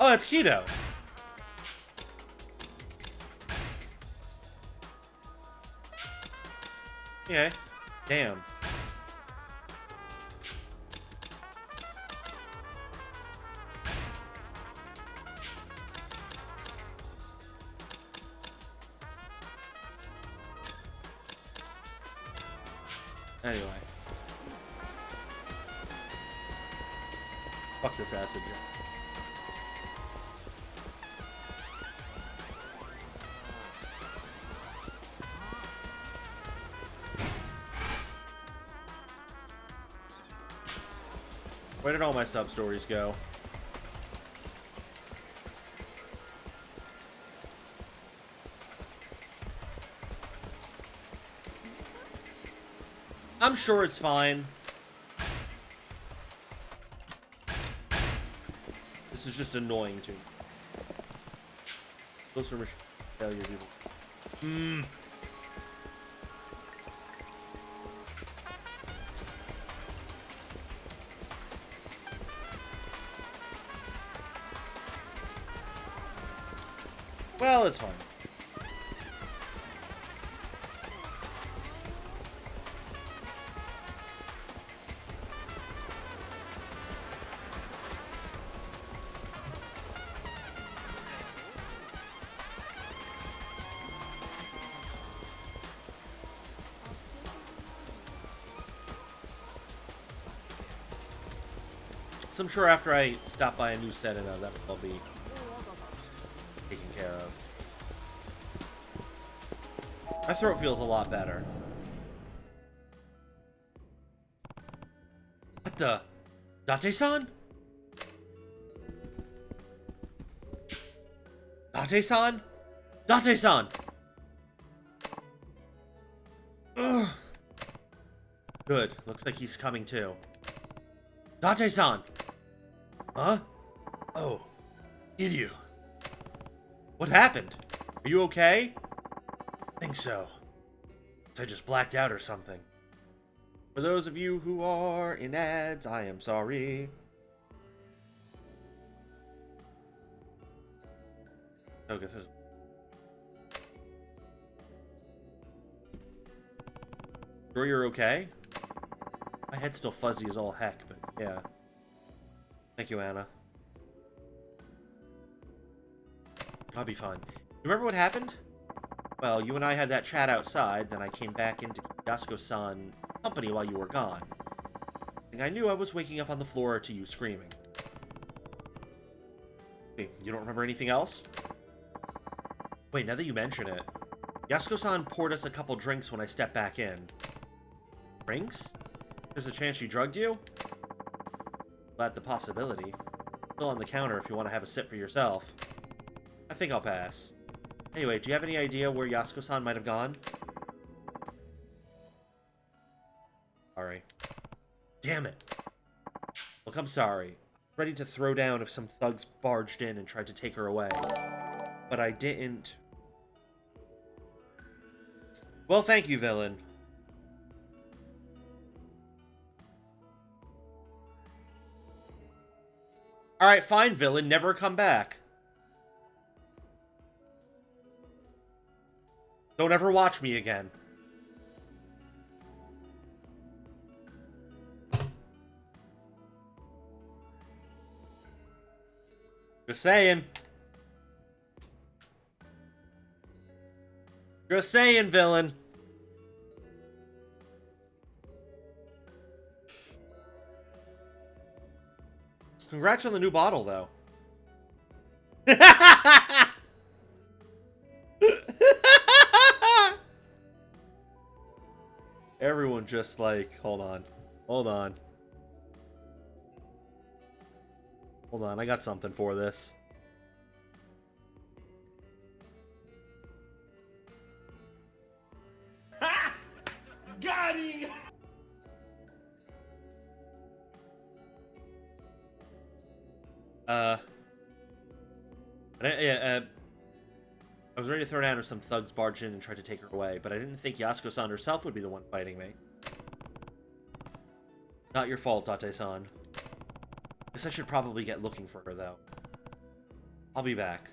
Oh, that's Keto. Okay. Damn. Anyway. Fuck this acid jump. Where did all my sub-stories go? I'm sure it's fine. This is just annoying to me. Those for failure people. Well, it's fine. So I'm sure after I stop by a new set, that will be taken care of. My throat feels a lot better. What the? Date-san? Date-san? Date-san! Ugh. Good. Looks like he's coming too. Date-san! Huh? Oh. KIRYU. What happened? Are you okay? I think so. I just blacked out or something. For those of you who are in ads, I am sorry. Oh, guess there's... Sure you're okay? My head's still fuzzy as all heck, but yeah. Thank you, Anna. I'll be fine. You remember what happened? Well, you and I had that chat outside, then I came back into Yasuko-san company while you were gone. And I knew I was waking up on the floor to you screaming. Hey, you don't remember anything else? Wait, now that you mention it, Yasuko-san poured us a couple drinks when I stepped back in. Drinks? There's a chance she drugged you? Glad the possibility. Still on the counter if you want to have a sip for yourself. I think I'll pass. Anyway, do you have any idea where Yasuko-san might have gone? Sorry. Damn it. Look, I'm sorry. Ready to throw down if some thugs barged in and tried to take her away. But I didn't. Well, thank you, villain. Alright, fine, villain. Never come back. Don't ever watch me again. Just saying. Just saying, villain. Congrats on the new bottle, though. Everyone just like, hold on. Hold on. Hold on, I got something for this. Got him! I was ready to throw down if some thugs barged in and tried to take her away, but I didn't think Yasuko-san herself would be the one fighting me. Not your fault, Date-san. Guess I should probably get looking for her, though. I'll be back.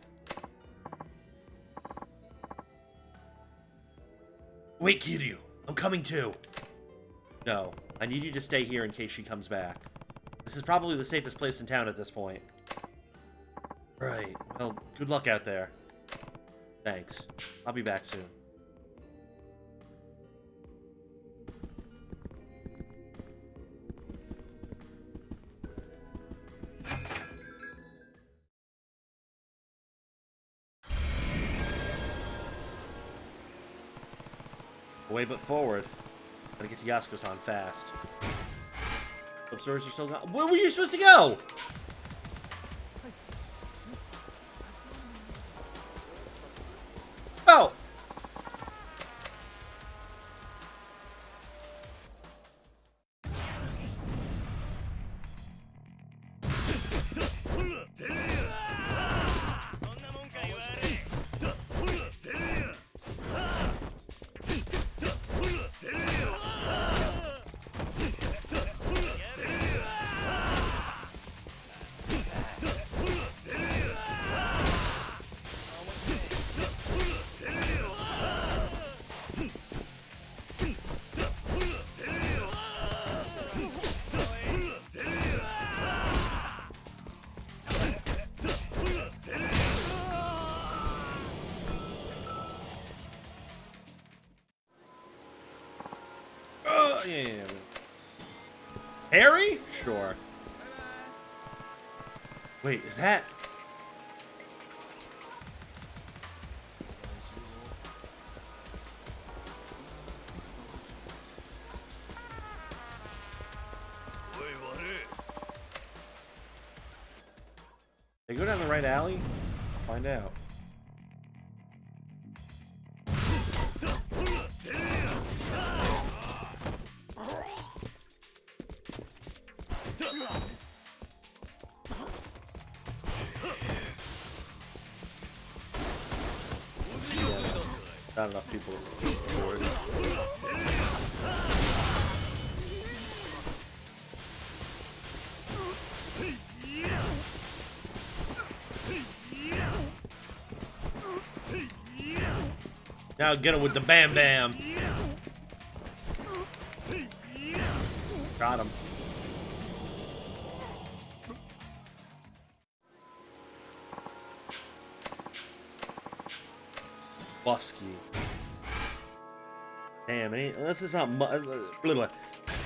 Wait, Kiryu. I'm coming too. No, I need you to stay here in case she comes back. This is probably the safest place in town at this point. Right, well, good luck out there. Thanks. I'll be back soon. Away but forward. Gotta get to Yasuko-san fast. Upstairs, you still got. Where were you supposed to go? Oh! Yeah. Harry? Sure. Wait, is that... They go down the right alley? I'll find out. Not enough people for it. Now get him with the bam bam. Got him. Busky. Damn, this is not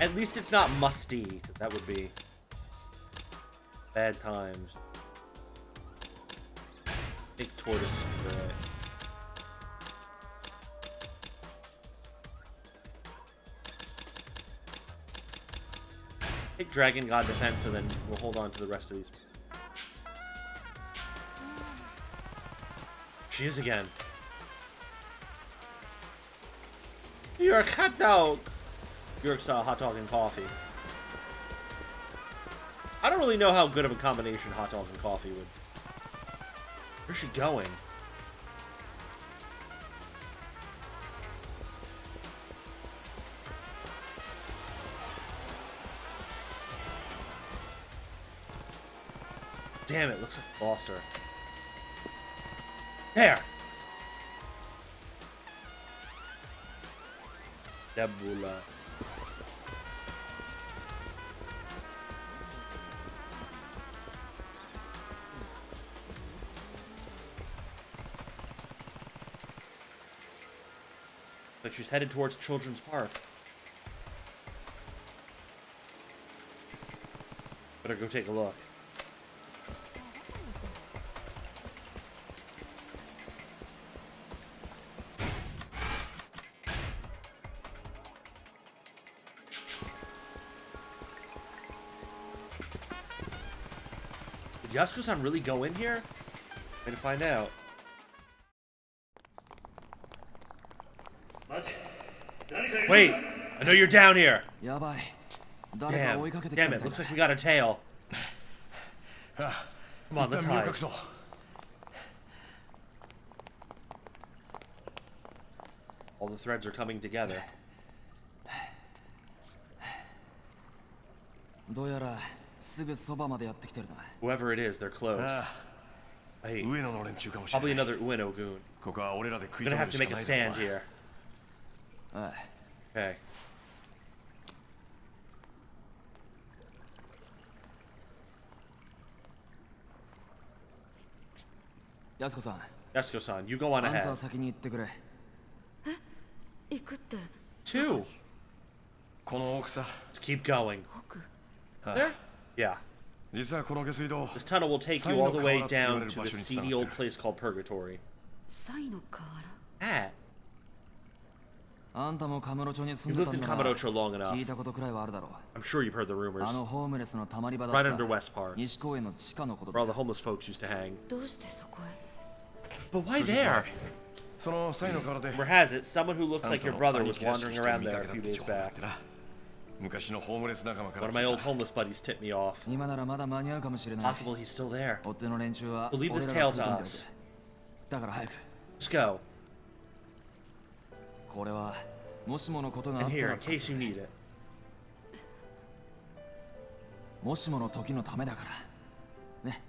at least it's not musty, 'cause that would be bad times. Big tortoise spirit. Take Dragon God Defense, and then we'll hold on to the rest of these. She is again. You're a hot dog! York's hot dog and coffee. I don't really know how good of a combination hot dog and coffee would. Where's she going? Damn it, looks like I lost her. There! Debula. Like she's headed towards Children's Park. Better go take a look. Did Yasuko-san really go in here? Way to find out. Wait! I know you're down here! Damn. Damn it, looks like we got a tail. Come on, let's hide. All the threads are coming together. Whoever it is, they're close. Hey, probably another Ueno-gun. Gonna have to make a stand here. Okay. Yasuko-san, you go on ahead. 行くって Two. Let's keep going. There? Yeah. This tunnel will take you all the way down to the seedy old place called Purgatory. サイの河原 Ah. あんたもカムロ町に住ん You でた lived ん in だな Kamurocho long enough. 聞いたことくらいはあるだろう I'm sure you've heard the rumors. あのホームレスのたまり場だ Right った under West Park, 西公園の地下のこと where だ all the homeless folks used to hang. どうしてそこへ But why there? Rumor has it, someone who looks like your brother was wandering around there a few days back. One of my old homeless buddies tipped me off. 今ならまだ間に合うかもしれない Possible he's still there. 追っ手の連中は We'll leave this 俺ら tale が to ついてみて us. だから早く Let's go. これはもしものことがあ And った here, ら in case you need it. もしもの時のためだからね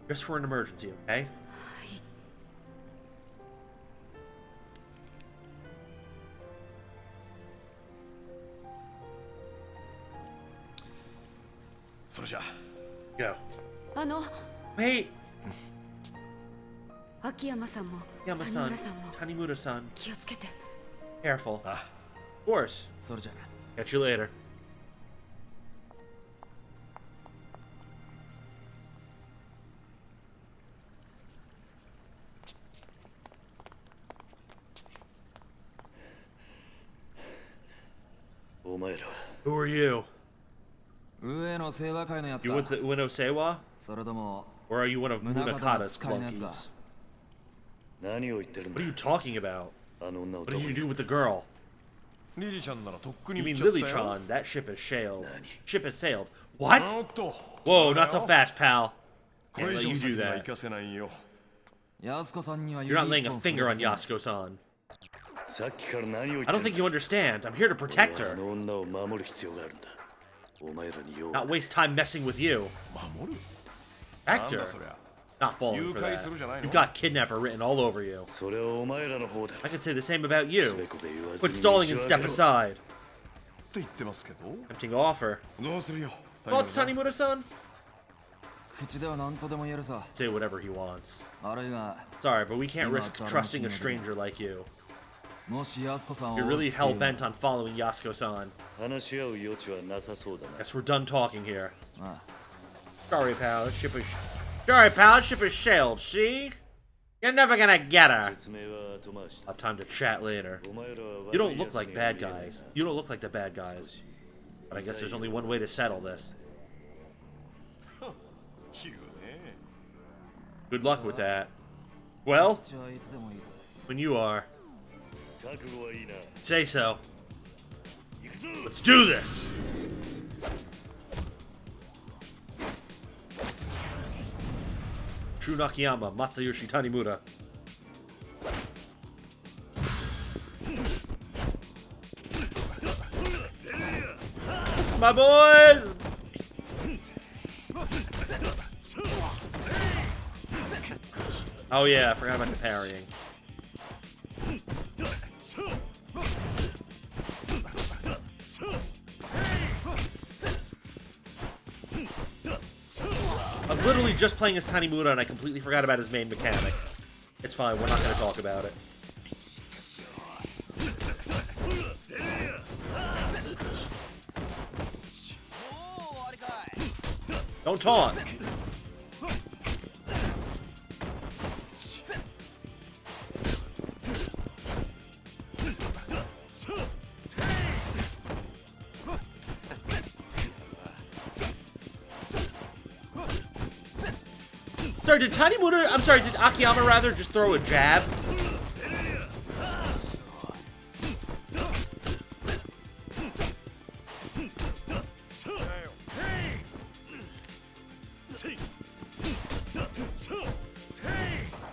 Just for an emergency, okay? それじゃ Go. あの Wait! 秋山さんも谷 Yama-san, 村さんも Tanimura-san, 気をつけて careful. Of course. それじゃ Catch you later. Who are you? 上の清和会のやつ You か went to Ueno Seiwa? それとも Or are you one of Munakata's 使いのやつか flunkies? What are you talking about? What did you do with the girl? リリちゃんならとっく You に mean 行っちゃったよ Lily-chan? That ship has sailed. Ship has sailed. What? おっと Whoa, not so fast, pal. こ Can't れ let 以 you 上先 do には that. 行かせないよ 安子さんには You're not 指 laying 一 a 本 finger 触 on れさ Yasuko-san. さっきから何を言って I don't think you understand. I'm here to protect あ her. の女を守る必要があるんだお前らに用 Not waste time messing with you. 守る Actor. なんだそりゃ Not falling for 誘拐 that. するじゃないの You've got kidnapper written all over you. それはお前らの方だ I could say the same about つべ you. こべ言わず Quit に stalling and 道を step 開けろ aside. と言ってますけど Tempting offer. どうするよ Thoughts, Tanimura-san? 口では何とでも言えるさ Say whatever he wants. 悪いが Sorry, but we can't You're risk not trusting a Darren stranger like you. もし安子さんを You're 追う really っていう hell-bent on following Yasuko-san. 話し合う余地はなさそうだな Guess we're done talking here. ああ Sorry, pal. The ship is... Sorry, pal. The ship is sailed, see? You're never gonna get her. 説明は後回し I'll have time to chat later. お前らは You 悪 don't い look 奴 like には bad 見えない guys. You don't look like the bad guys. But I guess there's only one way to settle this. 言うね Good luck with that. Well, じゃあいつでもいいぞ when you are. 覚悟はいいな Say so. 行くぞ Let's do this! True Nakayama, Masayoshi Tanimura. My boys! Oh yeah, I forgot about the parrying. I was literally just playing as Tanimura and I completely forgot about his main mechanic. It's fine, we're not going to talk about it. Don't taunt! Sorry, did Tanimura, I'm sorry, did Akiyama rather just throw a jab?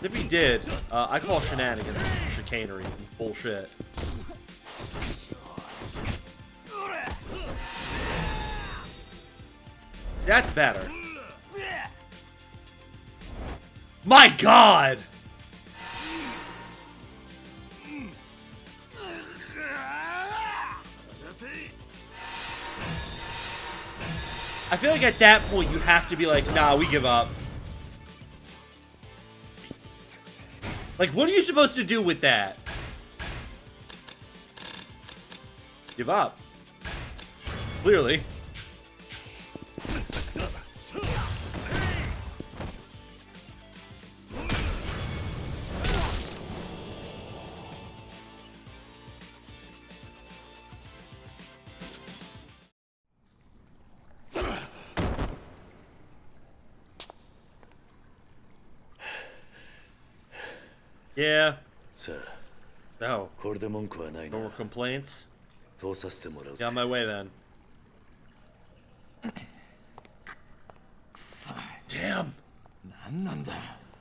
If he did, I call shenanigans chicanery and bullshit. That's better. My God! I feel like at that point you have to be like, nah, we give up. Like, what are you supposed to do with that? Give up. Clearly. Yeah. No. No more complaints. Get on my way then. Damn.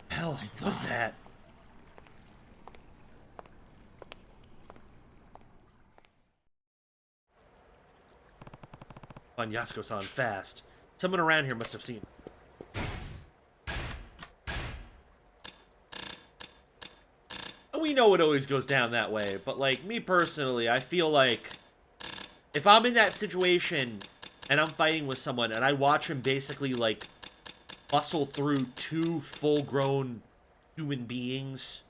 Hell, what's that? Find Yasuko-san fast. Someone around here must have seen. We know it always goes down that way, but like me personally, I feel like if I'm in that situation and I'm fighting with someone and I watch him basically like muscle through two full-grown human beings,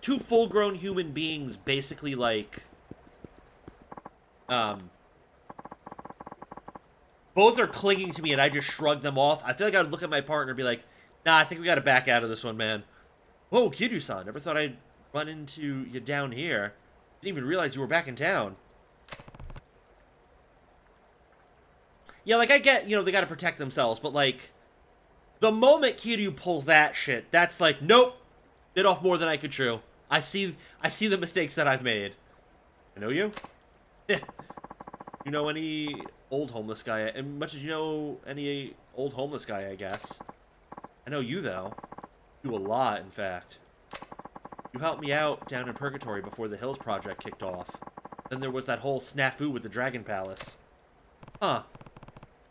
two full-grown human beings basically like both are clinging to me and I just shrug them off. I feel like I would look at my partner and be like, nah, I think we gotta back out of this one, man. Whoa, Kiryu-san, never thought I'd run into you down here. Didn't even realize you were back in town. Yeah, like, I get, you know, they gotta protect themselves, but, like, the moment Kiryu pulls that shit, that's like, nope, bit off more than I could chew. I see the mistakes that I've made. I know you? Yeah. You know any old homeless guy, as much as you know any old homeless guy, I guess. I know you, though. You do a lot, in fact. You helped me out down in Purgatory before the Hills project kicked off. Then there was that whole snafu with the Dragon Palace. Huh.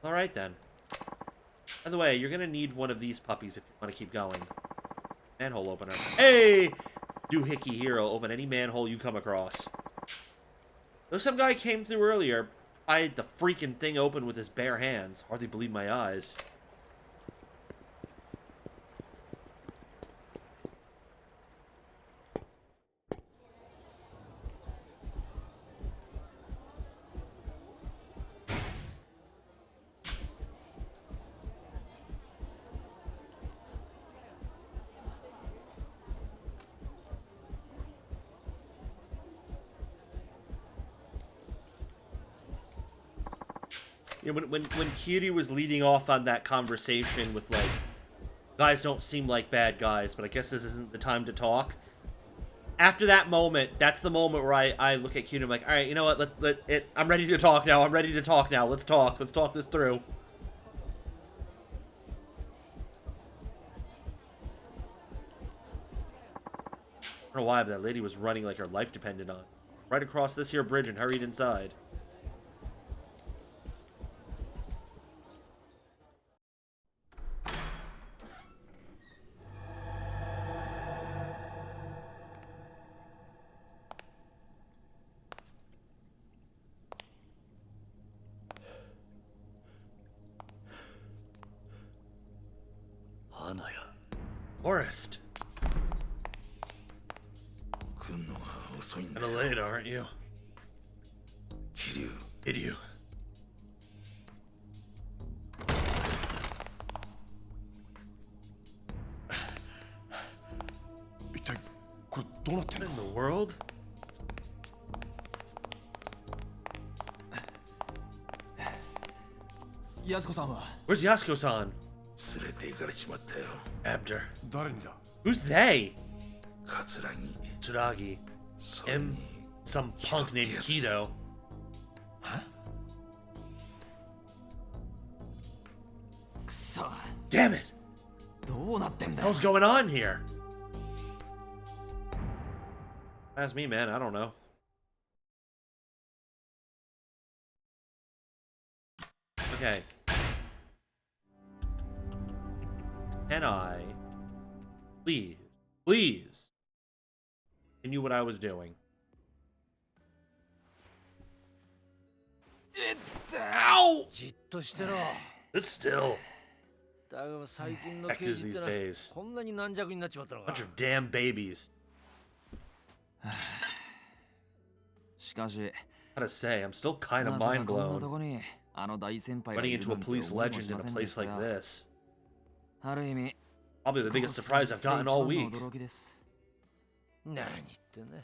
Alright, then. By the way, you're gonna need one of these puppies if you want to keep going. Manhole opener. Hey! Doohickey hero, open any manhole you come across. Though some guy came through earlier, pried the freaking thing open with his bare hands. Hardly believe my eyes. You know, when Kiryu was leading off on that conversation with, like, guys don't seem like bad guys, but I guess this isn't the time to talk. After that moment, that's the moment where I look at Kiryu and I'm like, alright, you know what, I'm ready to talk now, I'm ready to talk now, let's talk this through. I don't know why, but that lady was running like her life depended on it. Right across this here bridge and hurried inside. Forest. Kinda late, aren't you? Kiryu. What in the world? 安子さんは Where's Yasuko-san? 連れて行かれちまったよ。 Abder. 誰にだ？ Who's they? 桂木。 Tsuragi. それ And に some punk named Kido. くそ Damn it! どうなってんだ What the hell's going on here? Ask me, man. I don't know. Okay. Can I please continue what I was doing? Ow! じっとしてろ。 It's still だが最近の Actors 刑事って these のは days. こんなに軟弱になっちまったのか。 Bunch of damn babies. しかし Gotta say, I'm still kind of まさか mind こんなと blown こにあの大先輩が running いる into な a んて police 思いも legend し in ま a せんで place した like よ this. ある意味 Probably the biggest surprise I've gotten all week. 驚きです。何言ってんだ。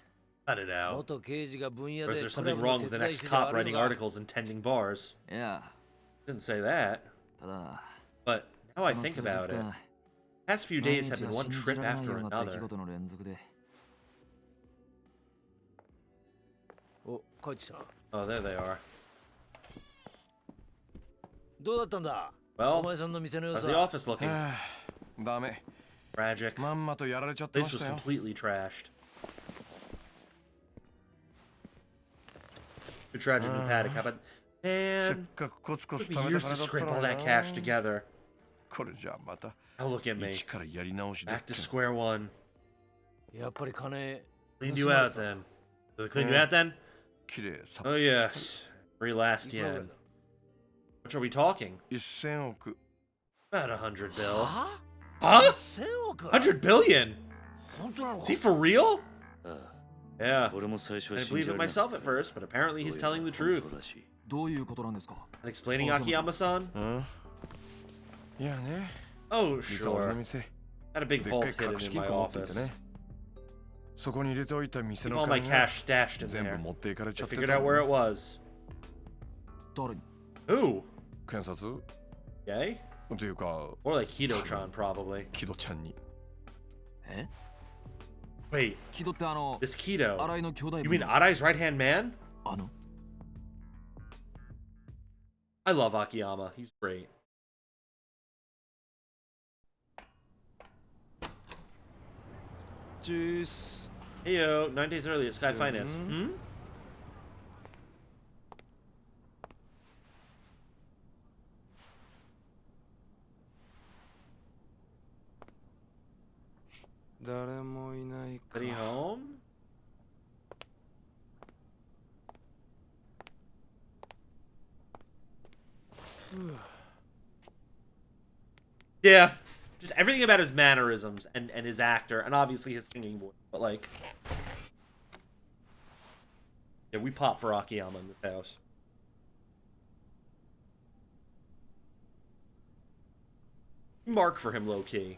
Cut it out. 元刑事が分野 Or で is there クラ something ブの wrong 手 with an 伝いして ex-cop 悪い writing のか。 articles and tending bars? いや Didn't say that. ただ But now I この think 数 about 日 it. 間 Past few 毎 days have 日 been が one 信じ trip られない after ような出来 another. 事の連続でお、帰ってきた。 Oh, there they are. どうだったんだ。 Well, お前さんの店の良 how's さ。 the office looking? ダメ。 Tragic. まんまとやられちゃってま Place し was たよ。 completely trashed. Too tragic in Paddock, how about... せっ Man, かくコツコ it ツ took 貯 me めた years to 金だった scrape の all に that な cash together. これじゃあまた Now look at me. 一からやり直しだっ Back to け。 square one. やっぱり金。 Cleaned you out then. Did they clean you out then? 綺麗さ。 Oh yes. Free last いくらぐらい yen. だ。 What are we talking? 1000億。 About 100 bill. は Huh? 1000億 100 billion? 本当なの Is か he for real? あ Yeah. あ俺も最初 I は didn't 信 believe じ it られなか myself った at first, but apparently どう he's やら telling the 本 truth. 当らしいどういうことなんですか And explaining Oh, Akiyama-san? うんいやね。 Oh, 実は俺の sure. 店。 Had a big でっ vault かい hidden 隠し in 金 my 庫持っていて office. ね。そこに入れておいた店 Keep の all my 金が cash stashed in 全部 there. 持っていかれち I ゃって figured た out の where it was. 誰に Who? 検察 Yay? というか Or like Kido-chan, probably. キドちゃんに。え Wait, キドってあの this Kido. 新井の兄弟 You 分 mean の Arai's right-hand man? あの I love Akiyama. He's great. Jeez. Hey yo, 9 days early at Sky Finance. Hmm? 誰もいないか。 Is he home? Yeah. Just everything about his mannerisms and his actor, and obviously his singing voice. But like, yeah, we pop for Akiyama in this house. Mark for him, low key.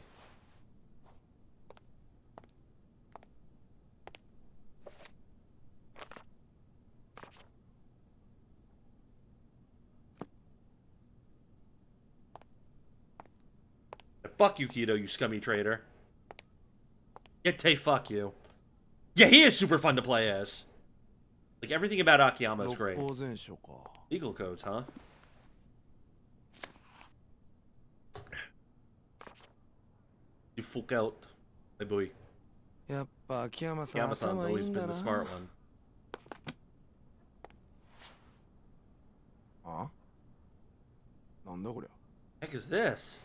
Fuck you, Kido, you scummy traitor. Yete, fuck you. Yeah, he is super fun to play as. Like, everything about Akiyama is great. 六法全書か。 Legal codes, huh? You fuck out, my boy. やっぱ秋山さん Akiyama-san's 頭いい always んだ been な。 the smart one. あ？なんだこりゃ。 Heck is this?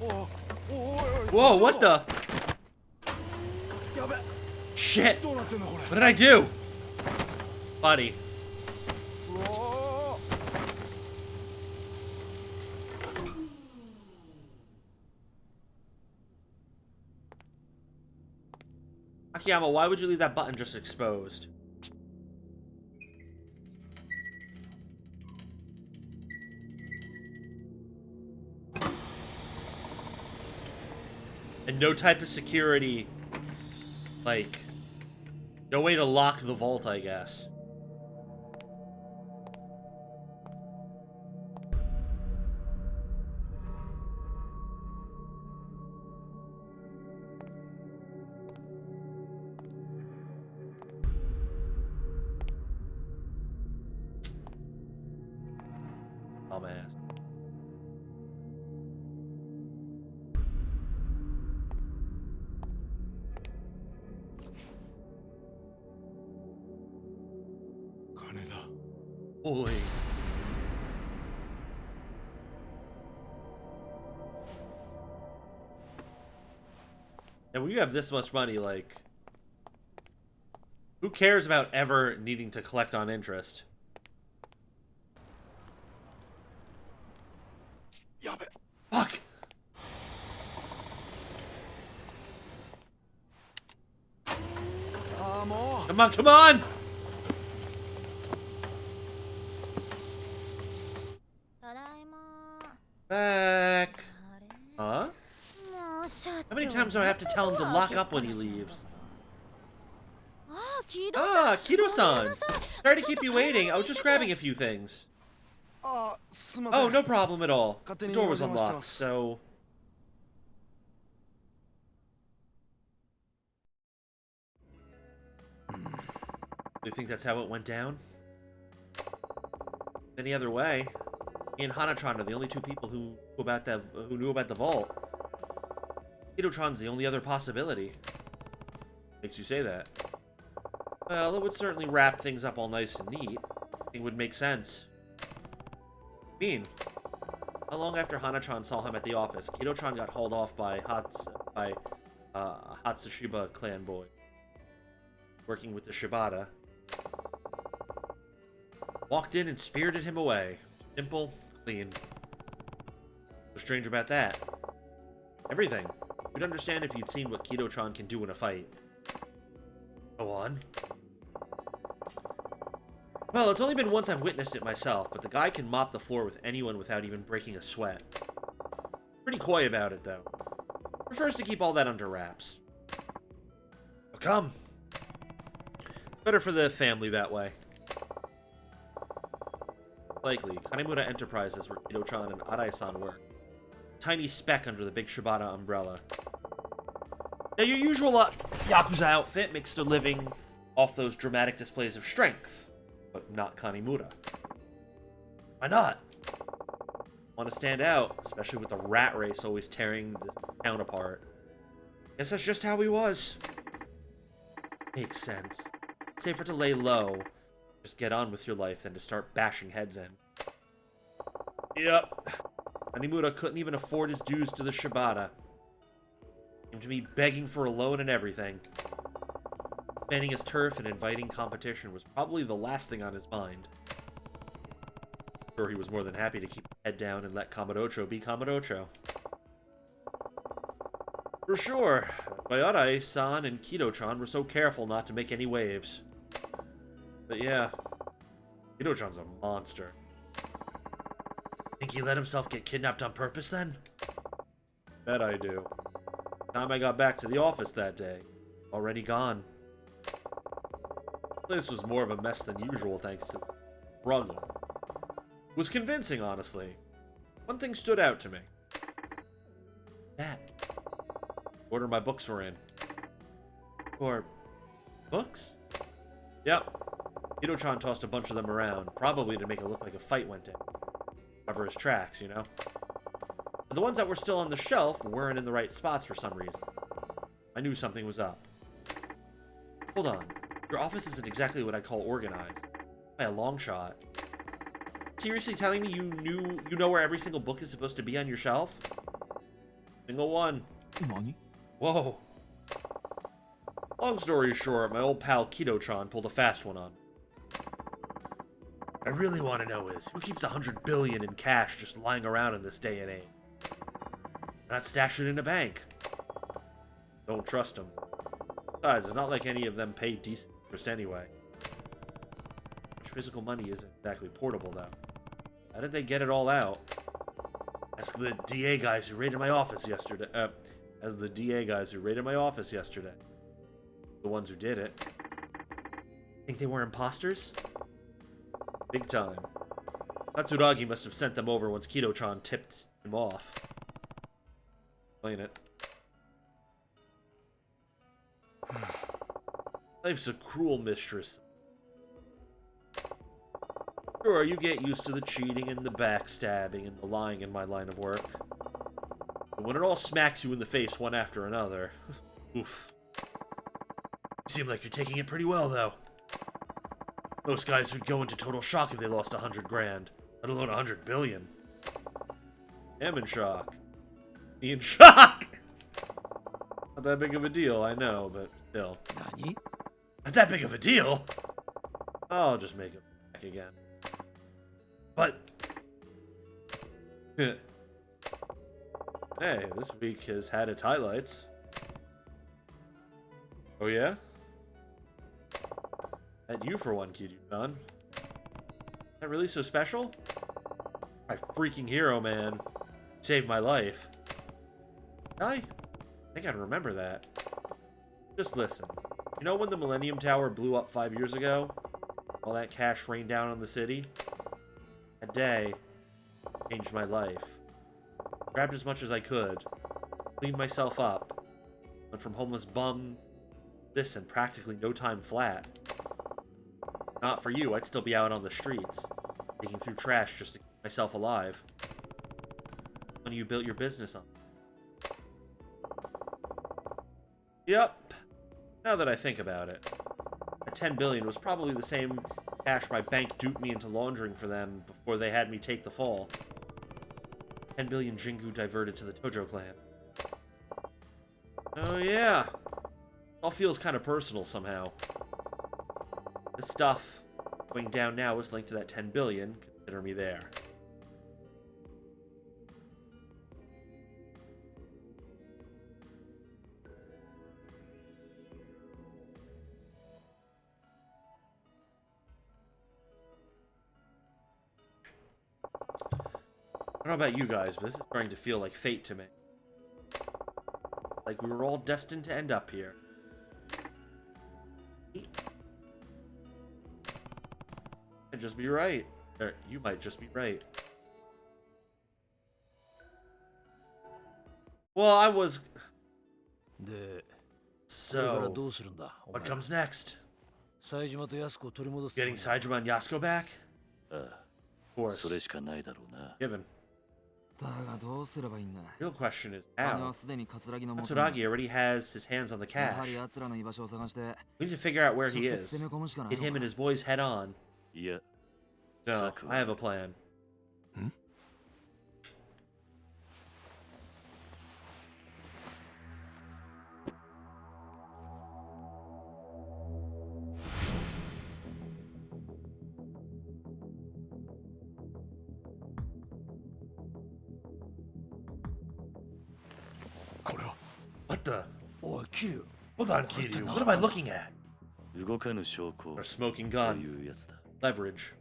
おおおい Whoa, what the? やべ。 Shit! どうなってんだこれ。 What did I do? Buddy. うおー。 Akiyama, why would you leave that button just exposed? And no type of security. Like, no way to lock the vault, I guess. Dumbass. Boy. And when you have this much money, like, who cares about ever needing to collect on interest? Fuck! Come on, come on! Back. Huh? How many times do I have to tell him to lock up when he leaves? Ah, Kido-san! Sorry to keep you waiting. I was just grabbing a few things. Oh, no problem at all. The door was unlocked, so... Do you think that's how it went down? Any other way? Me and Hanatron are the only two people who knew about the vault. Kido-chan's the only other possibility. Makes you say that. Well, it would certainly wrap things up all nice and neat. It would make sense. How long after Hanatron saw him at the office, Kido-chan got hauled off by Hatsushiba clan boy, working with the Shibata. Walked in and spirited him away. Simple, clean. What's strange about that? Everything. You'd understand if you'd seen what Kido-chan can do in a fight. Go on. Well, it's only been once I've witnessed it myself, but the guy can mop the floor with anyone without even breaking a sweat. Pretty coy about it, though. Prefers to keep all that under wraps. But come. It's better for the family that way. Likely, Kanemura Enterprises where Kido-chan and Arai-san work. Tiny speck under the big Shibata umbrella. Now, your usual Yakuza outfit makes a living off those dramatic displays of strength. But not Kanemura. Why not? Want to stand out, especially with the rat race always tearing the town apart. Guess that's just how he was. Makes sense. It's safer to lay low, just get on with your life than to start bashing heads in. Yep. Kanemura couldn't even afford his dues to the Shibata. Came to me begging for a loan and everything. Banning his turf and inviting competition was probably the last thing on his mind. Sure, he was more than happy to keep his head down and let Kamurocho be Kamurocho. For sure, Arai-san and Kido-chan were so careful not to make any waves. But yeah, Kido-chan's a monster. Think he let himself get kidnapped on purpose then? Bet I do. Time I got back to the office that day, already gone. This was more of a mess than usual thanks to the struggle. It was convincing, honestly. One thing stood out to me. That. Order my books were in. Or books? Yep. Kido-chan tossed a bunch of them around, probably to make it look like a fight went down. Cover his tracks, you know? But the ones that were still on the shelf weren't in the right spots for some reason. I knew something was up. Hold on. Your office isn't exactly what I'd call organized. By a long shot. Seriously telling me you know where every single book is supposed to be on your shelf? Single one. Nani? Whoa. Long story short, my old pal Kido-chan pulled a fast one on me. What I really want to know is, who keeps 100 billion in cash just lying around in this day and age? Why not stash it in a bank? Don't trust them. Besides, it's not like any of them pay decent interest anyway. Much physical money isn't exactly portable, though. How did they get it all out? Ask the DA guys who raided my office yesterday. The ones who did it. Think they were imposters? Big time. Katsuragi must have sent them over once Kido-chan tipped him off. Explain it. Life's a cruel mistress. Sure, you get used to the cheating and the backstabbing and the lying in my line of work. But when it all smacks you in the face one after another, oof. You seem like you're taking it pretty well, though. Most guys would go into total shock if they lost 100 grand, let alone 100 billion. I'm in shock. Me in shock! Not that big of a deal, I know, but still. Nani? Not that big of a deal? I'll just make it back again. But... hey, this week has had its highlights. Oh yeah? And you for one, KIRYU-san. Is that really so special? My freaking hero, man. You saved my life. I think I remember that. Just listen. You know when the Millennium Tower blew up 5 years ago? All that cash rained down on the city? That day changed my life. Grabbed as much as I could. Cleaned myself up. Went from homeless bum this in practically no time flat. Not for you, I'd still be out on the streets, digging through trash just to keep myself alive. When you built your business on. Yep. Now that I think about it. That 10 billion was probably the same cash my bank duped me into laundering for them before they had me take the fall. 10 billion Jingu diverted to the Tojo clan. Oh yeah. It all feels kind of personal somehow. This stuff going down now is linked to that 10 billion. Consider me there. I don't know about you guys, but this is starting to feel like fate to me. Like we were all destined to end up here. I'd just be right. Or you might just be right. Well, I was... So, what comes next? Getting Saejima and Yasuko back? Of course. Given. Real question is how? Katsuragi already has his hands on the cash. We need to figure out where he is. Get him and his boys head on. No, I have a plan. What the? Hold on, KIRYU. What am I looking at? Our smoking gun. Leverage.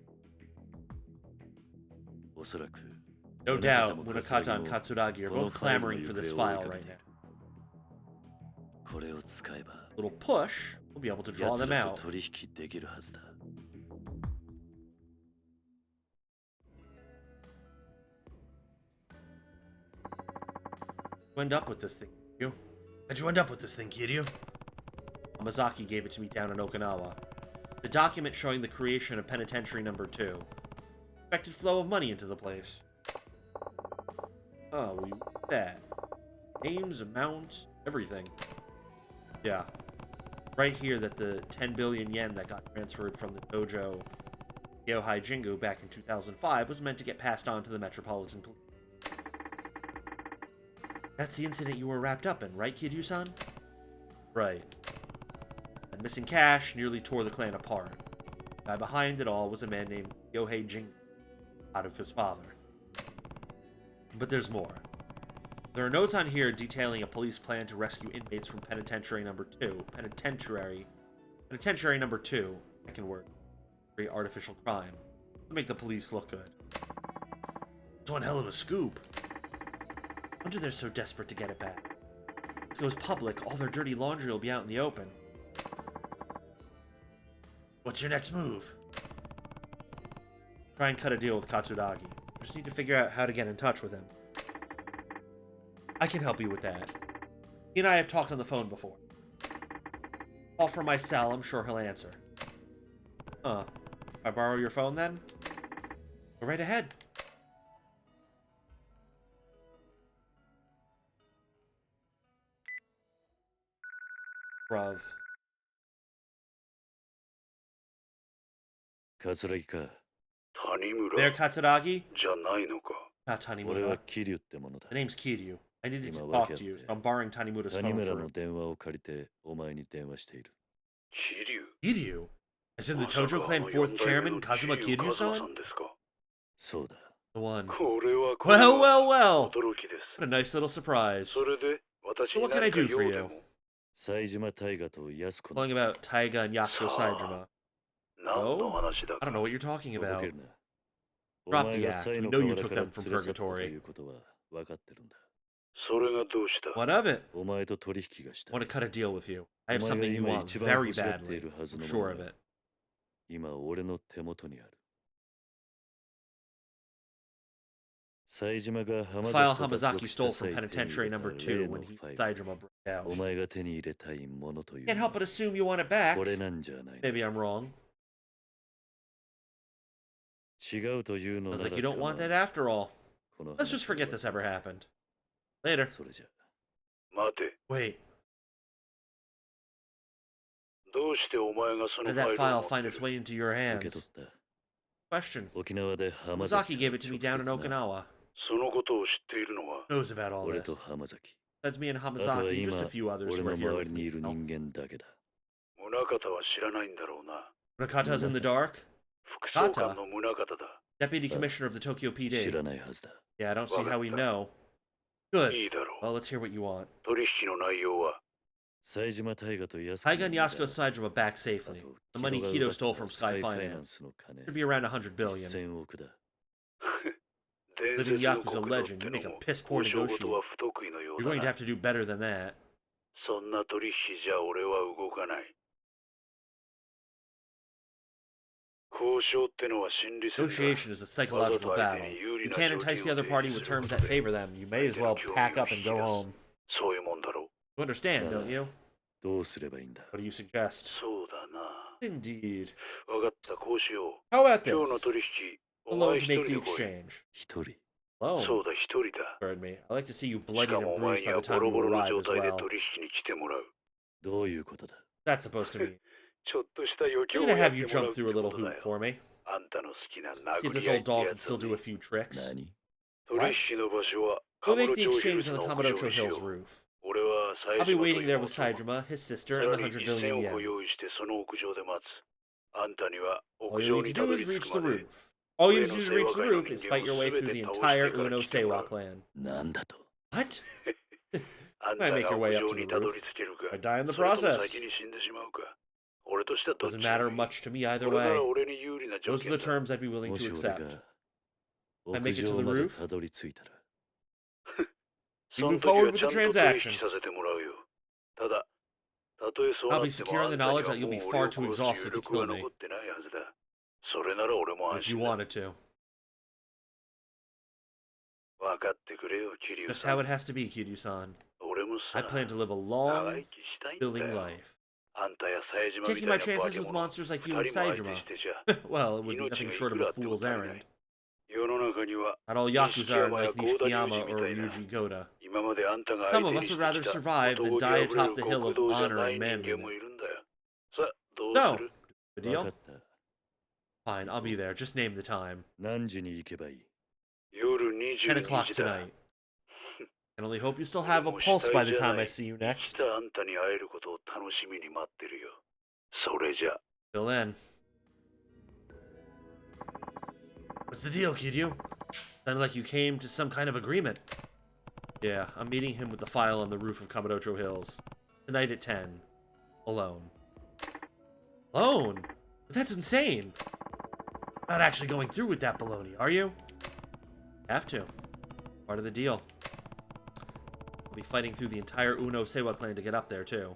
No doubt, Munakata and Katsuragi are both clamoring for this file right now. Little push, we'll be able to draw them out. How'd you end up with this thing, KIRYU? How'd you end up with this thing, KIRYU? Amazaki gave it to me down in Okinawa. The document showing the creation of Penitentiary Number 2. Expected flow of money into the place. Oh, we that. Names, amounts, everything. Yeah. Right here that the 10 billion yen that got transferred from the dojo Yohai Jingu back in 2005 was meant to get passed on to the Metropolitan Police. That's the incident you were wrapped up in, right, KIRYU-san? Right. And missing cash nearly tore the clan apart. The guy behind it all was a man named Yohei Jingu, Haruka's father. But there's more. There are notes on here detailing a police plan to rescue inmates from Penitentiary Number 2. Penitentiary Number 2. Second word. Very artificial crime. To make the police look good. It's one hell of a scoop. No wonder they're so desperate to get it back. If it goes public, all their dirty laundry will be out in the open. What's your next move? Try and cut a deal with Katsuragi. Just need to figure out how to get in touch with him. I can help you with that. He and I have talked on the phone before. Call from my cell, I'm sure he'll answer. If I borrow your phone then? Go right ahead. Bruv. 桂木か。 There, Katsuragi? じゃないのか。 Not 俺は Tanimura. 桐生ってものだ。 The name's Kiryu. I needed to 今 talk 訳あっ to you, て so I'm borrowing Tanimura's 谷 phone 村 for の電話を借りてお前に電話している。 Kiryu? As in the Tojo clan 4th chairman, Kazuma Kiryu-san? そうだ。 The one. これは Well, well, well! 驚きです。 What a nice little surprise. それで私 So に what can I 何か do for 用で you? も。西島大河と安子の Calling about Taiga and Yasuko Saejima. 何の話だ I don't know what you're talking とぼ about. けるな。お Drop 前 the が act. サイ We の know you 河 took 原から them from 連れ去ったと purgatory. いうことは分かってるんだ。それがどうした What of it? お前と取引がした I。want to cut a deal with you. I have お前が something you 今 want 一番 very 欲しがってい badly. るはず I'm の sure もの of が it. 今俺の手元にある。西島が The 浜 file 崎と脱獄 Hamazaki した stole 際 from 手に Penitentiary 入れ Number た 2 例の when フ he ァイル。 Saejima broke out. お前が手に入れたいものという Can't の help but assume you want it back. これなんじゃないの。 Maybe I'm wrong. 違うというの I な was ら like, you don't 構わ want ない that after all. この Let's just 話 forget this ever happened. Later. それじゃ。待て。 Wait, どうしてお前がそ how の did ファ that イルを file 持って find る its way into your 受け取 hands? った。 Question. 沖縄で浜 Hamazaki 崎 gave it to me down in 直接な Okinawa. そのことを知っているのは Knows about all 俺 this. と浜崎。 That's me and あとは Hamazaki, 今 just a few others 俺 who の are here 周 with りに me. いる No? 人間だけだ。宗方は知らないんだろうな。 Munakata's in the dark? 副総監の宗方だ。 Deputy Commissioner of the Tokyo 知 PD. らないはずだ。 Yeah, I don't see how we know. Good. いいだろう。 Well, let's hear what you want. 取引の内容は西島大河と安子 Taiga and Yasuko Saejima back safely. The money Kido stole from Sky Finance. の金 Should be around 100 billion. 1000億だ。 Living Yakuza legend, you make a piss poor negotiator. You're going to have to do better than that. そんな取引じゃ俺は動かない。交渉ってのは心理戦だ。 Negotiation is a psychological battle. You can't entice the other party with terms that favor them. You may as well pack up and go home. そういうもんだろう。 You understand, don't you? どうすればいいんだ。 What do you suggest? そうだな。 Indeed. わかった、こうしよう。 How about 今日の this? 取引、お Alone 前 to 一 make 人 the で来い。 exchange. 一人。 Alone. そうだ、一人だ。 Pardon me. I like to see you し bloodied か and もお前 bruised に by は the ボ time ロ you ボロの arrive 状 as 態で well. 取引に来てもらう。どういうことだ。 That's supposed to mean. ちょっとした余興 I'm を gonna やっ have て you もらう jump って through a こ little とだ hoop よ。 for me. あんたの好きな See if 殴 this り合い old って dog や can つ still を do a ね。 few tricks. 何 What? 取引の場所は We'll カム make ロ the 町ヒル exchange ズ on の the 屋 Kamurocho 上にしよ Hills う。 roof. 俺は I'll 最 be 初の waiting there with 妹 Saejima, his さ sister, ら and the に 100 1000 billion 億 yen. 用意してその屋上で待つ。あんたには All 屋 you 上 need に to た do ど is り着 reach く the まで roof. All you 上 need の to do 聖 to reach 和 the 会の roof 人 is 間 fight を your way 全 through て the 倒して entire から Uno 来てもら Seiwa う。 clan. なんだと What? あん I た make が your 屋 way up 上 to に the たどり roof. 着けるか I die in the それとも process. 先に死んでしまうか俺としてはどっち Doesn't で matter もいい much to me either これな way. ら俺に有利な条 Those 件 are the だ terms I'd be willing も to し俺 accept. が I 屋 make it to 上 the まで roof? たどり着いたら You その move 時は forward ち with ゃ the んと取引 transaction. させてもらうよただたとえそう I'll な be っても secure あ in the んたに knowledge は that you'll も be う far 俺を too 殺す exhausted 余 to 力 kill は me. 残ってないはずだそれなら俺も安 If you 心だ wanted to. 分かってくれよ桐生 Just さ how ん it has to be, Kiryu-san. 俺も I さ plan to live a 長 long, 生きしたいんだ fulfilling よ life. あんたや冴島み Taking た my いな化 chances け with 物 monsters like 二 you and 人も相手 Saejima. してじゃ Well, it would be 命 nothing がい short く of ら a あっても fool's 足りな errand. い世の中には Not all 錦 Yakuza are 山や like 合田隆 Nishikiyama 二 or みたいな Ryuji Goda. 今まであんたが Some 相 of 手 us に would して rather きた survive 男 than 気 die あふれ atop る the hill 極 of 道じゃ honor ない and 人間も manliness. いるんだよさあどう No. する The 分か deal? った Fine, I'll be there. Just name the time. 何時に行けばいい夜 10 22 o'clock 時だ tonight. I only hope you still have a pulse by the time I see you 生 next. きたあんたに会えることを楽しみに待ってるよそれじゃ Till then. What's the deal, Kiryu? Sounded like you came to some kind of agreement. Yeah, I'm meeting him with the file on the roof of Kamurocho Hills. Tonight at 10. Alone. Alone? But that's insane! Not actually going through with that baloney, are you? Have to. Part of the deal. I'll be fighting through the entire Uno Seiwa clan to get up there, too.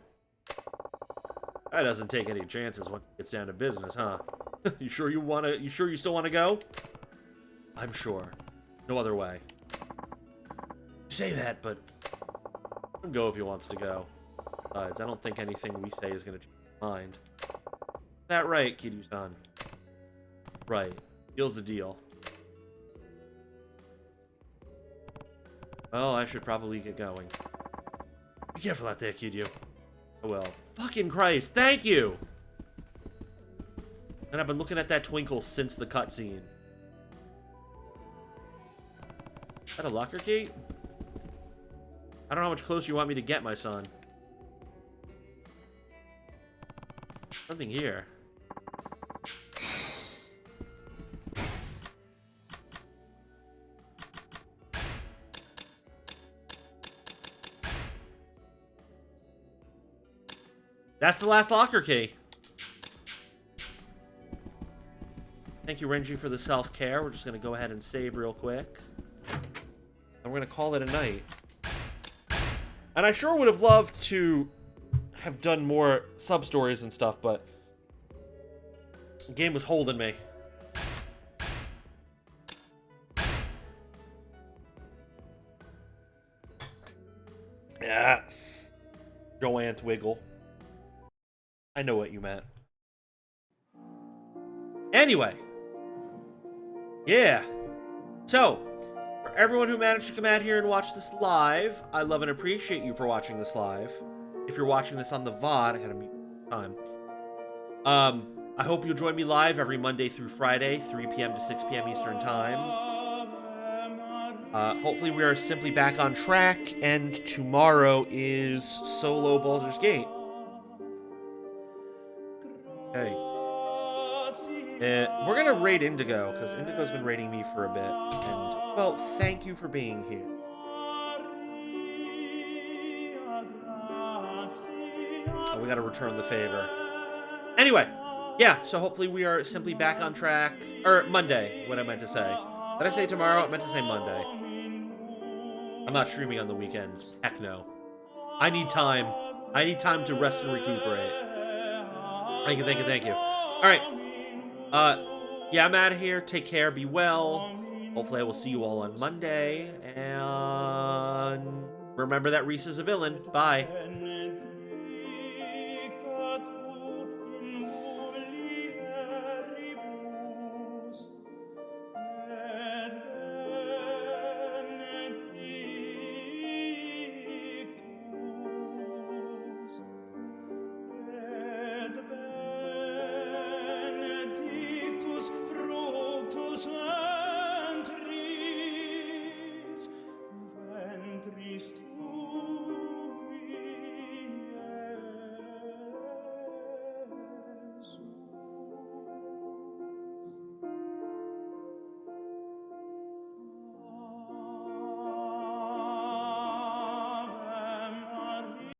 That doesn't take any chances once it gets down to business, huh? You sure you still wanna go? I'm sure. No other way. You say that, but let him go if he wants to go. Besides, I don't think anything we say is gonna change his mind. Is that right, Kiryu-san? Right. Deal's the deal. Well, I should probably get going. Be careful out there, KIRYU. Oh well. Fucking Christ, thank you! And I've been looking at that twinkle since the cutscene. Is that a locker key? I don't know how much closer you want me to get, my son. Something here. That's the last locker key. Thank you, Renji, for the self-care. We're just going to go ahead and save real quick. And we're going to call it a night. And I sure would have loved to have done more sub-stories and stuff, but the game was holding me. Yeah. Joanne Wiggle. I know what you meant. Anyway. Yeah. So, for everyone who managed to come out here and watch this live, I love and appreciate you for watching this live. If you're watching this on the VOD, I gotta mute time. I hope you'll join me live every Monday through Friday, 3 p.m. to 6 p.m. Eastern Time. Hopefully we are simply back on track, and tomorrow is solo Baldur's Gate. Okay. We're gonna raid Indigo, because Indigo's been raiding me for a bit. And, well, thank you for being here. Oh, we gotta return the favor. Anyway, yeah, so hopefully we are simply back on track. Or, Monday, what I meant to say. Did I say tomorrow? I meant to say Monday. I'm not streaming on the weekends. Heck no. I need time. I need time to rest and recuperate. Thank you, thank you, thank you. Alright. Yeah, I'm out of here. Take care, be well. Hopefully I will see you all on Monday. And remember that Reese is a villain. Bye.